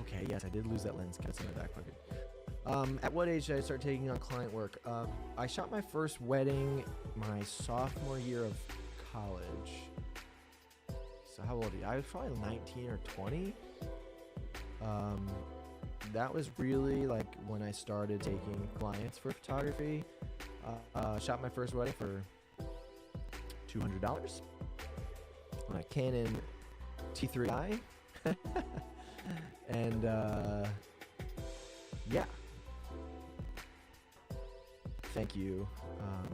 Okay, yes, I did lose that lens. It's in my back pocket. At what age did I start taking on client work? I shot my first wedding my sophomore year of college. So how old are you? I was probably 19 or 20. That was really like when I started taking clients for photography. Shot my first wedding for $200 on a Canon T3i. And yeah. Thank you,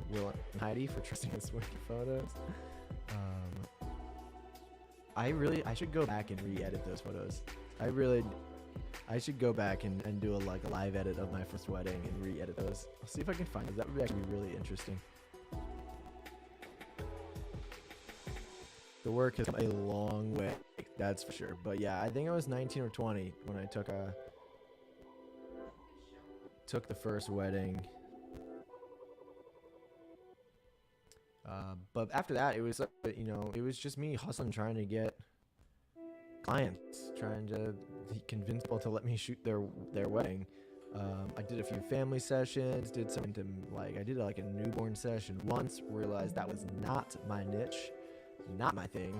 Will and Heidi, for trusting us with your photos. I should go back and re-edit those photos. I should go back and do a live edit of my first wedding and re-edit those. I'll see if I can find those. That would actually be really interesting. The work has come a long way, that's for sure. But yeah, I think I was 19 or 20 when I took the first wedding. But after that, it was it was just me hustling, trying to get clients, trying to convince people to let me shoot their wedding. I did a few family sessions, did some I did a newborn session once, realized that was not my niche, not my thing.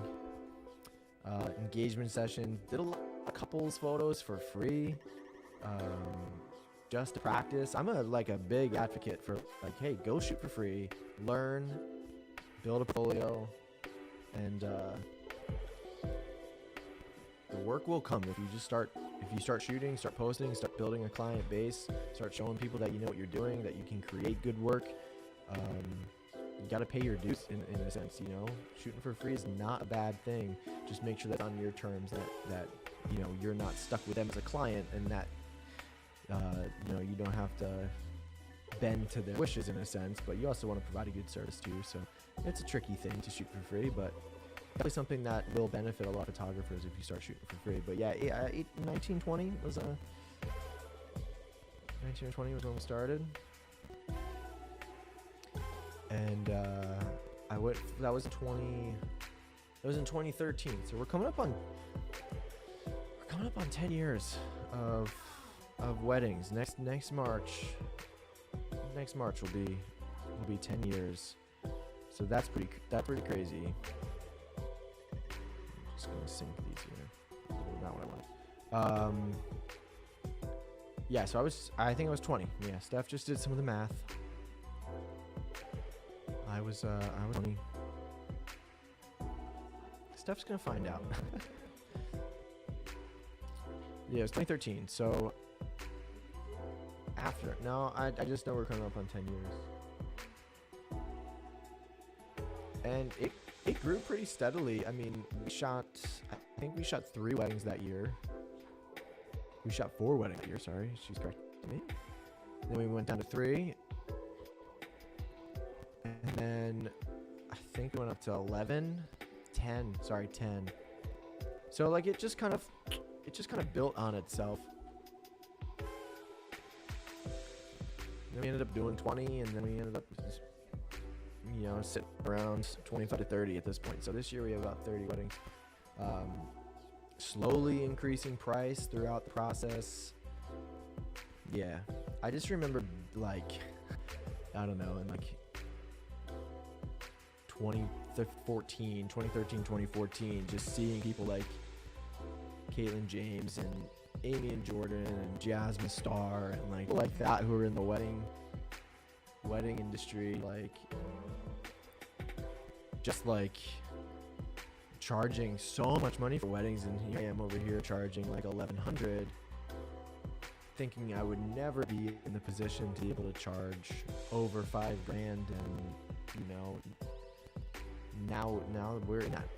Engagement session, did a lot of couples photos for free, just to practice. I'm a big advocate for hey, go shoot for free, learn, build a portfolio, and the work will come if you start shooting, start posting, start building a client base, start showing people that you know what you're doing, that you can create good work. You got to pay your dues in a sense, shooting for free is not a bad thing. Just make sure that's on your terms, that you're not stuck with them as a client, and that you don't have to bend to their wishes in a sense, but you also want to provide a good service too. So it's a tricky thing to shoot for free, but definitely something that will benefit a lot of photographers if you start shooting for free. But yeah, 1920 was 19 or 20 was when we started, and that was in 2013. So we're coming up on 10 years of weddings. Next March will be 10 years. So that's pretty crazy. I'm just gonna sync these here. Not what I want. Yeah, so I think I was 20. Yeah, Steph just did some of the math. I was 20. Steph's gonna find out. Yeah, it was 2013. So after, no, I just know we're coming up on 10 years. And it grew pretty steadily. I mean, I think we shot 3 weddings that year. We shot 4 weddings that year, sorry. She's correcting me. Then we went down to 3. And then I think we went up to 10. So it just kind of built on itself. Then we ended up doing 20, and then we ended up sitting around 25 to 30 at this point. So this year we have about 30 weddings. Slowly increasing price throughout the process. Yeah, I just remember I don't know, in 2013, 2014, just seeing people like Caitlin James and Amy and Jordan and Jasmine Starr and like that, who are in the wedding industry, charging so much money for weddings, and here I am over here charging $1,100, thinking I would never be in the position to be able to charge over $5,000, and now we're in that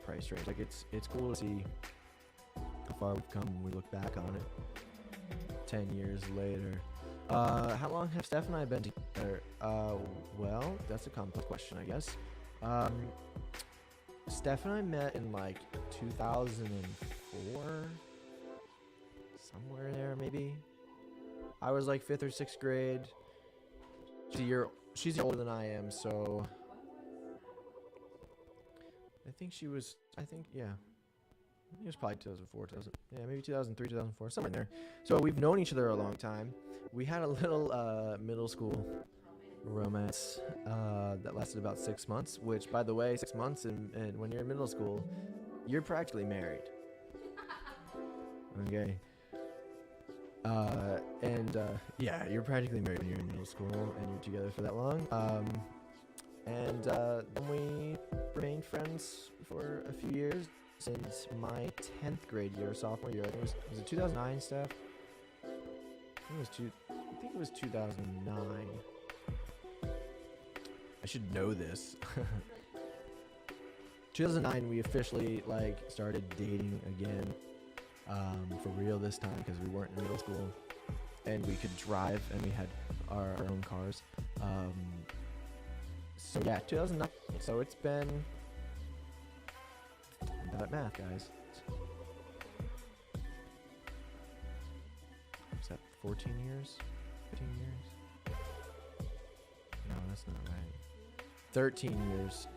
price range. It's cool to see how far we've come when we look back on it 10 years later. How long have Steph and I been together? Well, that's a complex question, I guess. Steph and I met in like 2004, somewhere there maybe. I was like 5th or 6th grade. She's older than I am, so I think she was. I think yeah. It was probably 2004, maybe 2003, 2004, somewhere in there. So we've known each other a long time. We had a little middle school romance that lasted about 6 months, which, by the way, 6 months and when you're in middle school, you're practically married. Okay. Yeah, you're practically married when you're in middle school and you're together for that long. Then we remained friends for a few years. Since my 10th grade year, sophomore year. I think was it 2009, Steph? I think it was 2009. I should know this. 2009, we officially like started dating again, for real this time, because we weren't in middle school, and we could drive, and we had our own cars. So yeah, 2009. So it's been. Bad at math, guys. Is that 14 years? 15 years? No, that's not right. 13 years.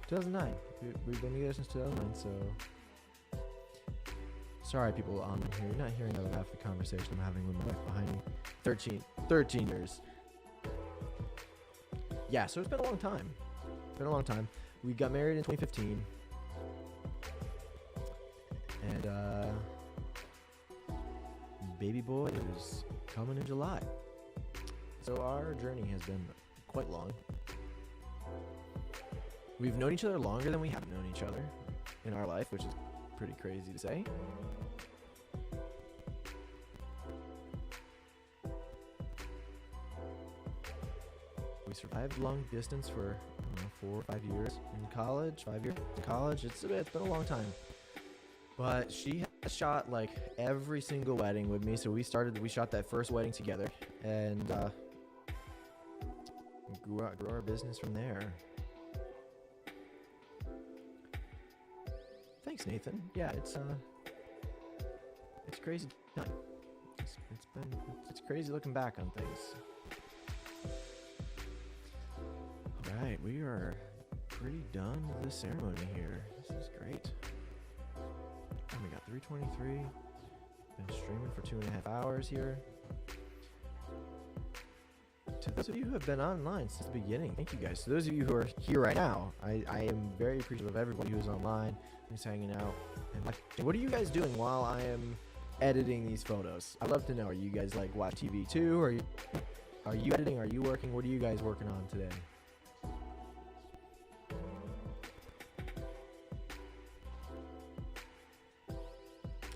2009. We've been together since 2009, so... Sorry, people on here. You're not hearing half the conversation I'm having with my wife behind me. 13 years. Yeah, so it's been a long time. We got married in 2015, and baby boy is coming in July. So our journey has been quite long. We've known each other longer than we have known each other in our life, which is pretty crazy to say. We survived long distance for 4 or 5 years in college. 5 years in college. It's been a long time. But she has shot like every single wedding with me. So we shot that first wedding together, and grew our business from there. Thanks, Nathan. Yeah, it's crazy time. It's crazy looking back on things. Alright, we are pretty done with this ceremony here. This is great. And we got 3:23. Been streaming for 2.5 hours here. To those of you who have been online since the beginning, thank you guys. To those of you who are here right now, I am very appreciative of everybody who's online, who's hanging out. And what are you guys doing while I am editing these photos? I'd love to know. Are you guys like watch TV too? Are you editing? Are you working? What are you guys working on today?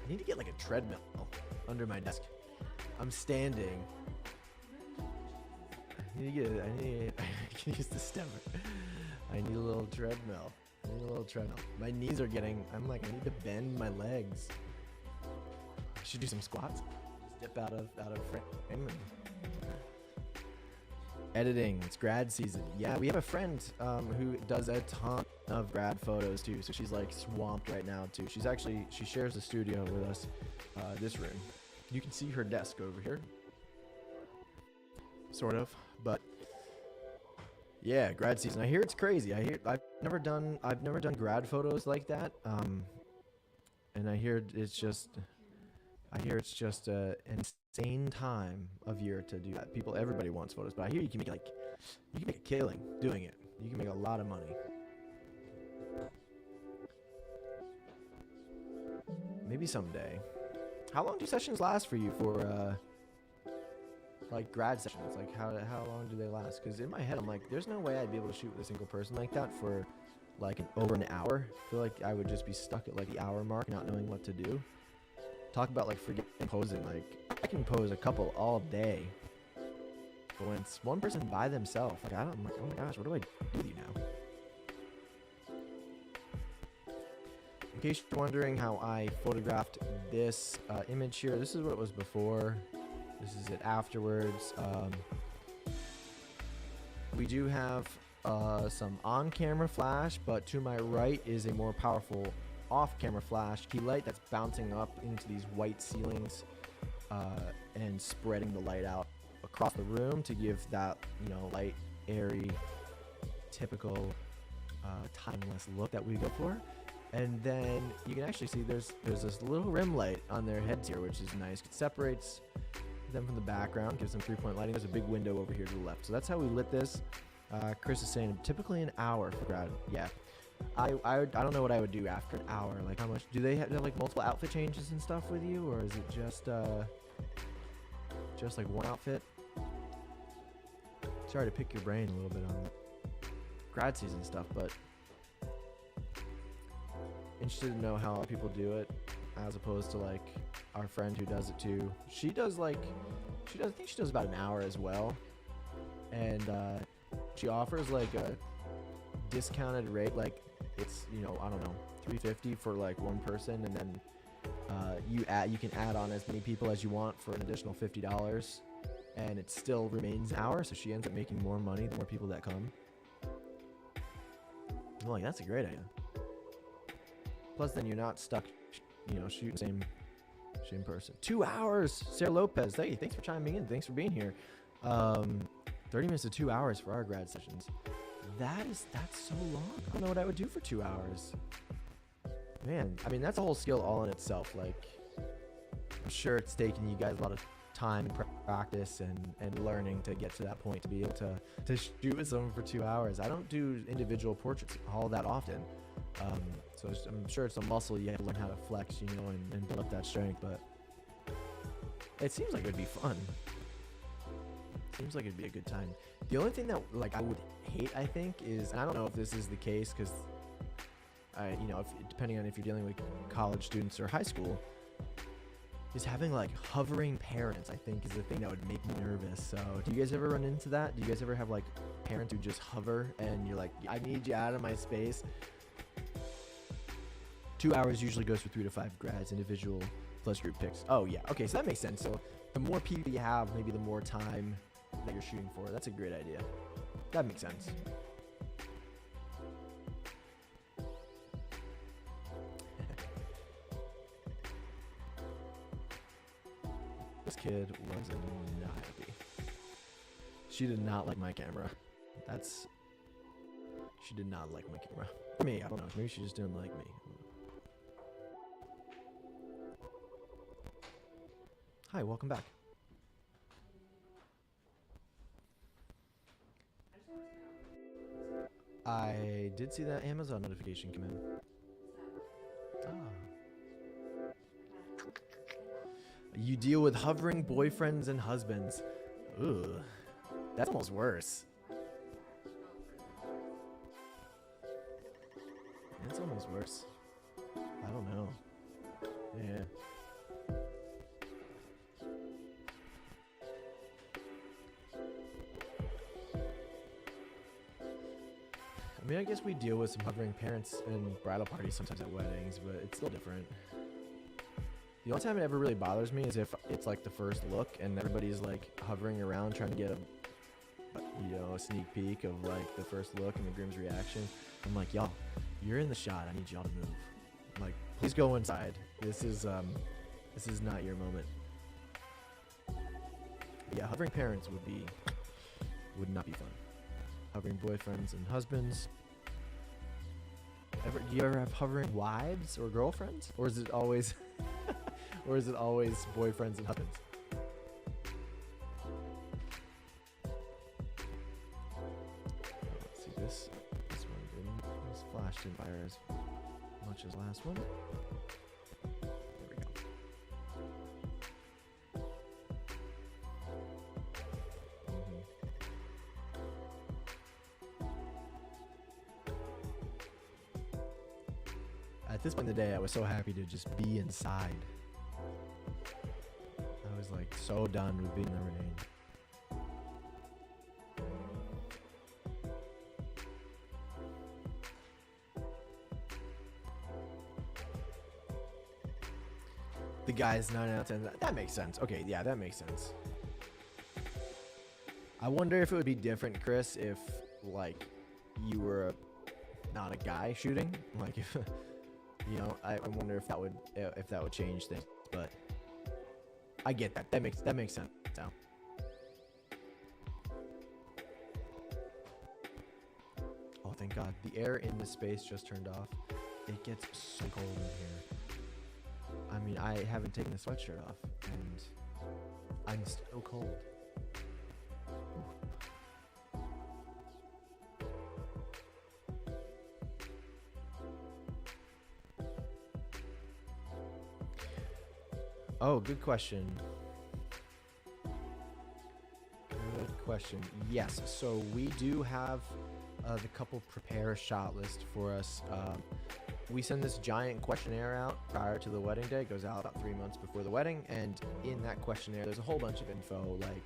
I need to get like a treadmill under my desk. I'm standing. I can use the stemmer. I need a little treadmill. My knees are getting, I need to bend my legs. I should do some squats. Just dip out of frame. Editing, it's grad season. Yeah, we have a friend who does a ton of grad photos too. So she's like swamped right now too. She shares the studio with us, this room. You can see her desk over here. Sort of, but yeah, grad season. I hear it's crazy. I've never done grad photos like that. And I hear it's just an insane time of year to do that. Everybody wants photos, but I hear you can make a killing doing it. You can make a lot of money. Maybe someday. How long do sessions last for you for like grad sessions? Like how long do they last? Because in my head I'm like, there's no way I'd be able to shoot with a single person like that for like over an hour. I feel like I would just be stuck at like the hour mark, not knowing what to do. Talk about like forgetting posing. Like I can pose a couple all day, but when it's one person by themselves, like I'm like, oh my gosh, what do I do with you now? In case you're wondering how I photographed this image here, this is what it was before. This is it afterwards. We do have some on-camera flash, but to my right is a more powerful off-camera flash key light that's bouncing up into these white ceilings and spreading the light out across the room to give that, you know, light, airy, typical timeless look that we go for. And then you can actually see there's this little rim light on their heads here, which is nice. It separates them from the background, gives them 3-point lighting. There's a big window over here to the left. So that's how we lit this. Chris is saying typically an hour for grad. Yeah. I don't know what I would do after an hour. Like, how much do they have like multiple outfit changes and stuff with you, or is it just like one outfit? Sorry to pick your brain a little bit on grad season stuff, but interested to know how people do it, as opposed to like our friend who does it too. I think she does about an hour as well, and she offers like a discounted rate, like it's, you know, I don't know, $350 for like one person, and then you can add on as many people as you want for an additional $50, and it still remains an hour, so she ends up making more money the more people that come. I'm like, that's a great idea. Plus, then you're not stuck, you know, shooting same person. 2 hours, Sarah Lopez. Hey, thanks for chiming in. Thanks for being here. 30 minutes to 2 hours for our grad sessions. That's so long. I don't know what I would do for 2 hours. Man, I mean, that's a whole skill all in itself. Like, I'm sure it's taking you guys a lot of time and practice and learning to get to that point to be able to shoot with someone for 2 hours. I don't do individual portraits all that often. So I'm sure it's a muscle you have to learn how to flex, you know, and build up that strength, but it seems like it would be fun. Seems like it'd be a good time. The only thing that like I would hate, I think, is, and I don't know if this is the case, because you know, depending on if you're dealing with college students or high school, is having like hovering parents, I think, is the thing that would make me nervous. So do you guys ever run into that? Do you guys ever have like parents who just hover and you're like, I need you out of my space? 2 hours usually goes for 3 to 5 grads, individual plus group picks. Oh yeah, okay, so that makes sense. So the more people you have, maybe the more time that you're shooting for. That's a great idea. That makes sense. This kid was not happy. She did not like my camera. She did not like my camera. Me, I don't know. Maybe she just didn't like me. Hi, welcome back. I did see that Amazon notification come in. Ah. You deal with hovering boyfriends and husbands. Ugh. That's almost worse. That's almost worse. I don't know. Yeah. I mean, I guess we deal with some hovering parents and bridal parties sometimes at weddings, but it's still different. The only time it ever really bothers me is if it's like the first look and everybody's like hovering around trying to get a sneak peek of like the first look and the groom's reaction. I'm like, y'all, you're in the shot. I need y'all to move. I'm like, please go inside. This is not your moment. But yeah, hovering parents would not be fun. Hovering boyfriends and husbands. Do you ever have hovering wives or girlfriends? Or is it always boyfriends and husbands? Let's see, this one didn't. This flash didn't fire as much as last one. There we go. At this point in the day, I was so happy to just be inside. I was like so done with being in the rain. The guy's 9 out of 10. That makes sense. Okay, yeah, that makes sense. I wonder if it would be different, Chris, if like you were not a guy shooting. Like, if you know, I wonder if that would change things. But I get that. That makes sense now. Oh, thank God. The air in this space just turned off. It gets so cold in here. I mean, I haven't taken the sweatshirt off, and I'm still cold. Oh, good question. Good question. Yes, so we do have the couple prepare a shot list for us. We send this giant questionnaire out prior to the wedding day. It goes out about 3 months before the wedding, and in that questionnaire, there's a whole bunch of info, like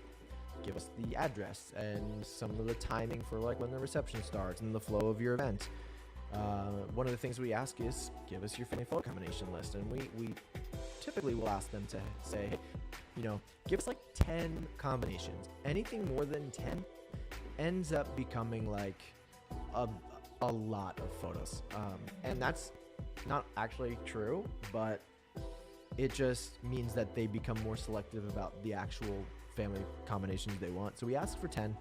give us the address and some of the timing for like when the reception starts and the flow of your event. One of the things we ask is give us your family photo combination list, and we typically will ask them to say, hey, you know, give us like 10 combinations. Anything more than 10 ends up becoming like a lot of photos, and that's not actually true, but it just means that they become more selective about the actual family combinations they want. So we ask for 10,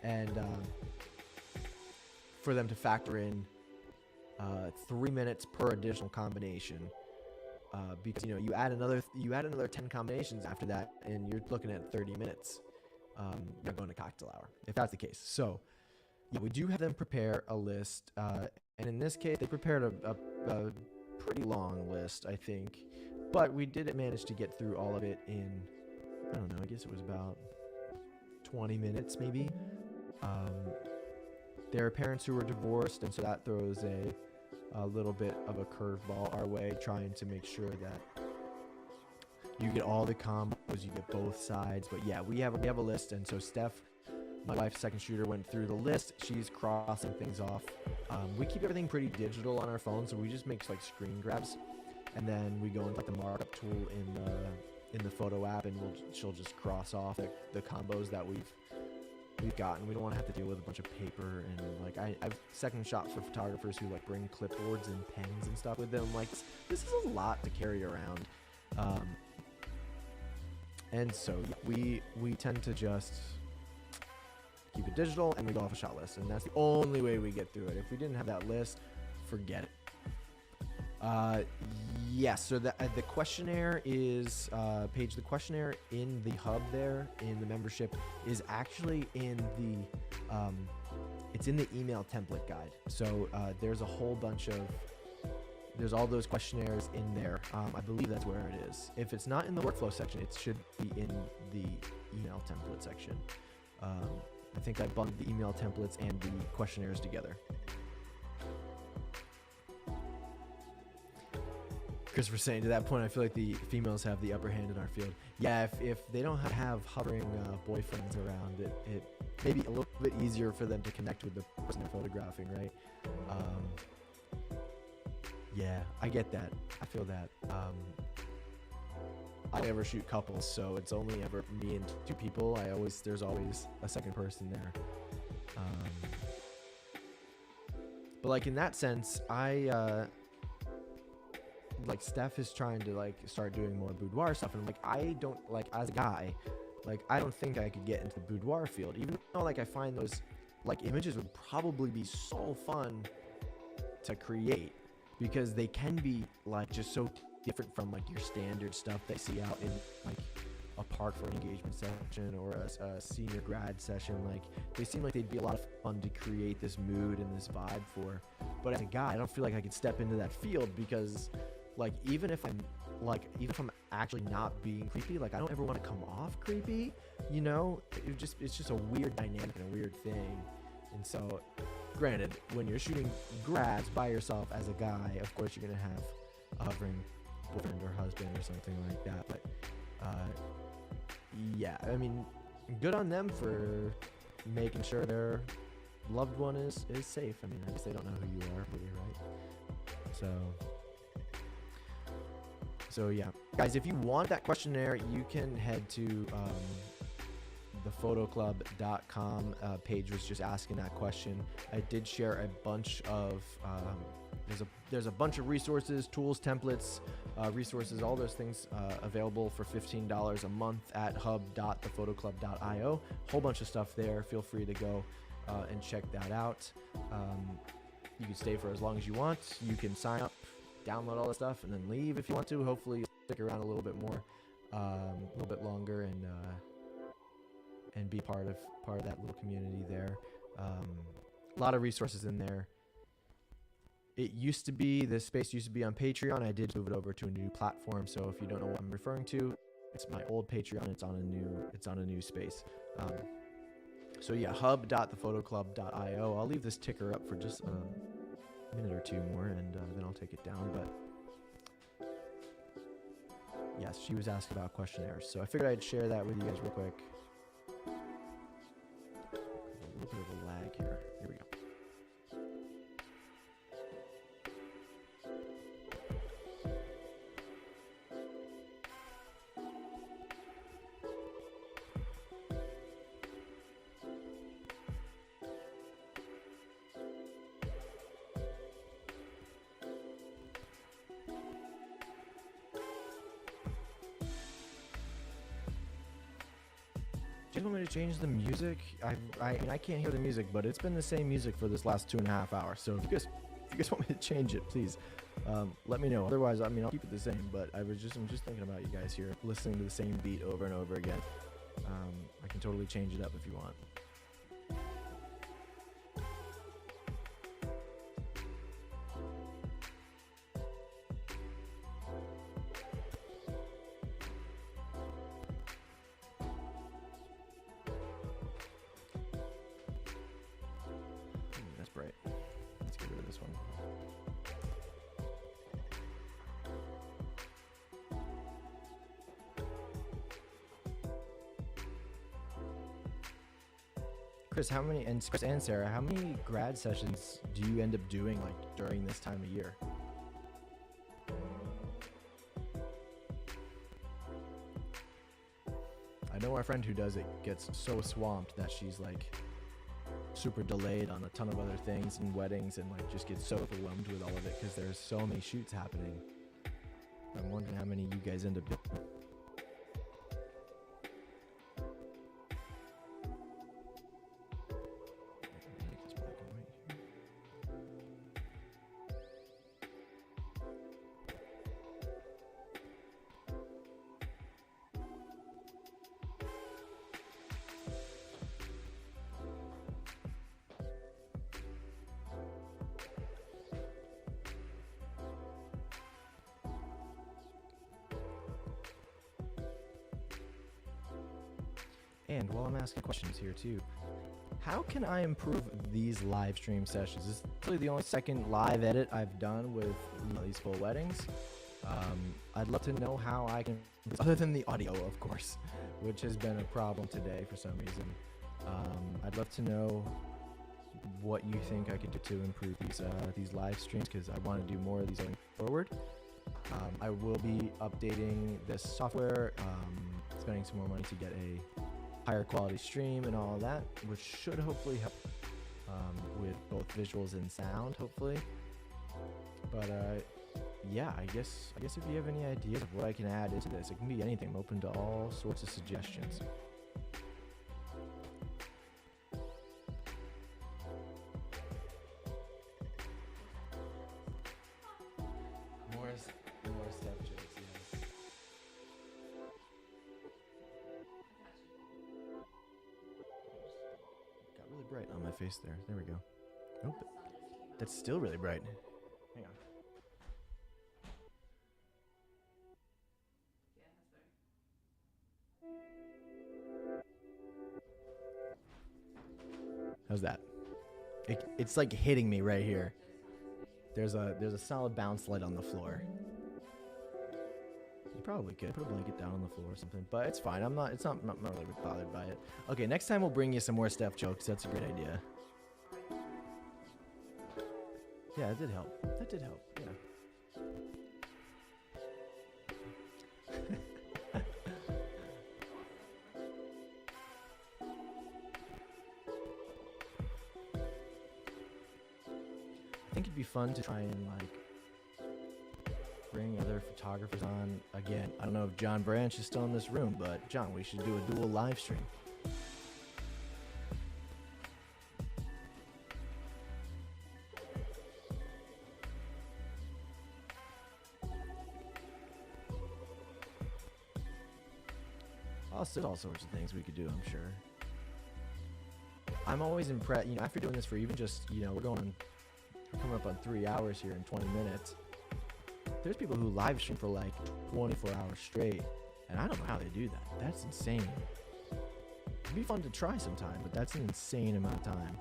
and for them to factor in 3 minutes per additional combination, because you know you add another 10 combinations after that, and you're looking at 30 minutes. You're going to cocktail hour if that's the case. So yeah, we do have them prepare a list, and in this case, they prepared a pretty long list, I think, but we did manage to get through all of it in, I don't know, I guess it was about 20 minutes maybe. There are parents who were divorced, and so that throws a little bit of a curveball our way, trying to make sure that you get all the combos, you get both sides. But yeah, we have a list, and so Steph, my wife's second shooter, went through the list. She's crossing things off. We keep everything pretty digital on our phone, so we just make like screen grabs, and then we go into like the markup tool in the photo app, and she'll just cross off the combos that we've gotten. We don't want to have to deal with a bunch of paper, and like I've second shot for photographers who like bring clipboards and pens and stuff with them. Like, this is a lot to carry around, and so yeah, we tend to just keep it digital, and we go off a shot list, and that's the only way we get through it. If we didn't have that list, forget it. Yes, so the questionnaire is the questionnaire in the hub there in the membership is actually in the it's in the email template guide. So there's a whole bunch of all those questionnaires in there. I believe that's where it is. If it's not in the workflow section, it should be in the email template section. I think I bundled the email templates and the questionnaires together. Christopher saying, to that point, I feel like the females have the upper hand in our field. Yeah, if they don't have hovering boyfriends around, it may be a little bit easier for them to connect with the person they're photographing, right? Yeah, I get that. I feel that. I never shoot couples, so it's only ever me and two people. There's always a second person there. But like in that sense, like Steph is trying to like start doing more boudoir stuff, and like I don't, like, as a guy, like I don't think I could get into the boudoir field, even though like I find those like images would probably be so fun to create, because they can be like just so different from like your standard stuff they see out in like a park for an engagement session or a senior grad session. Like, they seem like they'd be a lot of fun to create this mood and this vibe for. But as a guy, I don't feel like I could step into that field, because like even if I'm actually not being creepy, like I don't ever want to come off creepy, you know? It's just a weird dynamic and a weird thing. And so, granted, when you're shooting grads by yourself as a guy, of course you're gonna have a hovering boyfriend or husband or something like that. But yeah, I mean, good on them for making sure their loved one is safe. I mean, I guess they don't know who you are, really, right? So yeah, guys, if you want that questionnaire, you can head to thephodoclub.com page was just asking that question. I did share a bunch of there's a bunch of resources, tools, templates, resources, all those things available for $15 a month at hub.thephodoclub.io. Whole bunch of stuff there. Feel free to go and check that out. You can stay for as long as you want. You can sign up, download all the stuff, and then leave if you want to. Hopefully you'll stick around a little bit more, a little bit longer, and be part of that little community there. A lot of resources in there. It used to be, this space used to be on Patreon. I did move it over to a new platform. So if you don't know what I'm referring to, it's my old Patreon. It's on a new space. So yeah, hub.thephodoclub.io. I'll leave this ticker up for just a minute or two more, and then I'll take it down. But yes, she was asking about questionnaires. So I figured I'd share that with you guys real quick. A little bit of a lag here. Here we go. Do you want me to change the music? I can't hear the music, but it's been the same music for this last 2.5 hours. So if you guys want me to change it, please let me know. Otherwise, I'll keep it the same. But I'm just thinking about you guys here, listening to the same beat over and over again. I can totally change it up if you want. That's bright. Let's get rid of this one. Chris, Chris and Sarah, how many grad sessions do you end up doing like during this time of year? I know our friend who does it gets so swamped that she's like super delayed on a ton of other things and weddings, and like just gets so overwhelmed with all of it because there's so many shoots happening. I'm wondering how many you guys end up doing. And while I'm asking questions here too, how can I improve these live stream sessions? This is really the only second live edit I've done with these full weddings. I'd love to know how I can, other than the audio, of course, which has been a problem today for some reason. I'd love to know what you think I could do to improve these live streams, because I want to do more of these going forward. I will be updating this software, spending some more money to get a higher quality stream and all of that, which should hopefully help with both visuals and sound, hopefully. But yeah, I guess if you have any ideas of what I can add into this, it can be anything. I'm open to all sorts of suggestions. More step jokes, yes. Got really bright on my face there. There we go. Nope. That's still really bright. Hang on. How's that? It's like hitting me right here. There's a solid bounce light on the floor. You probably could put a blanket down on the floor or something, but it's fine. I'm not really bothered by it. Okay, next time we'll bring you some more Steph jokes. That's a great idea. Yeah, it did help. That did help. Yeah. think it'd be fun to try and like bring other photographers on again. I don't know if John Branch is still in this room, but John, we should do a dual live stream. There's all sorts of things we could do, I'm sure. I'm always impressed, you know, after doing this for even just, you know, we're coming up on 3 hours here in 20 minutes. There's people who live stream for like 24 hours straight, and I don't know how they do that. That's insane. It'd be fun to try sometime, but that's an insane amount of time.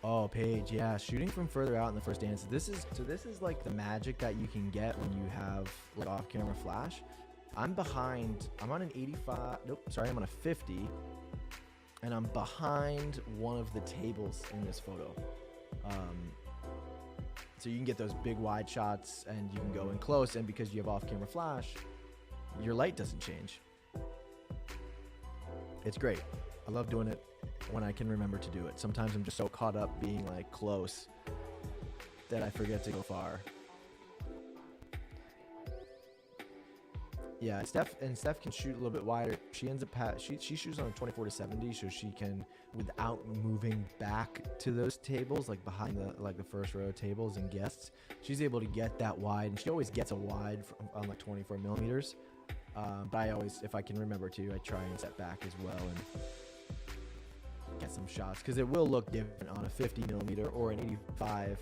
Oh, Paige, yeah, shooting from further out in the first dance. This is like the magic that you can get when you have like off-camera flash. I'm behind. I'm on an 85. Nope, sorry, I'm on a 50, and I'm behind one of the tables in this photo. So you can get those big wide shots, and you can go in close. And because you have off-camera flash, your light doesn't change. It's great. I love doing it when I can remember to do it. Sometimes I'm just so caught up being like close that I forget to go far. Yeah, Steph can shoot a little bit wider. She ends up she shoots on a 24 to 70, so she can, without moving back to those tables, like behind the first row of tables and guests, she's able to get that wide, and she always gets a wide on like 24 millimeters. But I always, if I can remember to, I try and set back as well and get some shots, because it will look different on a 50 millimeter or an 85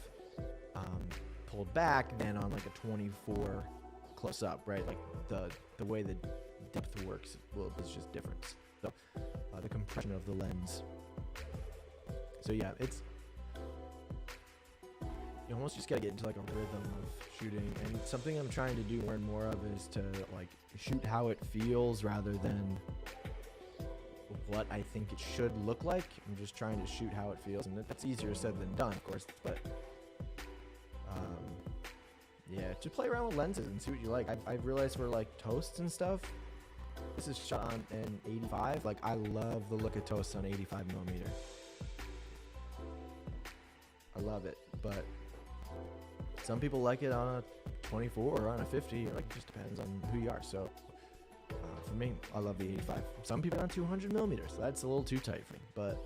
pulled back than on like a 24 close up, right? Like the way the depth works is just different. So the compression of the lens. So yeah, it's, you almost just gotta get into like a rhythm of shooting, and something I'm trying to do more and more of is to like shoot how it feels rather than what I think it should look like. I'm just trying to shoot how it feels, and that's easier said than done, of course, but yeah, just play around with lenses and see what you like. I've realized for like toasts and stuff, this is shot on an 85. Like, I love the look of toasts on 85 millimeter. I love it, but some people like it on a 24 or on a 50, or like, it just depends on who you are. So for me, I love the 85. Some people on 200 millimeters, so that's a little too tight for me, but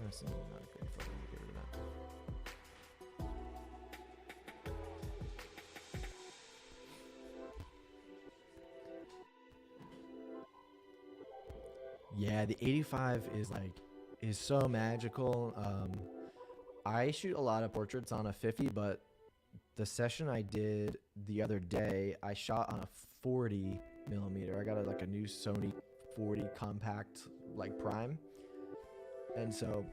that's not a great photo. Get rid of that. Yeah, the 85 is so magical. I shoot a lot of portraits on a 50, but the session I did the other day, I shot on a 40 millimeter. I got a new Sony 40 compact like prime, and so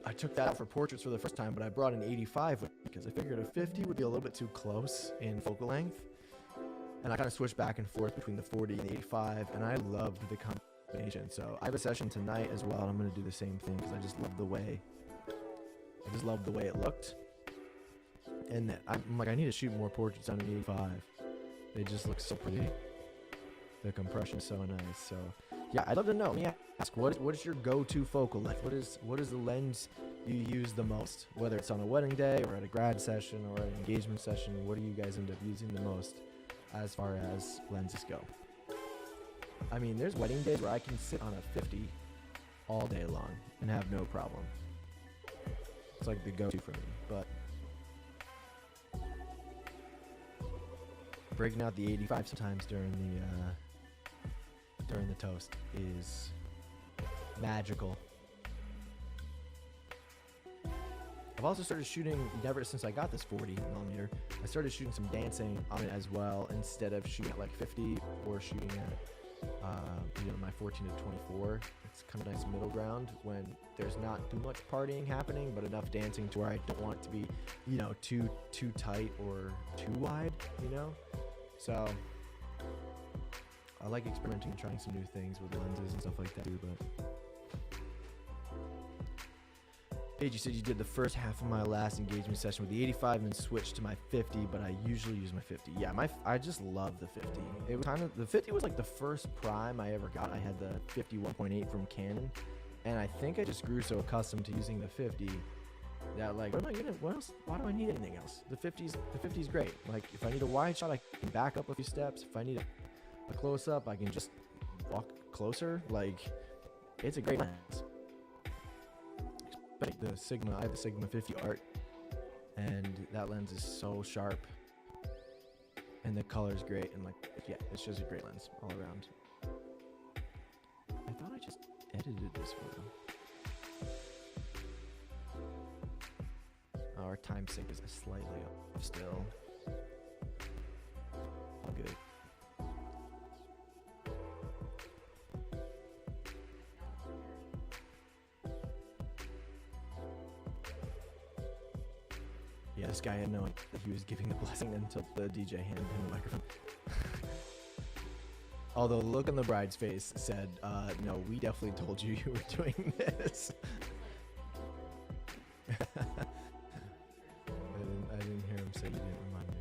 I took that out for portraits for the first time, but I brought an 85 because I figured a 50 would be a little bit too close in focal length, and I kind of switched back and forth between the 40 and the 85, and I loved the combination. So I have a session tonight as well, and I'm going to do the same thing because I just love the way it looked. And I'm like, I need to shoot more portraits on an 85. They just look so pretty. The compression is so nice. So yeah, I'd love to know. Let me ask, what is your go-to focal length? What is the lens you use the most? Whether it's on a wedding day or at a grad session or at an engagement session, what do you guys end up using the most as far as lenses go? I mean, there's wedding days where I can sit on a 50 all day long and have no problem. It's like the go-to for me, but breaking out the 85 sometimes during the toast is magical. I've also started shooting, ever since I got this 40 millimeter, I started shooting some dancing on it as well, instead of shooting at like 50 or shooting at my 14 to 24. It's kind of nice middle ground when there's not too much partying happening, but enough dancing to where I don't want it to be, too tight or too wide, So I like experimenting and trying some new things with lenses and stuff like that too, but Paige, you said you did the first half of my last engagement session with the 85 and then switched to my 50, but I usually use my 50. Yeah, I just love the 50. It was the 50 was like the first prime I ever got. I had the 50 1.8 from Canon, And I think I just grew so accustomed to using the 50 that, like, what am I gonna, what else? Why do I need anything else? The 50's great. Like, if I need a wide shot, I can back up a few steps. If I need a close up, I can just walk closer. Like, it's a great lens. But the Sigma, I have the Sigma 50 Art, and that lens is so sharp, and the color's great, and like, yeah, it's just a great lens all around. I thought I just edited this photo. Our time sync is slightly off still. All good. Yeah, this guy had no idea that he was giving the blessing until the DJ handed him the microphone. Although the look on the bride's face said, no, we definitely told you you were doing this. I didn't hear him say you didn't remind me.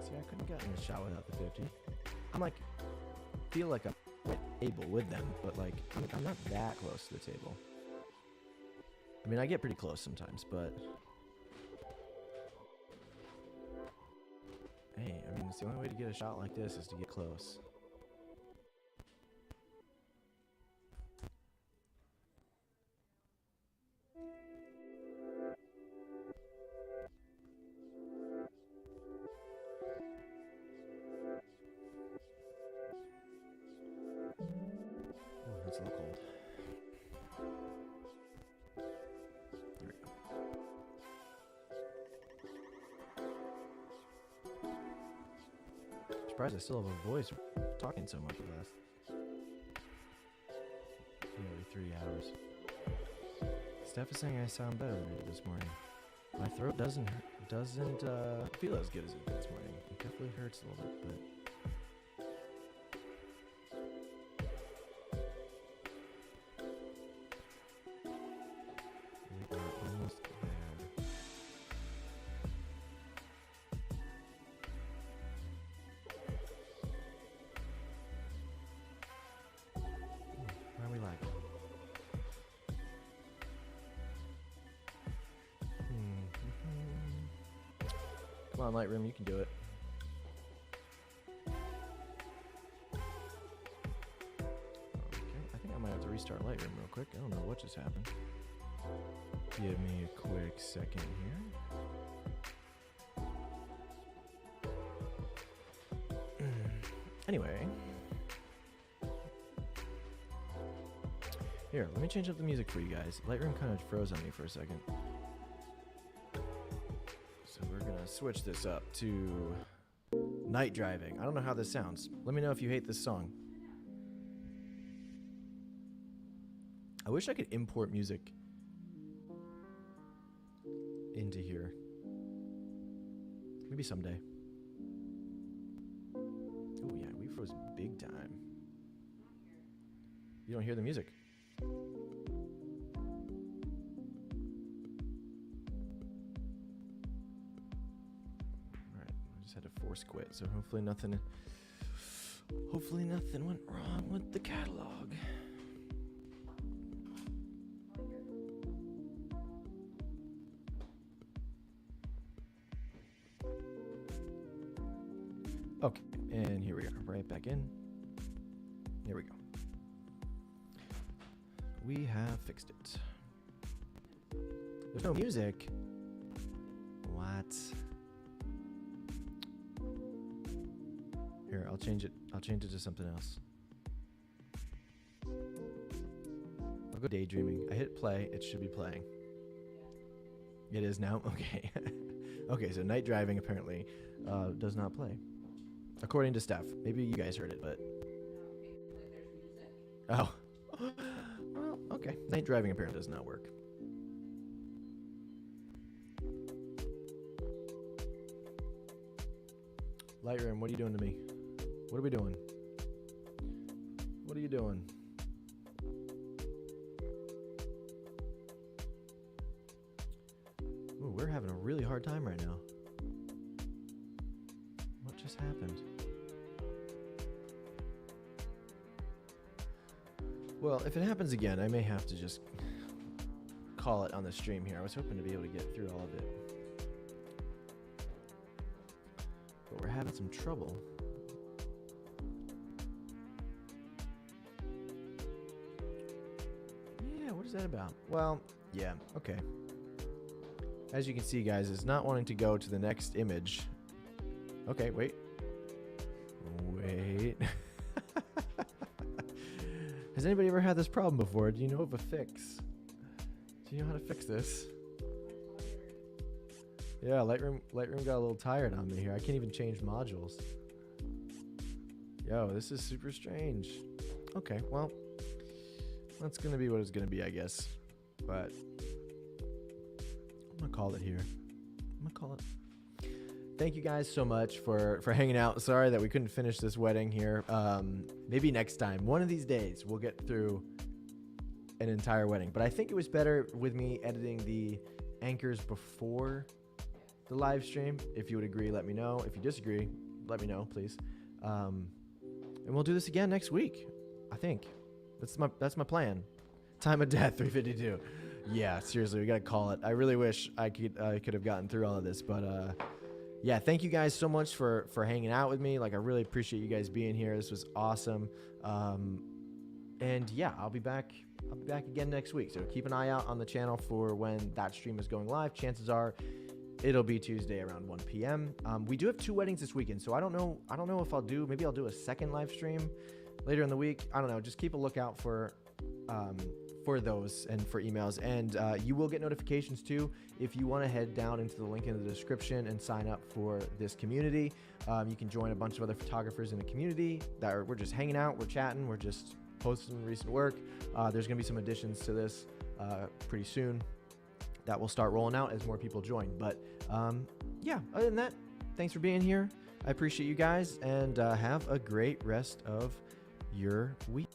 See, I couldn't get in the shot without the 50. I'm like, feel like I'm able with them, but like, I'm not that close to the table. I mean, I get pretty close sometimes, but hey, I mean, it's the only way to get a shot like this is to get close. Oh, it's a little cold. There we go. Surprised I still have a voice talking so much for the last nearly 3 hours. Steph is saying I sound better than I did this morning. My throat doesn't feel as good as it did this morning. It definitely hurts a little bit, but we are almost there. Why are we lagging? Come on, Lightroom, you can do it. Okay, I think I might have to restart Lightroom real quick. I don't know what just happened. Give me a quick second here. Anyway. Here, let me change up the music for you guys. Lightroom kind of froze on me for a second. So we're gonna switch this up to Night Driving. I don't know how this sounds. Let me know if you hate this song. I wish I could import music into here. Maybe someday. Oh yeah, we froze big time. You don't hear the music. Had to force quit, so hopefully nothing went wrong with the catalog. Okay, and here we are, right back in. There we go. We have fixed it. There's no music. What? Here, I'll change it. I'll change it to something else. I'll go daydreaming. I hit play. It should be playing. It is now? Okay. Okay, so Night Driving apparently does not play. According to Steph. Maybe you guys heard it, but... Oh. Well, okay. Night Driving apparently does not work. Lightroom, what are you doing to me? What are we doing? What are you doing? Ooh, we're having a really hard time right now. What just happened? Well, if it happens again, I may have to just call it on the stream here. I was hoping to be able to get through all of it. But we're having some trouble. Yeah, what is that about? Well, yeah, okay. As you can see, guys, it's not wanting to go to the next image. Okay, wait. Wait. Has anybody ever had this problem before? Do you know of a fix? Do you know how to fix this? Yeah, Lightroom got a little tired on me here. I can't even change modules. Yo, this is super strange. Okay, well, that's gonna be what it's gonna be, I guess. But I'm gonna call it here. I'm gonna call it. Thank you guys so much for hanging out. Sorry that we couldn't finish this wedding here. Maybe next time. One of these days we'll get through an entire wedding. But I think it was better with me editing the anchors before the live stream. If you would agree, let me know. If you disagree, let me know, please. And we'll do this again next week. I think that's my plan. Time of death 352. Yeah, seriously, we gotta call it. I really wish I could have gotten through all of this, but yeah, thank you guys so much for hanging out with me. Like, I really appreciate you guys being here. This was awesome. And yeah, I'll be back again next week. So keep an eye out on the channel for when that stream is going live. Chances are it'll be Tuesday around 1 p.m. We do have 2 weddings this weekend, so I don't know if maybe I'll do a second live stream later in the week. I don't know. Just keep a lookout for those and for emails, and you will get notifications too if you want to head down into the link in the description and sign up for this community. You can join a bunch of other photographers in the community that we're just hanging out, we're chatting, we're just posting recent work. There's gonna be some additions to this pretty soon that will start rolling out as more people join. But yeah, other than that, thanks for being here. I appreciate you guys, and have a great rest of your week.